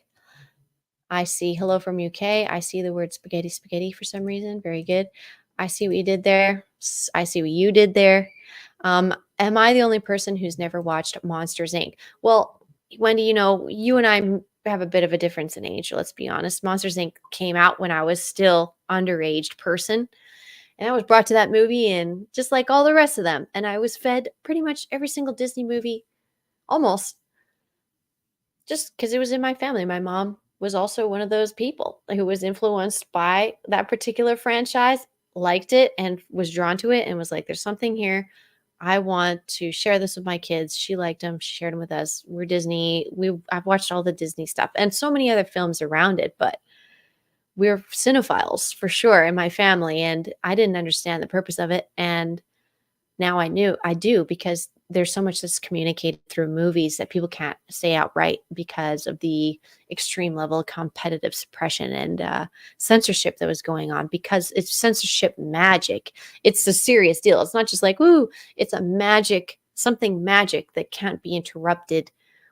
I see hello from UK. I see the word spaghetti, spaghetti for some reason. Very good. I see what you did there. I see what you did there. Am I the only person who's never watched Monsters Inc? Well, Wendy, you and I have a bit of a difference in age. Let's be honest. Monsters Inc came out when I was still underaged person. And I was brought to that movie and just like all the rest of them. And I was fed pretty much every single Disney movie, almost just because it was in my family. My mom was also one of those people who was influenced by that particular franchise, liked it, and was drawn to it, and was like, there's something here. I want to share this with my kids. She liked them. She shared them with us. We're Disney. I've watched all the Disney stuff and so many other films around it, but we're cinephiles for sure in my family. And I didn't understand the purpose of it. And now I do because there's so much that's communicated through movies that people can't say outright because of the extreme level of competitive suppression and censorship that was going on because it's censorship magic. It's a serious deal. It's not just like, ooh, it's a magic, something magic that can't be interrupted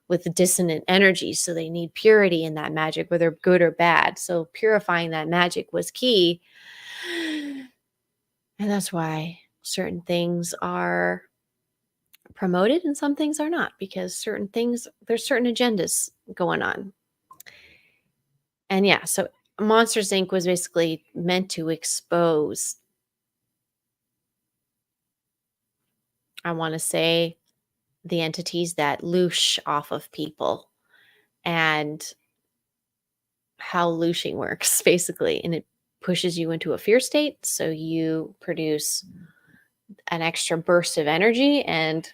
with dissonant energy. So they need purity in that magic, whether good or bad. So purifying that magic was key. And that's why certain things are promoted and some things are not because certain things, there's certain agendas going on. And yeah, so Monsters Inc. was basically meant to expose, I want to say, the entities that loosh off of people and how looshing works, basically. And it pushes you into a fear state. So you produce an extra burst of energy, and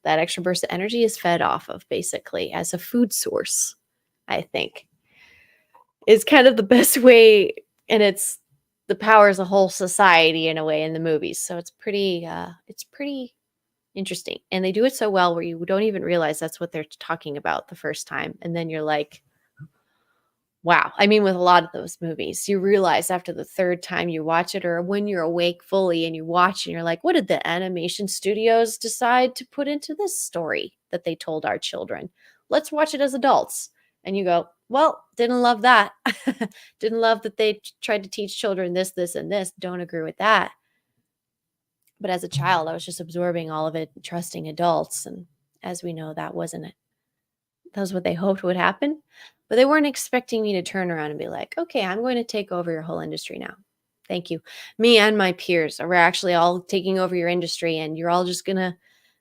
that extra burst of energy is fed off of basically as a food source, I think. Is kind of the best way, and it's the powers a whole society in a way in the movies. So it's pretty interesting. And they do it so well where you don't even realize that's what they're talking about the first time. And then you're like, wow. I mean, with a lot of those movies, you realize after the third time you watch it or when you're awake fully and you watch and you're like, what did the animation studios decide to put into this story that they told our children? Let's watch it as adults. And you go, well, didn't love that. Didn't love that they tried to teach children this, this, and this. Don't agree with that. But as a child, I was just absorbing all of it, trusting adults. And as we know, that wasn't it. That was what they hoped would happen. But they weren't expecting me to turn around and be like, okay, I'm going to take over your whole industry now. Thank you. Me and my peers are actually all taking over your industry, and you're all just going to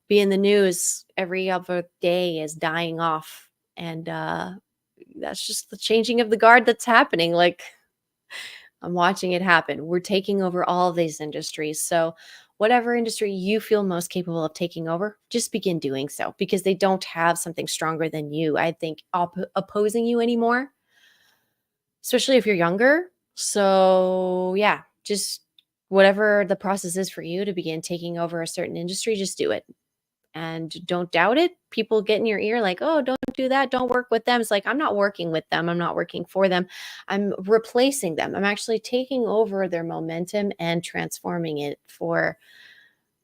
be in the news every other day as dying off. And that's just the changing of the guard that's happening. Like, I'm watching it happen. We're taking over all of these industries. So, whatever industry you feel most capable of taking over, just begin doing so because they don't have something stronger than you, I think, opposing you anymore, especially if you're younger. So, yeah, just whatever the process is for you to begin taking over a certain industry, just do it. And don't doubt it. People get in your ear like, oh, don't do that. Don't work with them. It's like, I'm not working with them. I'm not working for them. I'm replacing them. I'm actually taking over their momentum and transforming it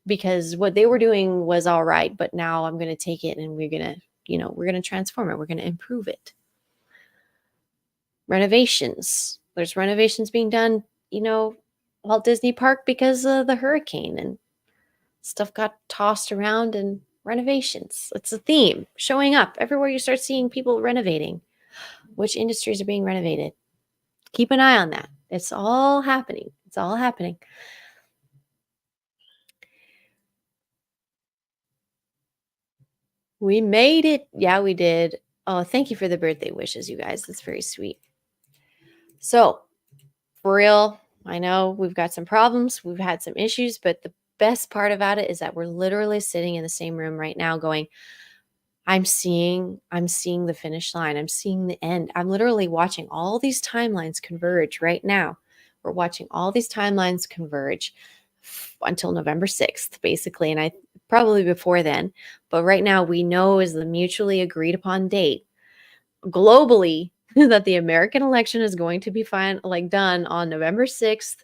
because what they were doing was all right. But now I'm going to take it and we're going to transform it. We're going to improve it. Renovations. There's renovations being done, Walt Disney Park because of the hurricane and stuff got tossed around and renovations. It's a theme showing up everywhere you start seeing people renovating. Which industries are being renovated? Keep an eye on that. It's all happening. It's all happening. We made it. Yeah, we did. Oh, thank you for the birthday wishes, you guys. That's very sweet. So, for real, I know we've got some problems. We've had some issues, but the best part about it is that we're literally sitting in the same room right now going, I'm seeing the finish line. I'm seeing the end. I'm literally watching all these timelines converge right now. We're watching all these timelines converge until November 6th, basically. And I probably before then, but right now we know is the mutually agreed upon date globally that the American election is going to be done on November 6th.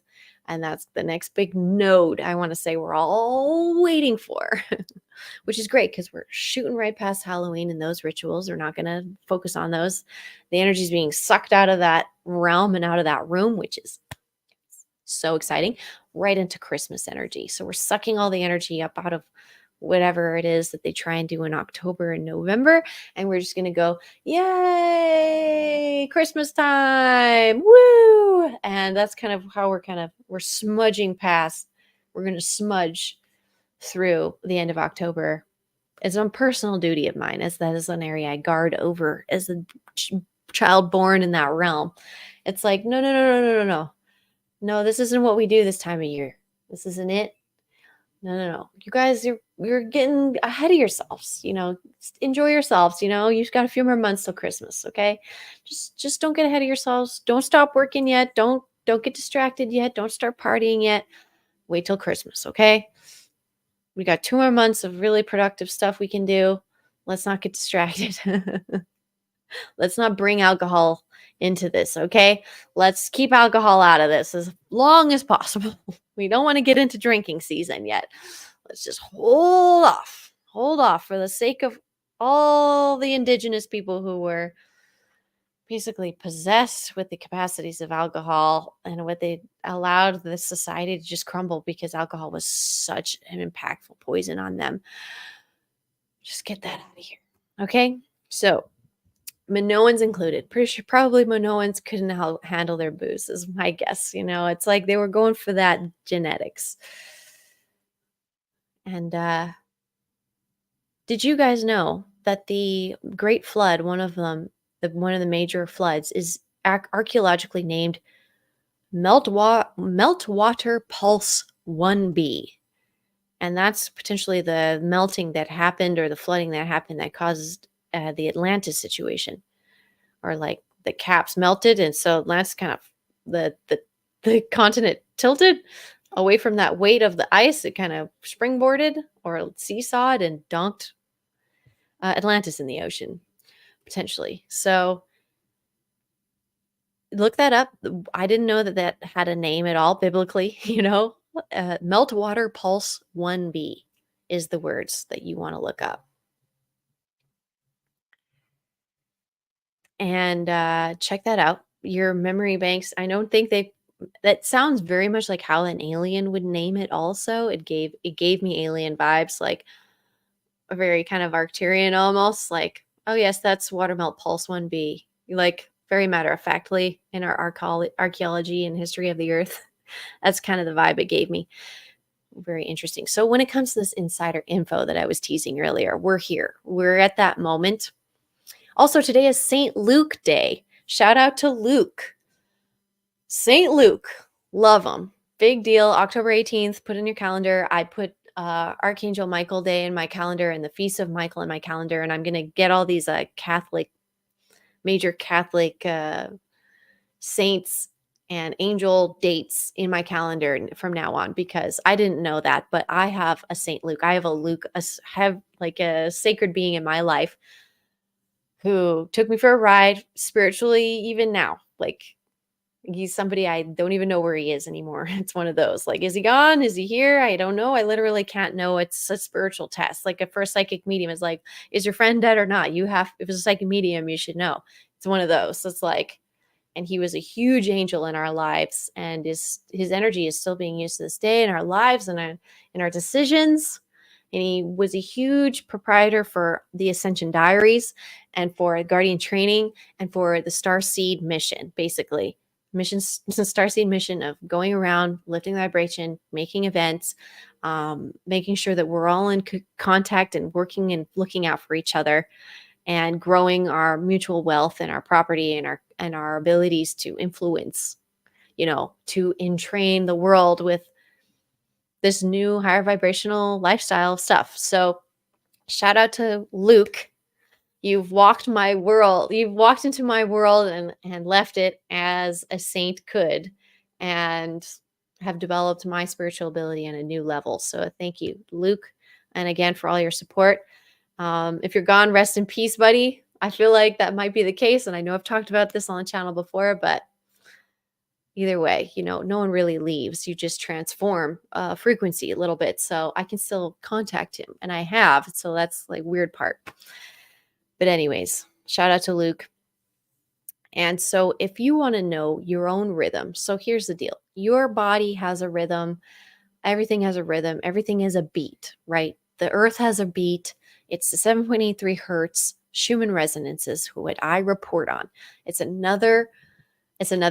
And that's the next big node I want to say we're all waiting for. Which is great because we're shooting right past Halloween and those rituals. We're not going to focus on those. The energy is being sucked out of that realm and out of that room, which is so exciting, right into Christmas energy. So we're sucking all the energy up out of whatever it is that they try and do in October and November. And we're just going to go, yay, Christmas time, woo. And that's kind of how we're smudging past. We're going to smudge through the end of October. It's a personal duty of mine, as that is an area I guard over as a child born in that realm. It's like, no, no, no, no, no, no, no. No, this isn't what we do this time of year. This isn't it. No, no, no. You guys, you're getting ahead of yourselves. Enjoy yourselves. You've got a few more months till Christmas. Okay, just don't get ahead of yourselves. Don't stop working yet. Don't get distracted yet. Don't start partying yet. Wait till Christmas. Okay. We got 2 more months of really productive stuff we can do. Let's not get distracted. Let's not bring alcohol into this, okay? Let's keep alcohol out of this as long as possible. We don't want to get into drinking season yet. Let's just hold off. Hold off for the sake of all the indigenous people who were basically possessed with the capacities of alcohol and what they allowed the society to just crumble because alcohol was such an impactful poison on them. Just get that out of here. Okay? So, Minoans included. Pretty sure probably Minoans couldn't handle their booze, is my guess. It's like they were going for that genetics. And did you guys know that the Great Flood, one of the major floods, is archaeologically named Meltwater Pulse 1b? And that's potentially the melting that happened or the flooding that happened that caused the Atlantis situation, or like the caps melted, and so Atlantis kind of the continent tilted away from that weight of the ice. It kind of springboarded or seesawed and dunked Atlantis in the ocean potentially. So look that up. I didn't know that had a name at all biblically. Meltwater Pulse 1b is the words that you want to look up. And check that out. Your memory banks, I don't think that sounds very much like how an alien would name it also. It gave me alien vibes, like a very kind of Arcturian almost, like, oh yes, that's Watermelt Pulse 1b. Like very matter of factly in our archaeology and history of the earth. That's kind of the vibe it gave me. Very interesting. So when it comes to this insider info that I was teasing earlier, we're here. We're at that moment. Also, today is St. Luke Day. Shout out to Luke. St. Luke. Love him. Big deal. October 18th. Put in your calendar. I put Archangel Michael Day in my calendar and the Feast of Michael in my calendar. And I'm going to get all these major Catholic saints and angel dates in my calendar from now on, because I didn't know that, but I have a St. Luke. I have a Luke, have like a sacred being in my life who took me for a ride spiritually, even now. Like, he's somebody I don't even know where he is anymore. It's one of those, like, is he gone? Is he here? I don't know. I literally can't know. It's a spiritual test. Like a first psychic medium is like, is your friend dead or not? If it's a psychic medium, you should know. It's one of those. So it's like, and he was a huge angel in our lives, and his energy is still being used to this day in our lives and in our decisions. And he was a huge proprietor for the Ascension Diaries and for Guardian Training and for the Starseed mission, basically. Starseed mission of going around, lifting vibration, making events, making sure that we're all in contact and working and looking out for each other and growing our mutual wealth and our property and our abilities to influence, to entrain the world with this new higher vibrational lifestyle stuff. So shout out to Luke. You've walked my world. You've walked into my world and left it as a saint could, and have developed my spiritual ability on a new level. So thank you, Luke. And again, for all your support. If you're gone, rest in peace, buddy. I feel like that might be the case. And I know I've talked about this on the channel before, but either way, no one really leaves. You just transform frequency a little bit. So I can still contact him, and I have. So that's like weird part. But anyways, shout out to Luke. And so if you want to know your own rhythm, so here's the deal. Your body has a rhythm. Everything has a rhythm. Everything is a beat, right? The earth has a beat. It's the 7.83 hertz Schumann resonances, what I report on. It's another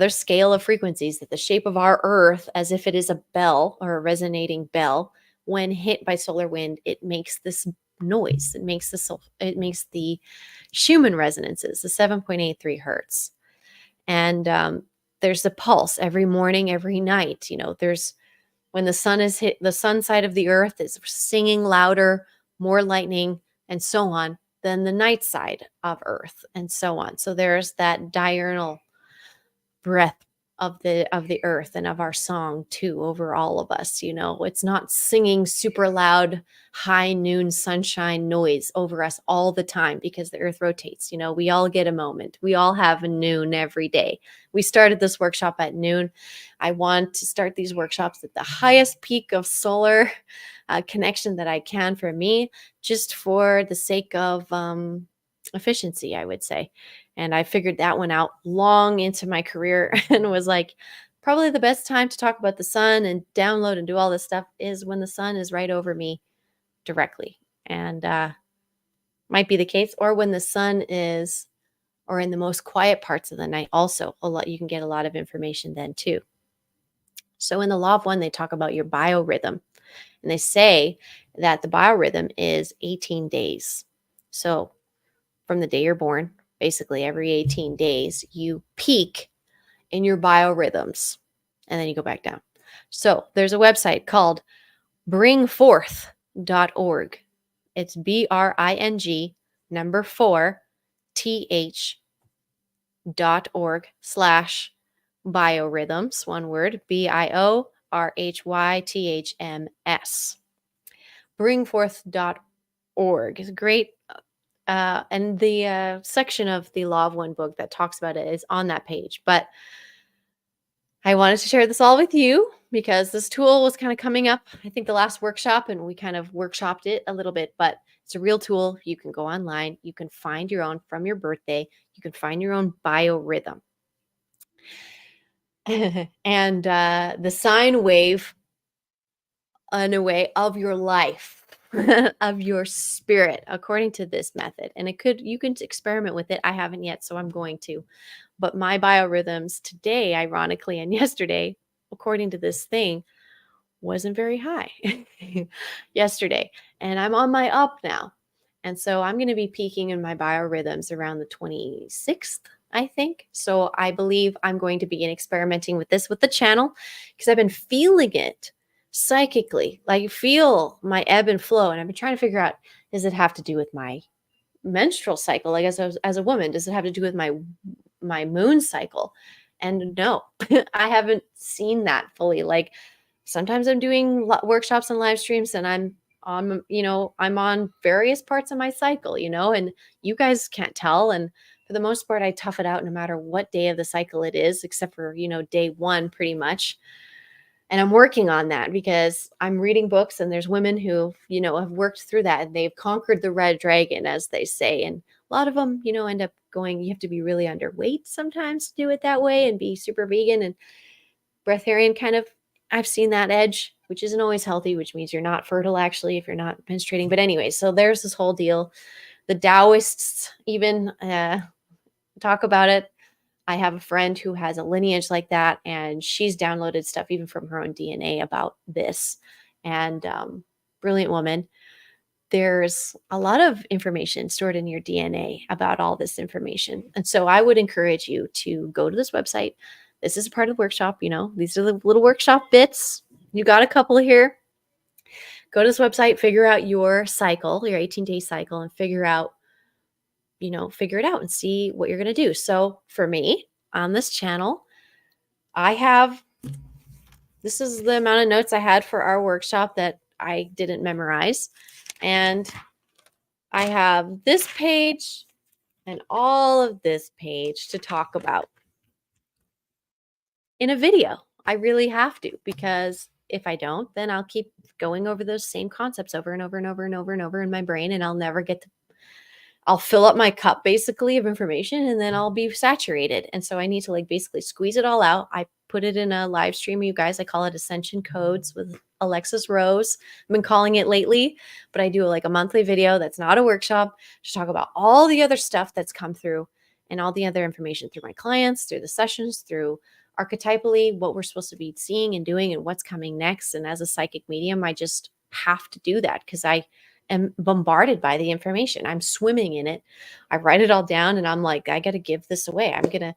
scale of frequencies that the shape of our earth, as if it is a bell or a resonating bell, when hit by solar wind, it makes this noise. It makes the Schumann resonances, the 7.83 hertz. And there's a pulse every morning, every night. There's when the sun is hit, the sun side of the earth is singing louder, more lightning, and so on, than the night side of earth, and so on. So there's that diurnal breath of the earth and of our song too over all of us. It's not singing super loud high noon sunshine noise over us all the time, because the earth rotates. We all get a moment. We all have a noon every day. We started this workshop at noon. I want to start these workshops at the highest peak of solar connection that I can for me, just for the sake of efficiency, I would say. And I figured that one out long into my career and was like, probably the best time to talk about the sun and download and do all this stuff is when the sun is right over me directly. And might be the case, or when the sun is, or in the most quiet parts of the night also. You can get a lot of information then too. So in the Law of One, they talk about your biorhythm. And they say that the biorhythm is 18 days. So from the day you're born, basically every 18 days, you peak in your biorhythms, and then you go back down. So there's a website called bringforth.org. It's BRING number 4 th.org/biorhythms, one word, BIORHYTHMS. Bringforth.org is great. And the section of the Law of One book that talks about it is on that page. But I wanted to share this all with you because this tool was kind of coming up, I think, the last workshop, and we kind of workshopped it a little bit, but it's a real tool. You can go online. You can find your own from your birthday. You can find your own biorhythm. And the sine wave, in a way, of your life. Of your spirit, according to this method. And you can experiment with it. I haven't yet, so I'm going to. But my biorhythms today, ironically, and yesterday, according to this thing, wasn't very high yesterday. And I'm on my up now. And so I'm going to be peaking in my biorhythms around the 26th, I think. So I believe I'm going to begin experimenting with this with the channel, because I've been feeling it psychically, like feel my ebb and flow. And I've been trying to figure out, does it have to do with my menstrual cycle? Like as a woman, does it have to do with my moon cycle? And no, I haven't seen that fully. Like sometimes I'm doing workshops and live streams, and I'm on various parts of my cycle, and you guys can't tell. And for the most part, I tough it out no matter what day of the cycle it is, except for, day one pretty much. And I'm working on that because I'm reading books, and there's women who, have worked through that, and they've conquered the red dragon, as they say. And a lot of them, end up going, you have to be really underweight sometimes to do it that way and be super vegan and breatharian kind of. I've seen that edge which isn't always healthy, which means you're not fertile actually if you're not menstruating. But anyway, so there's this whole deal. The Taoists even talk about it. I have a friend who has a lineage like that, and she's downloaded stuff even from her own DNA about this. And brilliant woman. There's a lot of information stored in your DNA about all this information. And so I would encourage you to go to this website. This is a part of the workshop, these are the little workshop bits. You got a couple here. Go to this website, figure out your cycle, your 18-day cycle, and figure it out and see what you're going to do. So for me on this channel, this is the amount of notes I had for our workshop that I didn't memorize. And I have this page and all of this page to talk about in a video. I really have to, because if I don't, then I'll keep going over those same concepts over and over and over and over and over in my brain, and I'll fill up my cup basically of information, and then I'll be saturated. And so I need to basically squeeze it all out. I put it in a live stream, you guys. I call it Ascension Codes with Alexis Rose. I've been calling it lately, but I do a monthly video that's not a workshop to talk about all the other stuff that's come through and all the other information through my clients, through the sessions, through archetypally what we're supposed to be seeing and doing and what's coming next. And as a psychic medium, I just have to do that because I am bombarded by the information. I'm swimming in it. I write it all down and I'm like, I got to give this away. I'm going to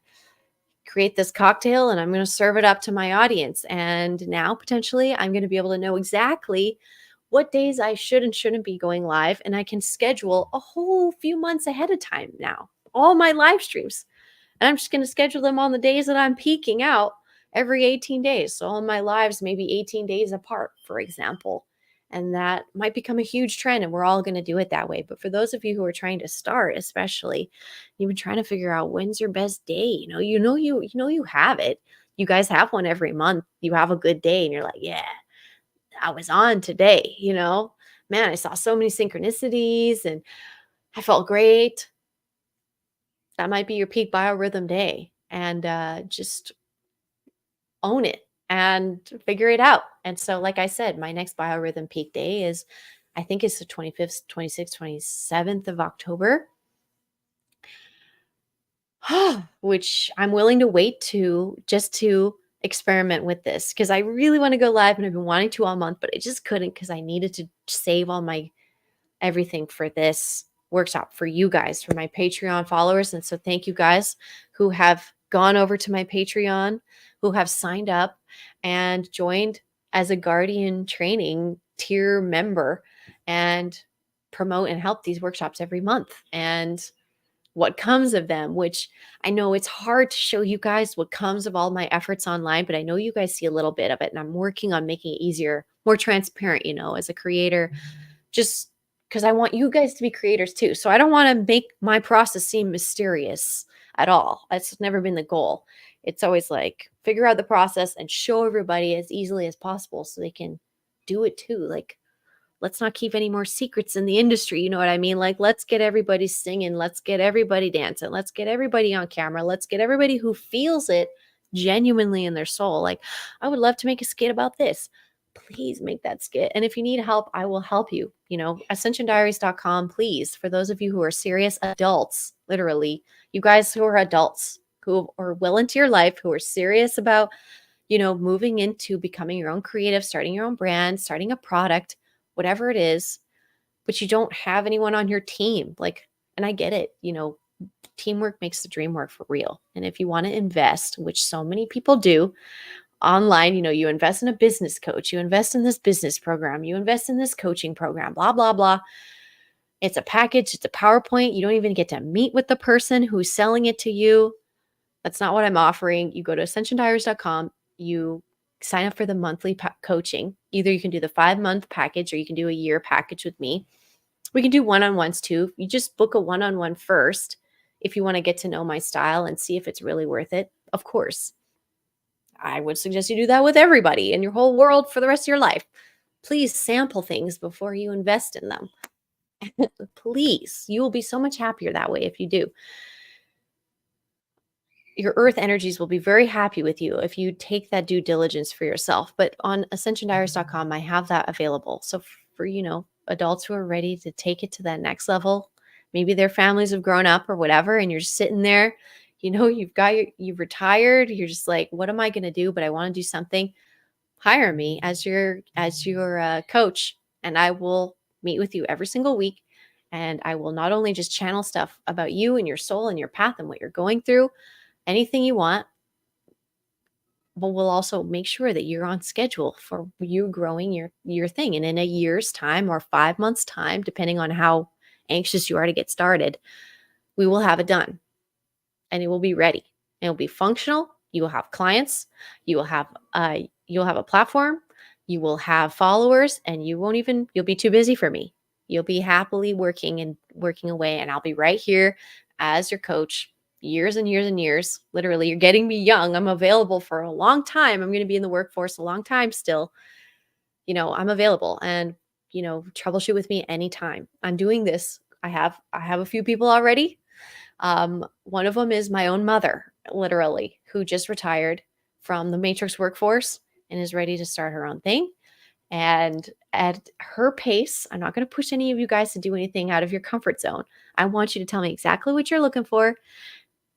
create this cocktail and I'm going to serve it up to my audience. And now potentially I'm going to be able to know exactly what days I should and shouldn't be going live. And I can schedule a whole few months ahead of time now, all my live streams. And I'm just going to schedule them on the days that I'm peaking out every 18 days. So all my lives maybe 18 days apart, for example. And that might become a huge trend, and we're all going to do it that way. But for those of you who are trying to start, especially, you've been trying to figure out when's your best day. You have it. You guys have one every month. You have a good day, and you're like, yeah, I was on today. Man, I saw so many synchronicities, and I felt great. That might be your peak biorhythm day, and just own it and figure it out. And so, like I said, my next biorhythm peak day is, I think it's the 25th, 26th, 27th of October, which I'm willing to wait just to experiment with this, because I really want to go live and I've been wanting to all month, but I just couldn't because I needed to save all my everything for this workshop for you guys, for my Patreon followers. And so thank you guys who have gone over to my Patreon, who have signed up and joined as a Guardian training tier member and promote and help these workshops every month. And what comes of them, which I know it's hard to show you guys what comes of all my efforts online, but I know you guys see a little bit of it, and I'm working on making it easier, more transparent, as a creator, just because I want you guys to be creators too. So I don't want to make my process seem mysterious at all. That's never been the goal. It's always figure out the process and show everybody as easily as possible so they can do it too. Let's not keep any more secrets in the industry. You know what I mean? Let's get everybody singing. Let's get everybody dancing. Let's get everybody on camera. Let's get everybody who feels it genuinely in their soul. I would love to make a skit about this. Please make that skit. And if you need help, I will help you. AscensionDiaries.com, please. For those of you who are serious adults, literally, you guys who are adults, who are well into your life, who are serious about, moving into becoming your own creative, starting your own brand, starting a product, whatever it is, but you don't have anyone on your team. And I get it, teamwork makes the dream work for real. And if you want to invest, which so many people do online, you invest in a business coach, you invest in this business program, you invest in this coaching program, blah, blah, blah. It's a package. It's a PowerPoint. You don't even get to meet with the person who's selling it to you. That's not what I'm offering. You go to ascensiondiaries.com, you sign up for the monthly coaching. Either you can do the 5-month package or you can do a year package with me. We can do one-on-ones too. You just book a one-on-one first if you want to get to know my style and see if it's really worth it. Of course, I would suggest you do that with everybody in your whole world for the rest of your life. Please sample things before you invest in them. Please, you will be so much happier that way if you do. your earth energies will be very happy with you if you take that due diligence for yourself. But on ascensiondiaries.com, I have that available. So for, adults who are ready to take it to that next level, maybe their families have grown up or whatever, and you're just sitting there, you've retired, you're just like, what am I going to do? But I want to do something. Hire me as your coach, and I will meet with you every single week. And I will not only just channel stuff about you and your soul and your path and what you're going through, anything you want, but we'll also make sure that you're on schedule for you growing your thing. And in a year's time or 5 months time, depending on how anxious you are to get started, we will have it done and it will be ready. It will be functional. You will have clients. You will have you'll have a platform. You will have followers, and you'll be too busy for me. You'll be happily working away, and I'll be right here as your coach, years and years and years. Literally, you're getting me young. I'm available for a long time. I'm going to be in the workforce a long time still. I'm available, and troubleshoot with me anytime. I'm doing this. I have a few people already. One of them is my own mother, literally, who just retired from the matrix workforce and is ready to start her own thing. And at her pace, I'm not going to push any of you guys to do anything out of your comfort zone. I want you to tell me exactly what you're looking for,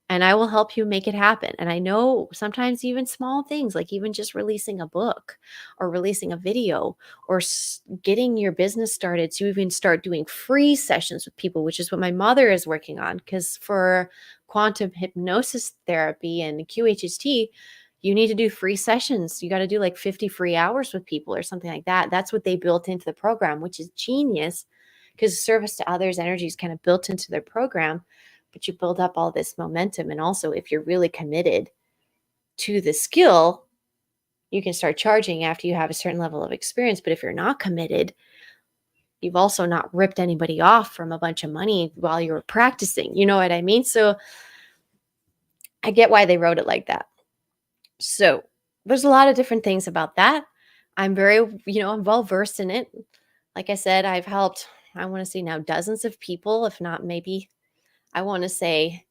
and I will help you make it happen. And I know sometimes even small things, like even just releasing a book or releasing a video or getting your business started to even start doing free sessions with people, which is what my mother is working on. Because for quantum hypnosis therapy and QHHT, you need to do free sessions. You got to do like 50 free hours with people or something like that. That's what they built into the program, which is genius, because service to others energy is kind of built into their program. But you build up all this momentum. And also, if you're really committed to the skill, you can start charging after you have a certain level of experience. But if you're not committed, you've also not ripped anybody off from a bunch of money while you were practicing. You know what I mean? So I get why they wrote it like that. So there's a lot of different things about that. I'm very, I'm well versed in it. Like I said, I've helped, I want to say now, dozens of people, if not maybe, I want to say,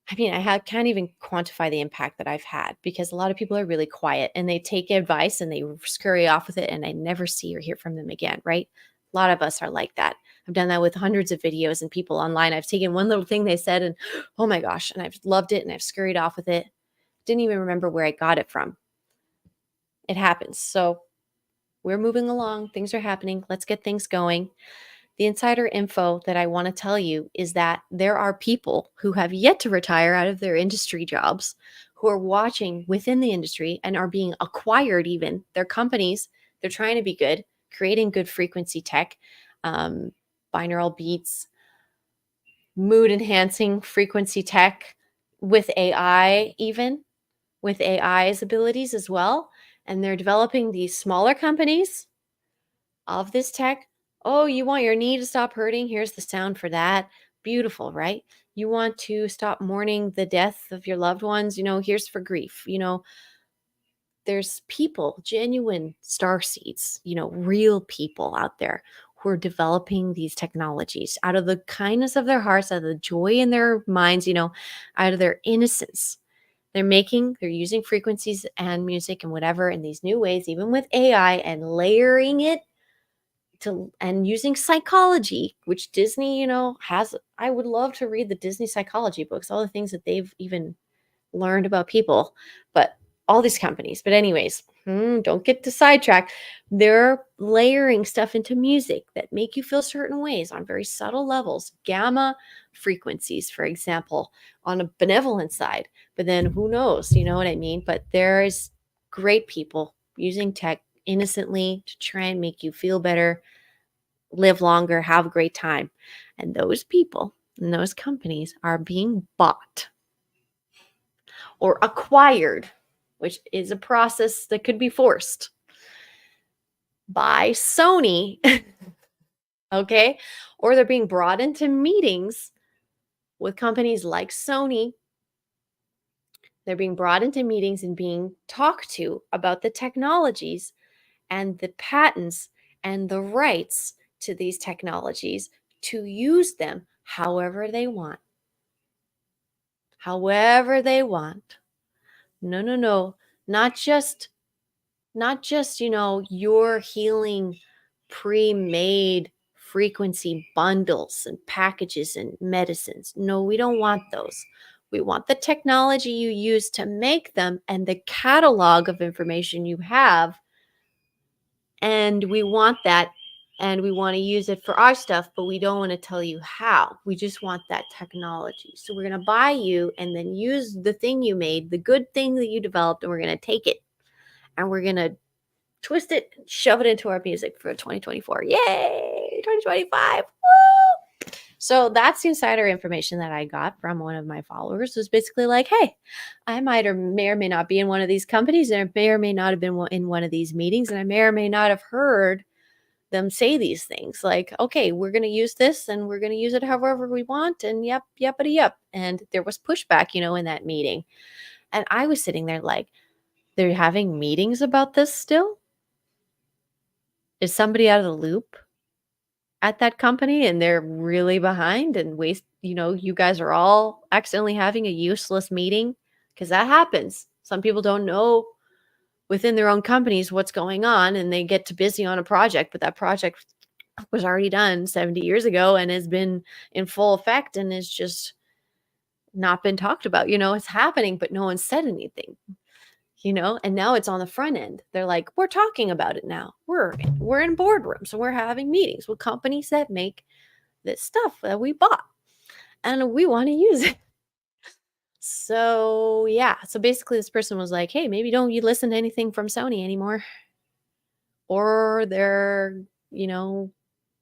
can't even quantify the impact that I've had, because a lot of people are really quiet and they take advice and they scurry off with it, and I never see or hear from them again, right? A lot of us are like that. I've done that with hundreds of videos and people online. I've taken one little thing they said and, oh my gosh, and I've loved it and I've scurried off with it. Didn't even remember where I got it from. It happens. So we're moving along. Things are happening. Let's get things going. The insider info that I want to tell you is that there are people who have yet to retire out of their industry jobs, who are watching within the industry and are being acquired even. Their companies, they're trying to be good, creating good frequency tech, binaural beats, mood enhancing frequency tech with AI, even with AI's abilities as well. And they're developing these smaller companies of this tech. Oh, you want your knee to stop hurting? Here's the sound for that. Beautiful, right? You want to stop mourning the death of your loved ones? Here's for grief. There's people, genuine star seeds, real people out there who are developing these technologies out of the kindness of their hearts, out of the joy in their minds, out of their innocence. They're using frequencies and music and whatever in these new ways, even with AI, and layering it and using psychology, which Disney, has. I would love to read the Disney psychology books, all the things that they've even learned about people, but all these companies. But anyways, don't get to sidetrack. They're layering stuff into music that make you feel certain ways on very subtle levels, gamma frequencies, for example, on a benevolent side. But then who knows, you know what I mean? But there's great people using tech innocently to try and make you feel better, live longer, have a great time. And those people and those companies are being bought or acquired, which is a process that could be forced by Sony, okay? Or they're being brought into meetings with companies like Sony. They're being brought into meetings and being talked to about the technologies and the patents and the rights to these technologies to use them however they want. however they want. No, no, no. Not just your healing pre-made frequency bundles and packages and medicines. No, we don't want those. We want the technology you use to make them and the catalog of information you have. And we want that, and we want to use it for our stuff, but we don't want to tell you how. We just want that technology. So we're going to buy you and then use the thing you made, the good thing that you developed, and we're going to take it and we're going to twist it, shove it into our music for 2024. Yay! 2025. Woo! So that's the insider information that I got from one of my followers. Was basically like, hey, I might or may not be in one of these companies, and I may or may not have been in one of these meetings, and I may or may not have heard them say these things like, okay, we're going to use this and we're going to use it however we want. And yepity yep. And there was pushback, in that meeting. And I was sitting there like, they're having meetings about this still? Is somebody out of the loop at that company and they're really behind and you guys are all accidentally having a useless meeting? Because that happens. Some people don't know within their own companies what's going on, and they get too busy on a project, but that project was already done 70 years ago and has been in full effect and is just not been talked about. It's happening, but no one said anything. And now it's on the front end. They're like, we're talking about it now. We're in boardrooms and we're having meetings with companies that make this stuff that we bought and we want to use it. So yeah. So basically this person was like, hey, maybe don't you listen to anything from Sony anymore, or they're,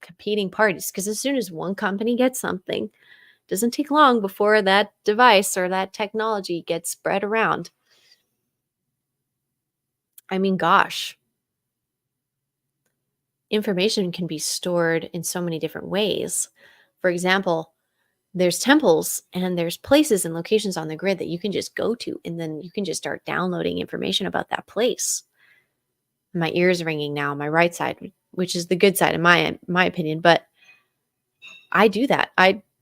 competing parties. Because as soon as one company gets something, it doesn't take long before that device or that technology gets spread around. I mean, gosh, information can be stored in so many different ways. For example, there's temples and there's places and locations on the grid that you can just go to, and then you can just start downloading information about that place. My ears ringing now on my right side, which is the good side in my opinion, but I do that.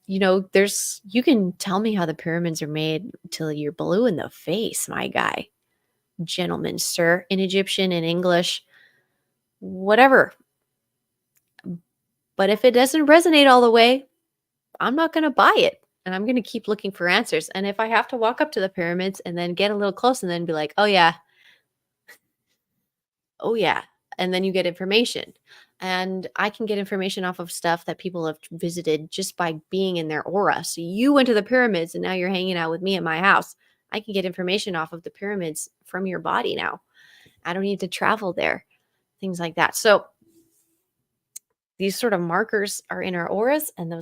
You can tell me how the pyramids are made till you're blue in the face, my guy, gentleman, sir, in Egyptian, in English, whatever. But if it doesn't resonate all the way, I'm not going to buy it. And I'm going to keep looking for answers. And if I have to walk up to the pyramids and then get a little close and then be like, oh yeah, and then you get information. And I can get information off of stuff that people have visited just by being in their aura. So you went to the pyramids and now you're hanging out with me at my house. I can get information off of the pyramids from your body now. I don't need to travel there. Things like that. So these sort of markers are in our auras, and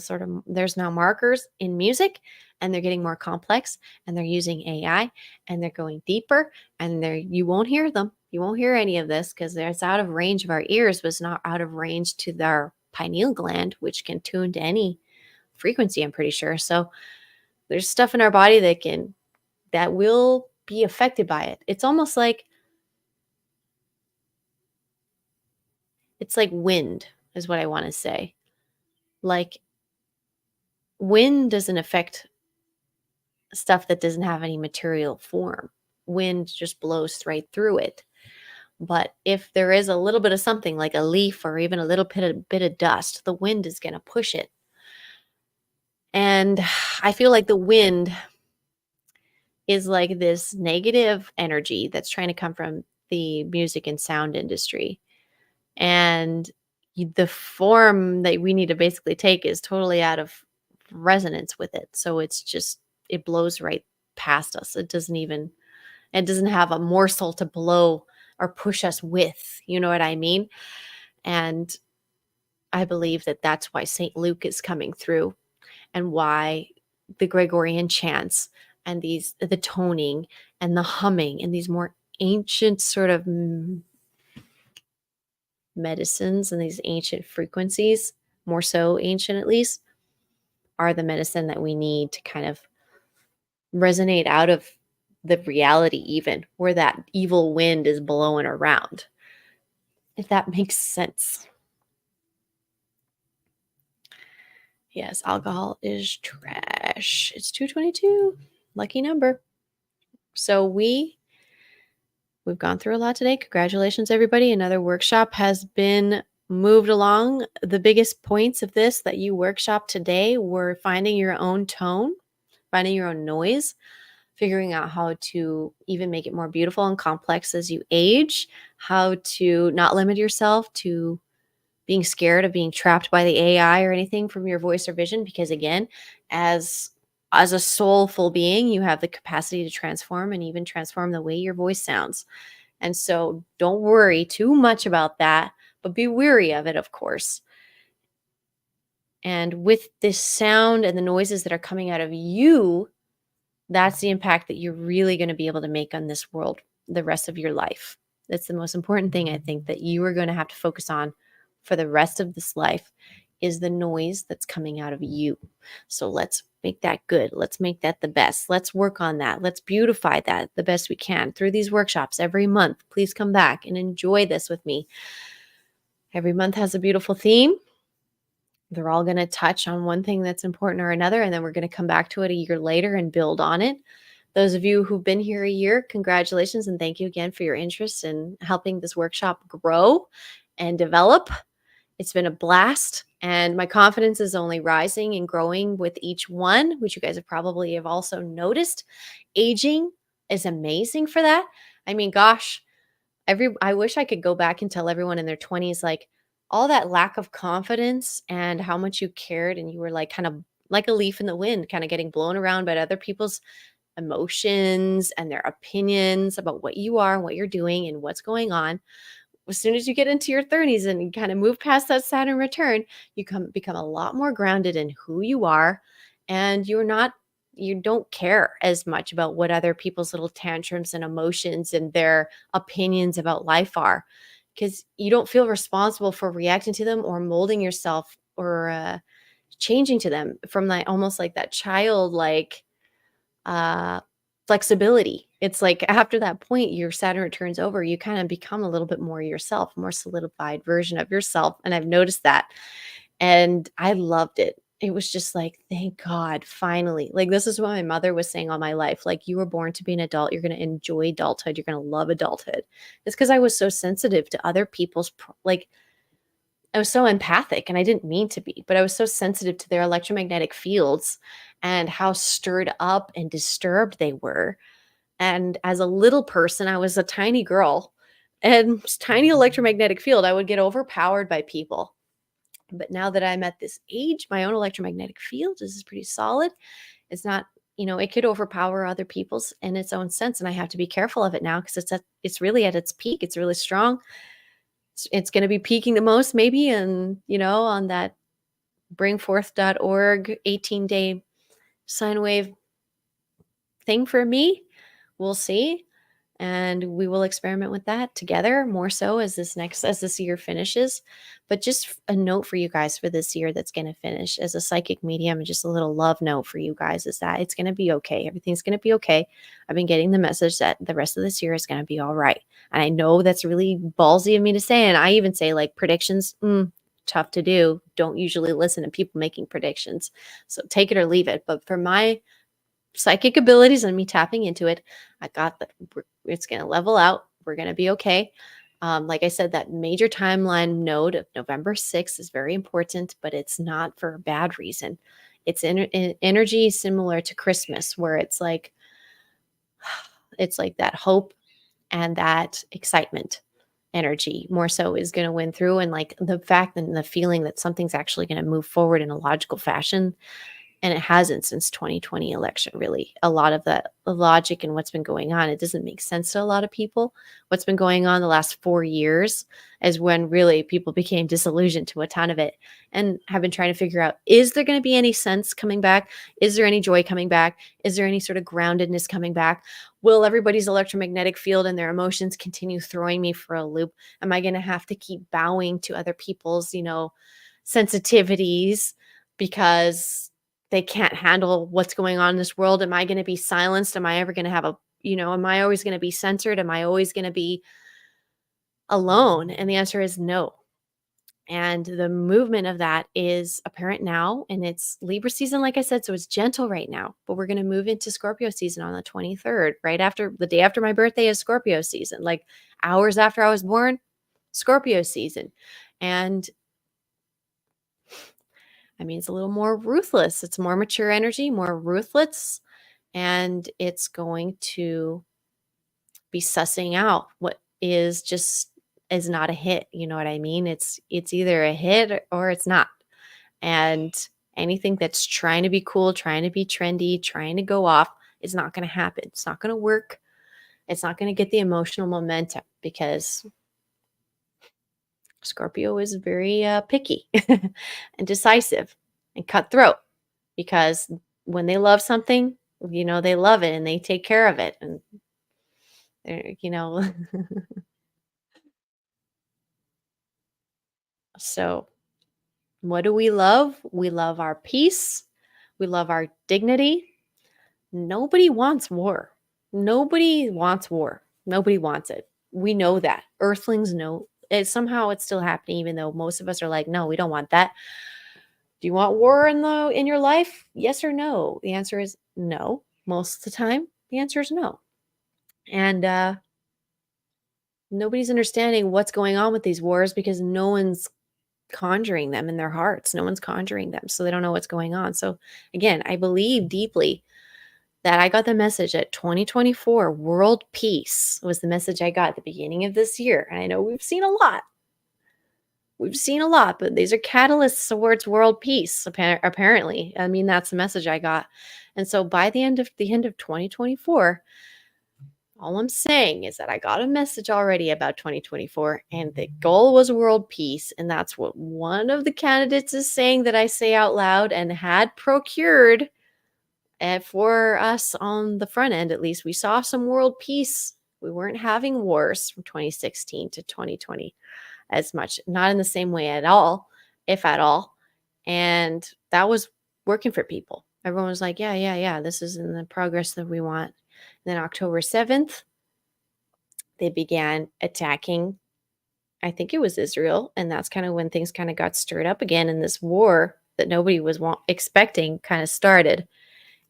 there's now markers in music, and they're getting more complex, and they're using AI, and they're going deeper, and you won't hear them. You won't hear any of this because it's out of range of our ears, but it's not out of range to our pineal gland, which can tune to any frequency, I'm pretty sure. So there's stuff in our body that will be affected by it. It's almost like it's like wind is what I want to say. Like wind doesn't affect stuff that doesn't have any material form. Wind just blows right through it. But if there is a little bit of something like a leaf or even a little bit of dust, the wind is going to push it. And I feel like the wind is like this negative energy that's trying to come from the music and sound industry. And the form that we need to basically take is totally out of resonance with it. So it blows right past us. It doesn't have a morsel to blow or push us with. You know what I mean? And I believe that that's why St. Luke is coming through, and why the Gregorian chants and the toning and the humming and these more ancient sort of medicines and these ancient frequencies, more so ancient at least, are the medicine that we need to kind of resonate out of the reality, even where that evil wind is blowing around, if that makes sense. Yes, alcohol is trash. It's 2:22. Lucky number. So we've gone through a lot today. Congratulations, everybody. Another workshop has been moved along. The biggest points of this that you workshop today were finding your own tone, finding your own noise, figuring out how to even make it more beautiful and complex as you age, how to not limit yourself to being scared of being trapped by the AI or anything from your voice or vision, because again, as a soulful being, you have the capacity to transform and even transform the way your voice sounds. And so don't worry too much about that, but be weary of it, of course. And with this sound and the noises that are coming out of you, that's the impact that you're really going to be able to make on this world the rest of your life. That's the most important thing, I think, that you are going to have to focus on for the rest of this life is the noise that's coming out of you. So let's make that good. Let's make that the best. Let's work on that. Let's beautify that the best we can through these workshops every month. Please come back and enjoy this with me. Every month has a beautiful theme. They're all going to touch on one thing that's important or another, and then we're going to come back to it a year later and build on it. Those of you who've been here a year, congratulations, and thank you again for your interest in helping this workshop grow and develop. It's been a blast, and my confidence is only rising and growing with each one, which you guys have also noticed. Aging is amazing for that. I mean, gosh, I wish I could go back and tell everyone in their 20s, like, all that lack of confidence and how much you cared, and you were like kind of like a leaf in the wind, kind of getting blown around by other people's emotions and their opinions about what you are and what you're doing and what's going on. As soon as you get into your 30s and you kind of move past that Saturn return, you become a lot more grounded in who you are, and you don't care as much about what other people's little tantrums and emotions and their opinions about life are, because you don't feel responsible for reacting to them or molding yourself or changing to them from that, almost like that childlike uh, flexibility. It's like after that point, your Saturn returns over, you kind of become a little bit more yourself, more solidified version of yourself. And I've noticed that. And I loved it. It was just like, thank God, finally. Like, this is what my mother was saying all my life. Like, you were born to be an adult. You're going to enjoy adulthood. You're going to love adulthood. It's because I was so sensitive to other people's, like, I was so empathic, and I didn't mean to be, but I was so sensitive to their electromagnetic fields and how stirred up and disturbed they were. And as a little person, I was a tiny girl, and tiny electromagnetic field, I would get overpowered by people. But now that I'm at this age, my own electromagnetic field is pretty solid. It's not, it could overpower other people's in its own sense. And I have to be careful of it now because it's really at its peak. It's really strong. It's going to be peaking the most maybe, and on that bringforth.org 18-day sine wave thing for me. We'll see. And we will experiment with that together more so as this year finishes. But just a note for you guys for this year that's going to finish as a psychic medium, just a little love note for you guys is that it's going to be okay. Everything's going to be okay. I've been getting the message that the rest of this year is going to be all right. And I know that's really ballsy of me to say. And I even say, like, predictions, tough to do. Don't usually listen to people making predictions. So take it or leave it. But for my psychic abilities and me tapping into it, I got that it's going to level out. We're going to be okay. Like I said, that major timeline node of November 6th is very important, but it's not for a bad reason. It's energy similar to Christmas, where it's like that hope and that excitement energy more so is going to win through. And like the fact and the feeling that something's actually going to move forward in a logical fashion. And it hasn't since 2020 election, really. A lot of the logic and what's been going on, it doesn't make sense to a lot of people. What's been going on the last 4 years is when really people became disillusioned to a ton of it and have been trying to figure out, is there going to be any sense coming back? Is there any joy coming back? Is there any sort of groundedness coming back? Will everybody's electromagnetic field and their emotions continue throwing me for a loop? Am I going to have to keep bowing to other people's, sensitivities because they can't handle what's going on in this world? Am I going to be silenced? Am I ever going to have am I always going to be censored? Am I always going to be alone? And the answer is no. And the movement of that is apparent now, and it's Libra season, like I said, so it's gentle right now. But we're going to move into Scorpio season on the 23rd, right after the day after my birthday is Scorpio season, like hours after I was born, Scorpio season. And I mean, it's a little more ruthless. It's more mature energy, more ruthless, and it's going to be sussing out what is not a hit. You know what I mean? It's either a hit or it's not. And anything that's trying to be cool, trying to be trendy, trying to go off is not going to happen. It's not going to work. It's not going to get the emotional momentum because Scorpio is very picky and decisive and cutthroat because when they love something, they love it and they take care of it. And, so what do we love? We love our peace. We love our dignity. Nobody wants war. Nobody wants war. Nobody wants it. We know that. Earthlings know it. Somehow it's still happening, even though most of us are like, no, we don't want that. Do you want war in your life? Yes or no? The answer is no. Most of the time, the answer is no. And nobody's understanding what's going on with these wars because no one's conjuring them in their hearts. No one's conjuring them. So they don't know what's going on. So again, I believe deeply that I got the message that 2024 world peace was the message I got at the beginning of this year. And I know we've seen a lot. We've seen a lot, but these are catalysts towards world peace, apparently. I mean, that's the message I got. And so by the end of 2024, all I'm saying is that I got a message already about 2024, and the goal was world peace. And that's what one of the candidates is saying that I say out loud and had procured. And for us on the front end, at least, we saw some world peace. We weren't having wars from 2016 to 2020 as much, not in the same way at all, if at all. And that was working for people. Everyone was like, yeah, this is in the progress that we want. And then October 7th, they began attacking, I think it was Israel. And that's kind of when things kind of got stirred up again. And this war that nobody was expecting kind of started.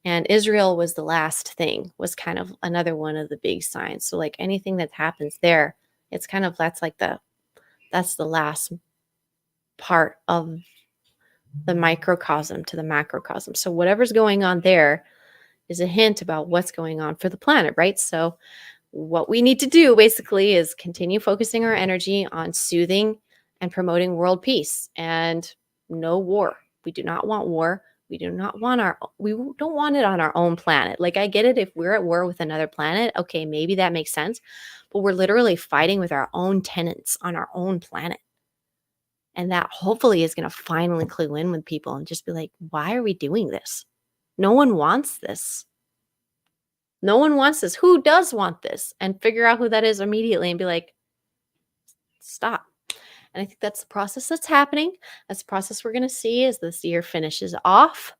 And Israel was the last thing, was kind of another one of the big signs. So like anything that happens there, it's kind of, that's the last part of the microcosm to the macrocosm. So whatever's going on there is a hint about what's going on for the planet, right? So what we need to do basically is continue focusing our energy on soothing and promoting world peace and no war. We do not want war. We don't want it on our own planet. Like, I get it if we're at war with another planet, okay, maybe that makes sense. But we're literally fighting with our own tenants on our own planet. And that hopefully is going to finally clue in with people and just be like, why are we doing this? No one wants this. No one wants this. Who does want this? And figure out who that is immediately and be like, stop. And I think that's the process that's happening. That's the process we're going to see as this year finishes off.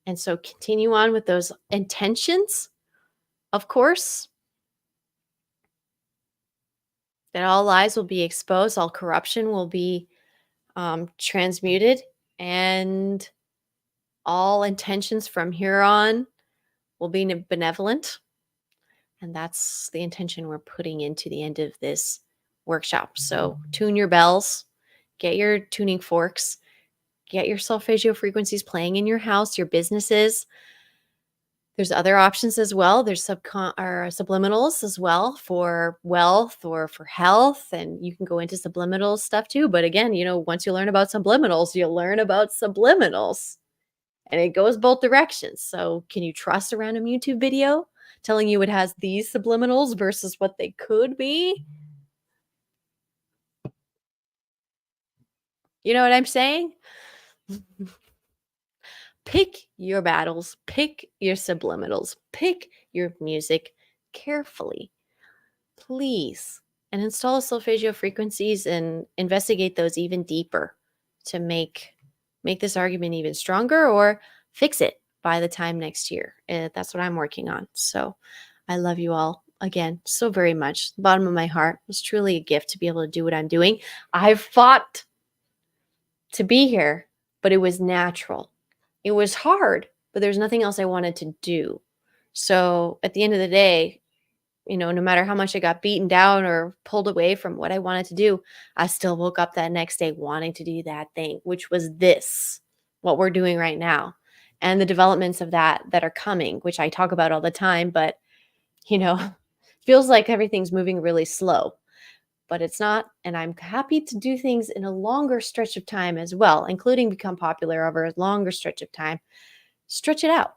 And so continue on with those intentions, of course, that all lies will be exposed, all corruption will be transmuted, and all intentions from here on will be benevolent. And that's the intention we're putting into the end of this workshop. So tune your bells, get your tuning forks, get your solfeggio frequencies playing in your house, your businesses. There's other options as well. There's subliminals as well for wealth or for health. And you can go into subliminal stuff too. But again, once you learn about subliminals, you'll learn about subliminals. And it goes both directions. So can you trust a random YouTube video telling you it has these subliminals versus what they could be? You know what I'm saying? Pick your battles, pick your subliminals, pick your music carefully, please. And install solfeggio frequencies and investigate those even deeper to make this argument even stronger or fix it by the time next year. That's what I'm working on. So I love you all again so very much. The bottom of my heart. It was truly a gift to be able to do what I'm doing. I've fought to be here, but it was natural. It was hard, but there's nothing else I wanted to do. So at the end of the day, no matter how much I got beaten down or pulled away from what I wanted to do, I still woke up that next day wanting to do that thing, which was this, what we're doing right now. And the developments of that are coming, which I talk about all the time, but you know, feels like everything's moving really slow, but it's not. And I'm happy to do things in a longer stretch of time as well, including become popular over a longer stretch of time. Stretch it out.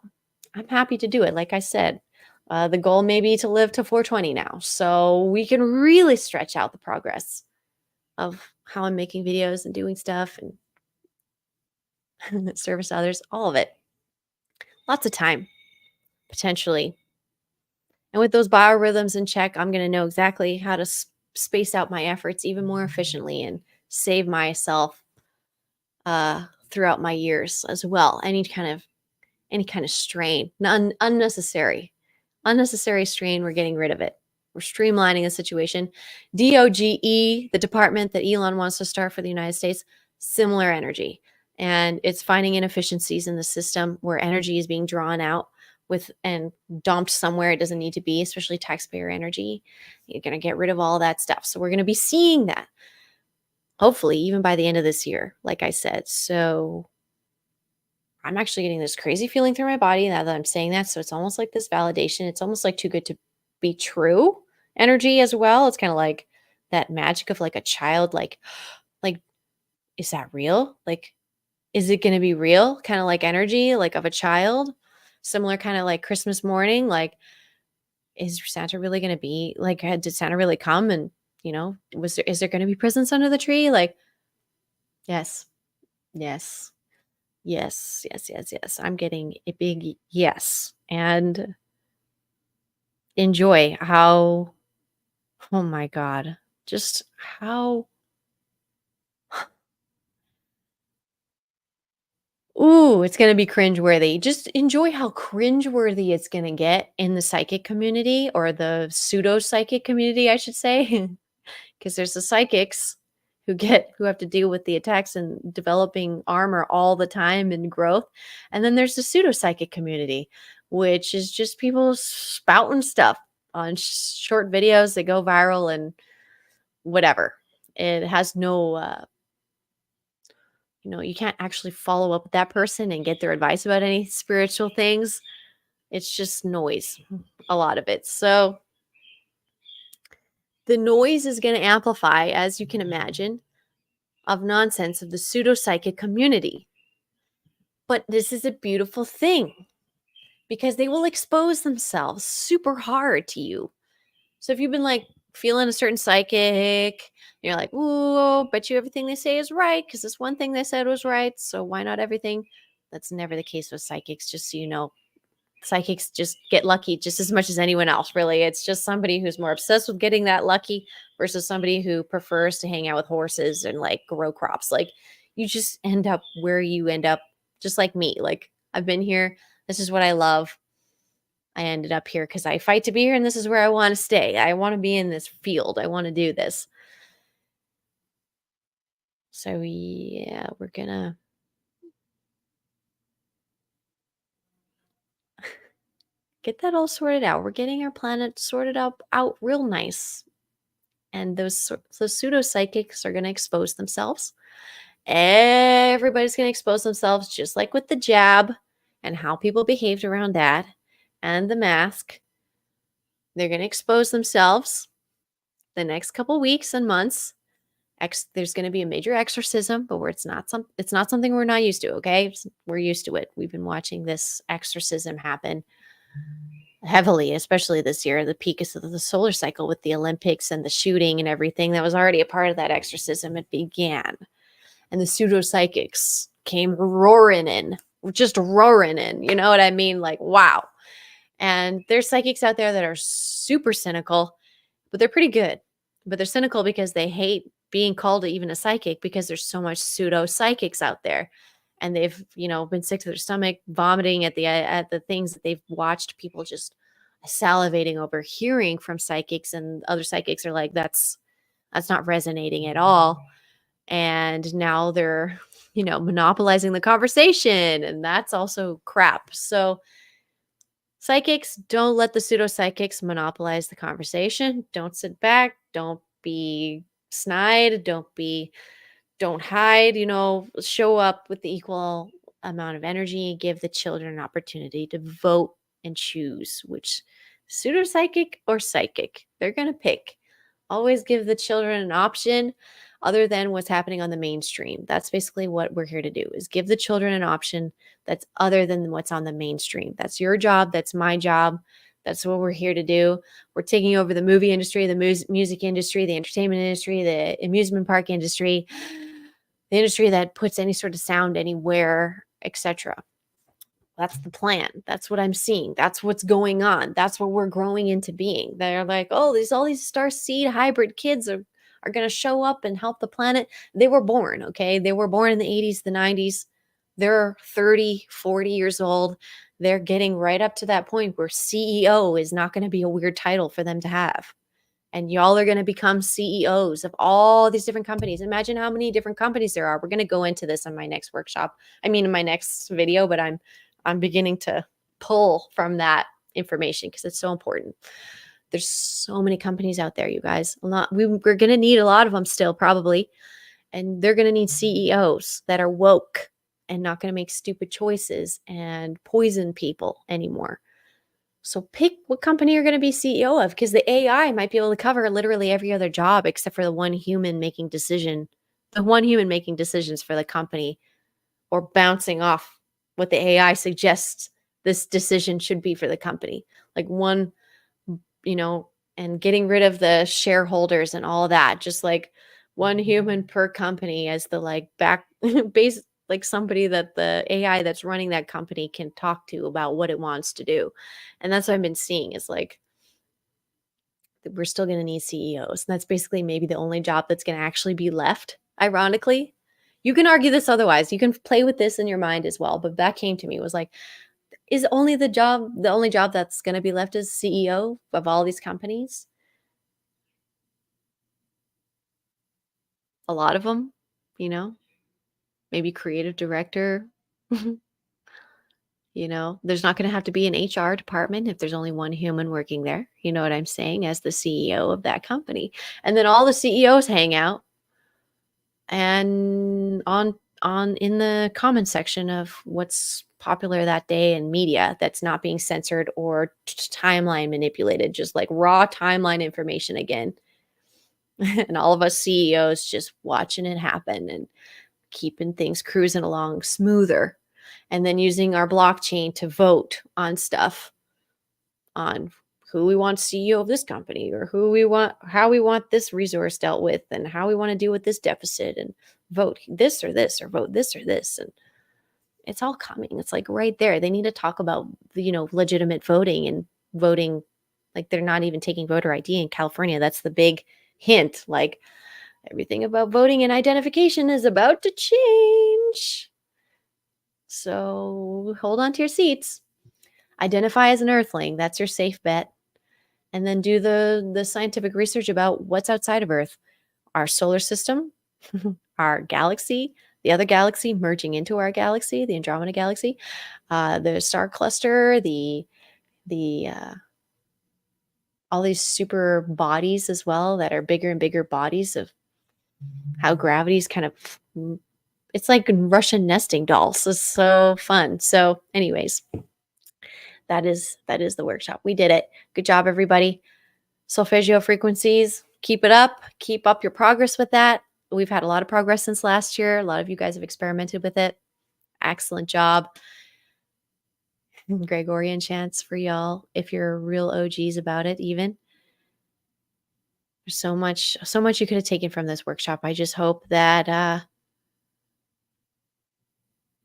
I'm happy to do it. Like I said, the goal may be to live to 420 now. So we can really stretch out the progress of how I'm making videos and doing stuff and service others, all of it. Lots of time, potentially. And with those biorhythms in check, I'm going to know exactly how to space out my efforts even more efficiently and save myself throughout my years as well. Any kind of strain, unnecessary strain. We're getting rid of it. We're streamlining the situation. DOGE, the department that Elon wants to start for the United States, similar energy. And it's finding inefficiencies in the system where energy is being drawn out with and dumped somewhere it doesn't need to be, especially taxpayer energy. You're going to get rid of all that stuff. So we're going to be seeing that, hopefully, even by the end of this year, like I said. So I'm actually getting this crazy feeling through my body now that I'm saying that. So it's almost like this validation. It's almost like too good to be true energy as well. It's kind of like that magic of like a child, like, is that real? Like, is it going to be real? Kind of like energy, like of a child, similar kind of like Christmas morning. Like, is Santa really going to be like, did Santa really come? And, is there going to be presents under the tree? Like, yes, yes. Yes, yes, yes, yes. I'm getting a big yes. And enjoy how, oh my God, just how, ooh, it's going to be cringeworthy. Just enjoy how cringeworthy it's going to get in the psychic community or the pseudo psychic community, I should say. Because there's the psychics who have to deal with the attacks and developing armor all the time and growth. And then there's the pseudo psychic community, which is just people spouting stuff on short videos that go viral and whatever. It has no you can't actually follow up with that person and get their advice about any spiritual things. It's just noise, a lot of it. So the noise is going to amplify, as you can imagine, of nonsense of the pseudo-psychic community. But this is a beautiful thing because they will expose themselves super hard to you. So if you've been like feeling a certain psychic, you're like, ooh, bet you everything they say is right because this one thing they said was right. So why not everything? That's never the case with psychics, just so you know. Psychics just get lucky just as much as anyone else, really. It's just somebody who's more obsessed with getting that lucky versus somebody who prefers to hang out with horses and like grow crops. Like you just end up where you end up, just like me. Like I've been here. This is what I love. I ended up here because I fight to be here and this is where I want to stay. I want to be in this field. I want to do this. So yeah, we're gonna get that all sorted out. We're getting our planet sorted out real nice. And those pseudo psychics are going to expose themselves. Everybody's going to expose themselves, just like with the jab and how people behaved around that and the mask. They're going to expose themselves the next couple weeks and months. There's going to be a major exorcism, but where it's not something we're not used to. Okay, we're used to it. We've been watching this exorcism happen heavily, especially this year, the peak of the solar cycle with the Olympics and the shooting and everything that was already a part of that exorcism. It began. And the pseudo psychics came roaring in, just roaring in. You know what I mean? Like, wow. And there's psychics out there that are super cynical, but they're pretty good. But they're cynical because they hate being called even a psychic because there's so much pseudo psychics out there. And they've, been sick to their stomach, vomiting at the things that they've watched people just salivating over hearing from psychics, and other psychics are like, that's not resonating at all. And now they're monopolizing the conversation. And that's also crap. So, psychics, don't let the pseudo psychics monopolize the conversation. Don't sit back. Don't be snide. Don't hide, show up with the equal amount of energy, give the children an opportunity to vote and choose which pseudo psychic or psychic they're going to pick. Always give the children an option other than what's happening on the mainstream. That's basically what we're here to do, is give the children an option that's other than what's on the mainstream. That's your job. That's my job. That's what we're here to do. We're taking over the movie industry, the music industry, the entertainment industry, the amusement park industry, the industry that puts any sort of sound anywhere, etc. That's the plan. That's what I'm seeing. That's what's going on. That's what we're growing into being. They're like, oh, all these star seed hybrid kids are going to show up and help the planet. They were born, okay? They were born in the 80s, the 90s. They're 30, 40 years old. They're getting right up to that point where CEO is not going to be a weird title for them to have. And y'all are going to become CEOs of all these different companies. Imagine how many different companies there are. We're going to go into this in my next workshop. In my next video, but I'm beginning to pull from that information because it's so important. There's so many companies out there, you guys. We're going to need a lot of them still, probably. And they're going to need CEOs that are woke and not going to make stupid choices and poison people anymore. So pick what company you're going to be CEO of, because the AI might be able to cover literally every other job except for the one human making decisions for the company, or bouncing off what the AI suggests this decision should be for the company. Like one, and getting rid of the shareholders and all that, just like one human per company as the back base, like somebody that the AI that's running that company can talk to about what it wants to do. And that's what I've been seeing, is like we're still going to need CEOs. And that's basically maybe the only job that's going to actually be left. Ironically, you can argue this otherwise. You can play with this in your mind as well. But that came to me, was like, is the only job that's going to be left as CEO of all these companies? A lot of them, maybe creative director. There's not going to have to be an HR department if there's only one human working there. You know what I'm saying? As the CEO of that company. And then all the CEOs hang out and on in the comment section of what's popular that day in media that's not being censored or timeline manipulated, just like raw timeline information again. And all of us CEOs just watching it happen and keeping things cruising along smoother, and then using our blockchain to vote on stuff, on who we want CEO of this company, or how we want this resource dealt with, and how we want to deal with this deficit, and vote this or this, or vote this or this. And it's all coming. It's like right there. They need to talk about, legitimate voting, and voting like they're not even taking voter ID in California. That's the big hint. Like, everything about voting and identification is about to change. So hold on to your seats. Identify as an earthling. That's your safe bet. And then do the scientific research about what's outside of Earth. Our solar system, our galaxy, the other galaxy merging into our galaxy, the Andromeda galaxy, the star cluster, the all these super bodies as well that are bigger and bigger bodies, of how gravity's kind of, it's like Russian nesting dolls. It's so fun. So anyways, that is the workshop. We did it. Good job, everybody. Solfeggio Frequencies, keep it up. Keep up your progress with that. We've had a lot of progress since last year. A lot of you guys have experimented with it. Excellent job. Gregorian chants for y'all, if you're real OGs about it. Even there's so much you could have taken from this workshop. I just hope that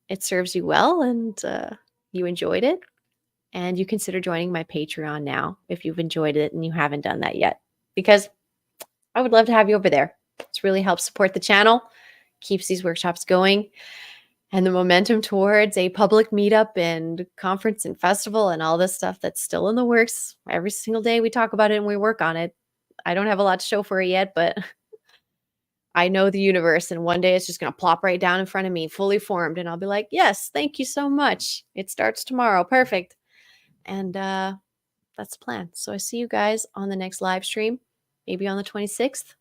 it serves you well, and you enjoyed it, and you consider joining my Patreon now if you've enjoyed it and you haven't done that yet, because I would love to have you over there. It's really helps support the channel, keeps these workshops going, and the momentum towards a public meetup and conference and festival and all this stuff that's still in the works. Every single day we talk about it and we work on it. I don't have a lot to show for it yet, but I know the universe, and one day it's just going to plop right down in front of me, fully formed, and I'll be like, "Yes, thank you so much. It starts tomorrow. Perfect." And that's the plan. So I see you guys on the next live stream, maybe on the 26th.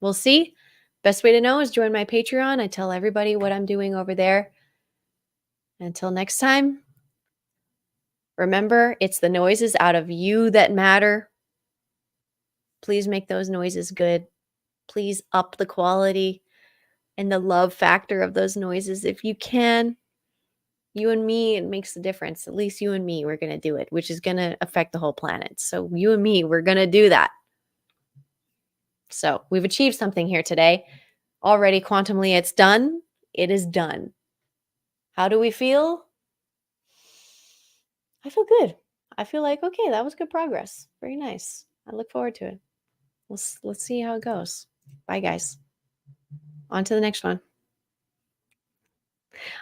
We'll see. Best way to know is join my Patreon. I tell everybody what I'm doing over there. Until next time, remember, it's the noises out of you that matter. Please make those noises good. Please up the quality and the love factor of those noises if you can. You and me, it makes the difference. At least you and me, we're going to do it, which is going to affect the whole planet. So you and me, we're going to do that. So we've achieved something here today. Already quantumly, it's done. It is done. How do we feel? I feel good. I feel like, okay, that was good progress. Very nice. I look forward to it. Let's see how it goes. Bye, guys. On to the next one.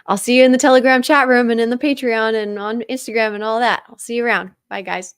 I'll see you in the Telegram chat room and in the Patreon and on Instagram and all that. I'll see you around. Bye, guys.